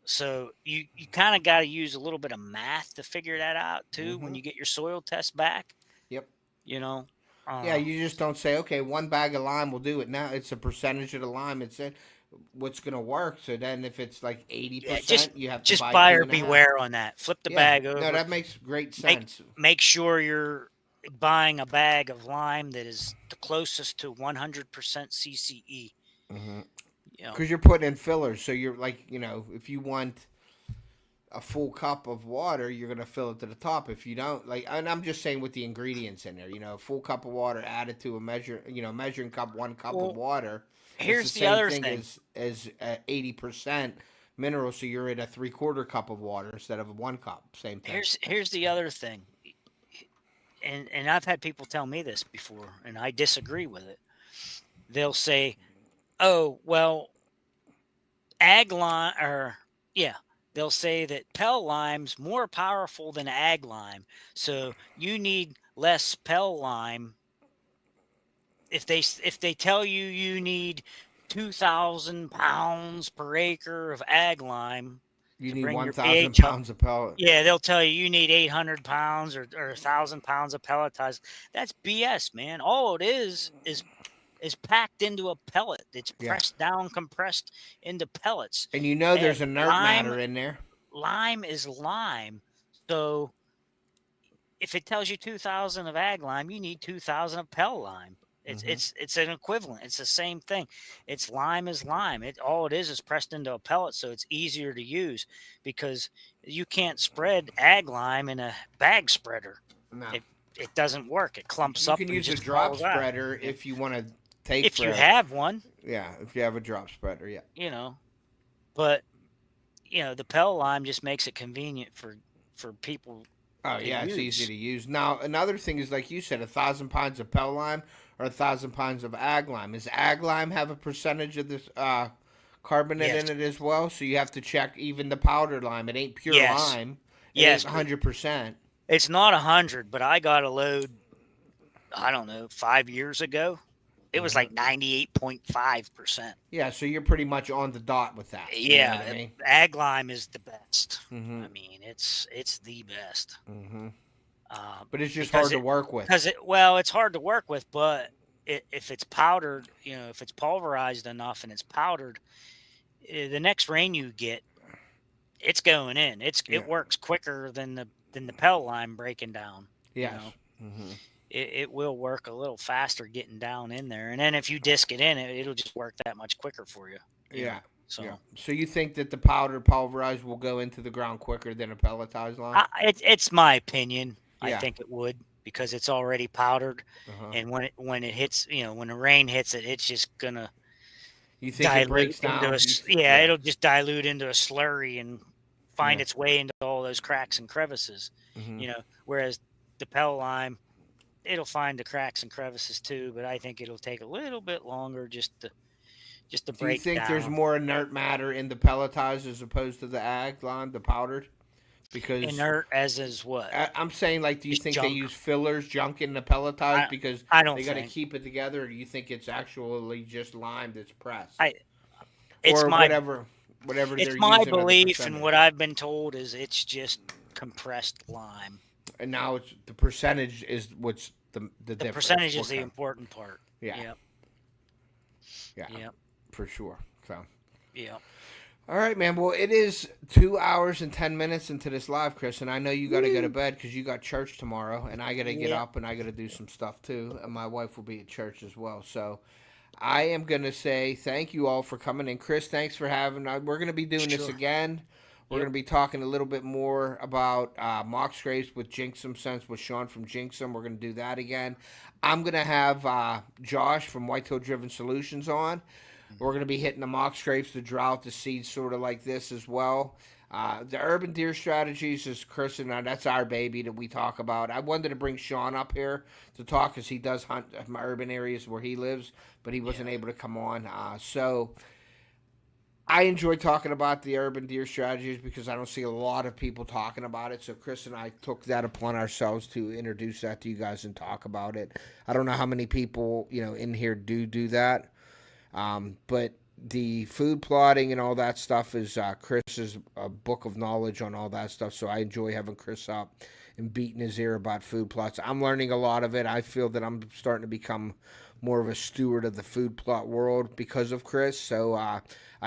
So you kind of got to use a little bit of math to figure that out too when you get your soil test back. Yep. You know. Yeah, you just don't say, okay, 1 bag of lime will do it. Now it's a percentage of the lime. It's what's going to work. So then if it's like 80%, you have to just buy buyer 2.5. beware on that. Flip the bag over. No, that makes great sense. Make sure you're buying a bag of lime that is the closest to 100% CCE. Mm-hmm. You know, because you're putting in fillers. So you're like, if you want a full cup of water, you're gonna fill it to the top. If you don't, like, and I'm just saying with the ingredients in there, a full cup of water added to a measuring cup, 1 cup of water. Here's the other thing: as 80% mineral, so you're at a 3/4 cup of water instead of 1 cup. Same thing. Here's the other thing, and I've had people tell me this before, and I disagree with it. They'll say, "Oh, well, ag lime," they'll say that Pell lime's more powerful than ag lime, so you need less Pell lime. If they tell you need 2,000 pounds per acre of ag lime, you to need bring 1,000 pH up, pounds of pellet. yeah, they'll tell you need 800 pounds or 1,000 pounds of pelletized. That's BS, man. All it is packed into a pellet. It's pressed down, compressed into pellets. And there's inert matter in there. Lime is lime. So if it tells you 2,000 of ag lime, you need 2,000 of Pell lime. It's an equivalent. It's the same thing. It's lime is lime. All it is pressed into a pellet, so it's easier to use because you can't spread ag lime in a bag spreader. No. It doesn't work. It clumps You up can and use a just drop falls out. spreader if you want to take. If you have one. Yeah, if you have a drop spreader, yeah. You know, but the Pell lime just makes it convenient for people. Oh yeah, it's easy to use. Now another thing is, like you said, 1,000 pounds of Pell lime or 1,000 pounds of ag lime. Does ag lime have a percentage of this carbonate in it as well? So you have to check even the powdered lime. It ain't pure lime. Yes, 100%. It's not 100, but I got a load. I don't know, 5 years ago. It was like 98.5%. Yeah, so you're pretty much on the dot with that. Yeah, you know what I mean? ag lime is the best. I mean, it's the best. But it's just hard to work with. It's hard to work with, but if it's powdered, if it's pulverized enough and it's powdered, the next rain you get, it's going in. It works quicker than the Pell lime breaking down. Yes. It will work a little faster getting down in there, and then if you disc it in, it'll just work that much quicker for you. Yeah. So you think that the powdered pulverized will go into the ground quicker than a pelletized lime? It's my opinion. Yeah. I think it would because it's already powdered, and when it hits, when the rain hits it, it's just gonna. You think it breaks down? It'll just dilute into a slurry and find its way into all those cracks and crevices. Whereas the Pell lime, it'll find the cracks and crevices too, but I think it'll take a little bit longer just to break down. Do you think there's more inert matter in the pelletized as opposed to the ag lime, the powdered? Because inert as is what? I'm saying, like, do you Just think junk. they use fillers, junk in the pelletized because I don't they got to think. keep it together, or do you think it's actually just lime that's pressed? It's or my whatever they're using. It's my belief, and what I've been told is it's just compressed lime. And now it's the percentage is what's the difference. The percentage is the important part. Yeah. Yep. For sure. So. Yeah. All right, man. Well, it is 2 hours and 10 minutes into this live, Chris, and I know you got to go to bed because you got church tomorrow, and I got to get up and I got to do some stuff too, and my wife will be at church as well. So I am going to say thank you all for coming in. Chris, thanks for having us. We're going to be doing this again. We're going to be talking a little bit more about mock scrapes with Jinxum Sense with Sean from Jinxum. We're going to do that again. I'm going to have Josh from Whitetail Driven Solutions on. We're going to be hitting the mock scrapes to draw out the seeds sort of like this as well. The urban deer strategies is Chris and I, that's our baby that we talk about. I wanted to bring Sean up here to talk because he does hunt my urban areas where he lives, but he wasn't able to come on. So I enjoy talking about the urban deer strategies because I don't see a lot of people talking about it. So Chris and I took that upon ourselves to introduce that to you guys and talk about it. I don't know how many people, in here do that. But the food plotting and all that stuff is Chris's book of knowledge on all that stuff. So I enjoy having Chris up and beating his ear about food plots. I'm learning a lot of it. I feel that I'm starting to become more of a steward of the food plot world because of Chris. So I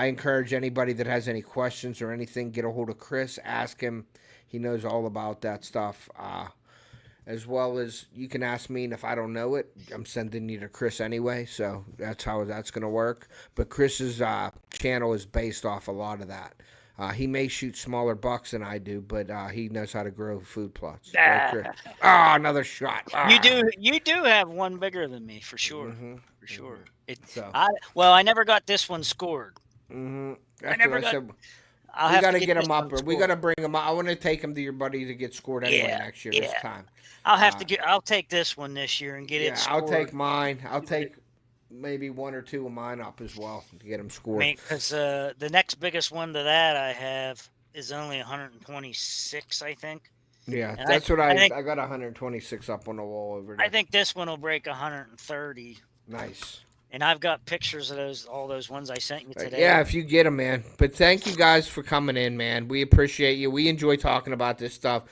encourage anybody that has any questions or anything, get a hold of Chris, ask him. He knows all about that stuff. As well as you can ask me, and if I don't know it, I'm sending you to Chris anyway. So that's how that's going to work. But Chris's channel is based off a lot of that. He may shoot smaller bucks than I do, but he knows how to grow food plots. Right, Chris? Another shot. You do have one bigger than me for sure. For sure. I never got this one scored. I never got. We got to get him up, or we got to bring him up. I want to take him to your buddy to get scored anyway next year. This time, I'll take this one this year and get it scored. I'll take mine. I'll take maybe one or two of mine up as well to get him scored. Because the next biggest one to that I have is only 126, I think. Yeah, and that's what I got 126 up on the wall over there. I think this one will break 130. Nice. And I've got pictures of all those ones I sent you today. Yeah, if you get them, man. But thank you guys for coming in, man. We appreciate you. We enjoy talking about this stuff.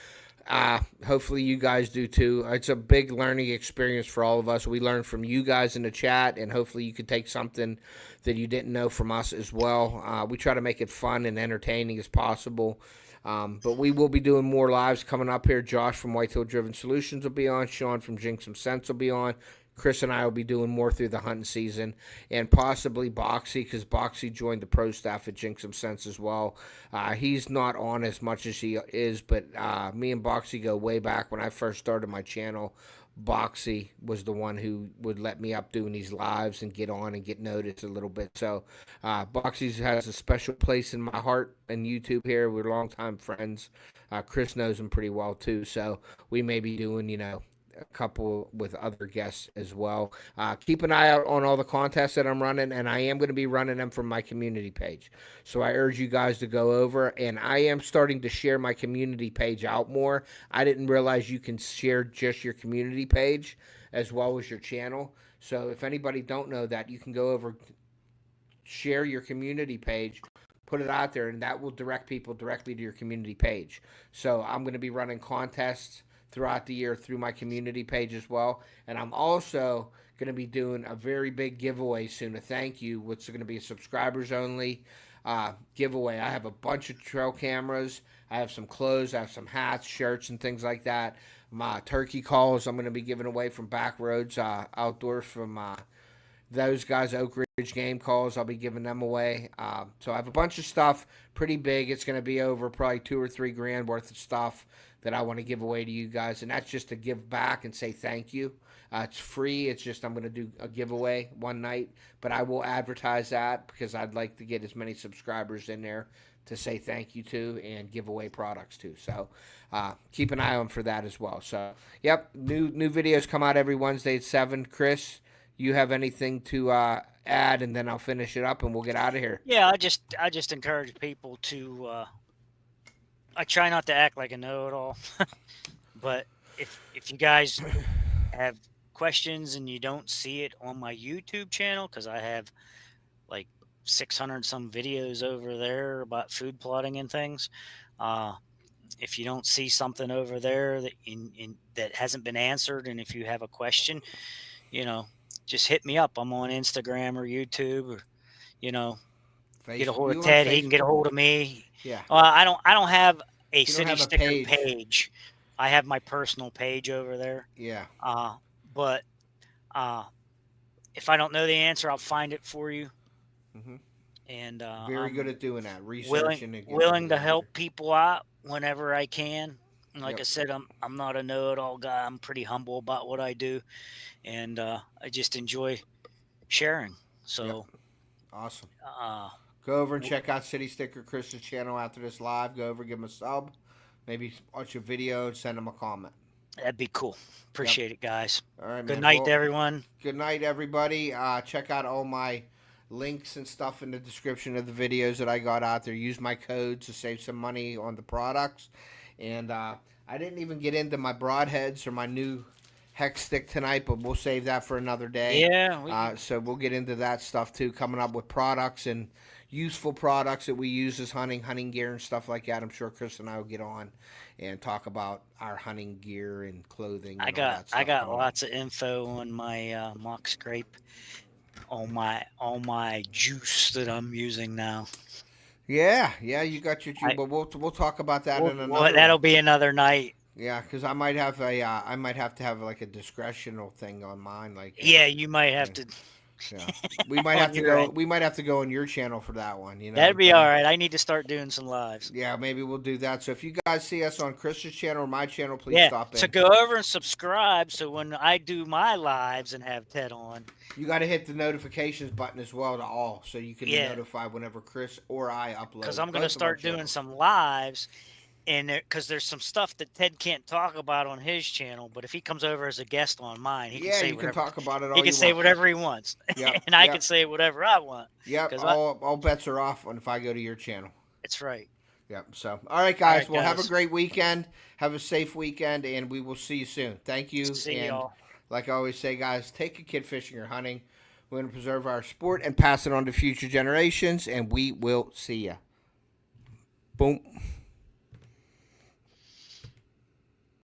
hopefully you guys do too. It's a big learning experience for all of us. We learn from you guys in the chat, and hopefully you could take something that you didn't know from us as well. We try to make it fun and entertaining as possible. But we will be doing more lives coming up here. Josh from Whitetail Driven Solutions will be on. Sean from Jinx Some Sense will be on. Chris and I will be doing more through the hunting season, and possibly Boxy, because Boxy joined the pro staff at Jinx Some Sense as well. He's not on as much as he is, but me and Boxy go way back. When I first started my channel, Boxy was the one who would let me up doing these lives and get on and get noticed a little bit. So Boxy has a special place in my heart and YouTube here. We're longtime friends. Chris knows him pretty well too, so we may be doing, a couple with other guests as well. Keep an eye out on all the contests that I'm running, and I am going to be running them from my community page. So I urge you guys to go over, and I am starting to share my community page out more. I didn't realize you can share just your community page as well as your channel. So if anybody don't know that, you can go over, share your community page, put it out there, and that will direct people directly to your community page. So I'm going to be running contests throughout the year through my community page as well. And I'm also going to be doing a very big giveaway soon, a thank you, which is going to be a subscribers only giveaway. I have a bunch of trail cameras. I have some clothes. I have some hats, shirts, and things like that. My turkey calls I'm going to be giving away from Backroads Outdoors from those guys, Oak Ridge Game Calls. I'll be giving them away. So I have a bunch of stuff pretty big. It's going to be over probably $2 or $3 grand worth of stuff that I want to give away to you guys, and that's just to give back and say thank you. It's free. It's just I'm going to do a giveaway one night, but I will advertise that because I'd like to get as many subscribers in there to say thank you to and give away products to. So keep an eye on for that as well. So, yep, new videos come out every Wednesday at 7. Chris, you have anything to add, and then I'll finish it up and we'll get out of here. Yeah, I just encourage people to I try not to act like a know-it-all, but if you guys have questions and you don't see it on my YouTube channel, because I have like 600 some videos over there about food plotting and things, if you don't see something over there that that hasn't been answered, and if you have a question, just hit me up. I'm on Instagram or YouTube, or get a hold of Ted. He can get a hold of me. Yeah. I don't have a city have a sticker page. I have my personal page over there. Yeah. But if I don't know the answer, I'll find it for you. Mm-hmm. And very good at doing that. Researching. Willing to help people out whenever I can. Like Yep. I said, I'm not a know-it-all guy. I'm pretty humble about what I do, and I just enjoy sharing. So. Yep. Awesome. Go over and check out City Sticker Chris's channel after this live. Go over, give him a sub, maybe watch a video, and send him a comment. That'd be cool. Appreciate it, guys. All right, Good night to everyone. Good night, everybody. Check out all my links and stuff in the description of the videos that I got out there. Use my codes to save some money on the products. And I didn't even get into my broadheads or my new hex stick tonight, but we'll save that for another day. Yeah. So we'll get into that stuff too, coming up with products and useful products that we use as hunting gear and stuff like that. I'm sure Chris and I will get on and talk about our hunting gear and clothing. And I got lots of info on my mock scrape, all my juice that I'm using now. Yeah, you got your juice, but we'll talk about that in another. That'll be another night. Yeah, because I might have to have like a discretional thing on mine. Like you might have to. Yeah, we might have to go. We might have to go on your channel for that one. That'd be all right. I need to start doing some lives. Yeah, maybe we'll do that. So if you guys see us on Chris's channel or my channel, please stop in. So go over and subscribe. So when I do my lives and have Ted on, you got to hit the notifications button as well to all, so you can be notified whenever Chris or I upload. Because I'm going to start doing some lives. And because there's some stuff that Ted can't talk about on his channel, but if he comes over as a guest on mine, he can say whatever. Can talk about it all he can say whatever he wants, and I can say whatever I want. Yep, all bets are off if I go to your channel. That's right. Yep. So, all right, guys. Well, have a great weekend. Have a safe weekend, and we will see you soon. Thank you. See y'all. Like I always say, guys, take a kid fishing or hunting. We're going to preserve our sport and pass it on to future generations, and we will see you. Boom.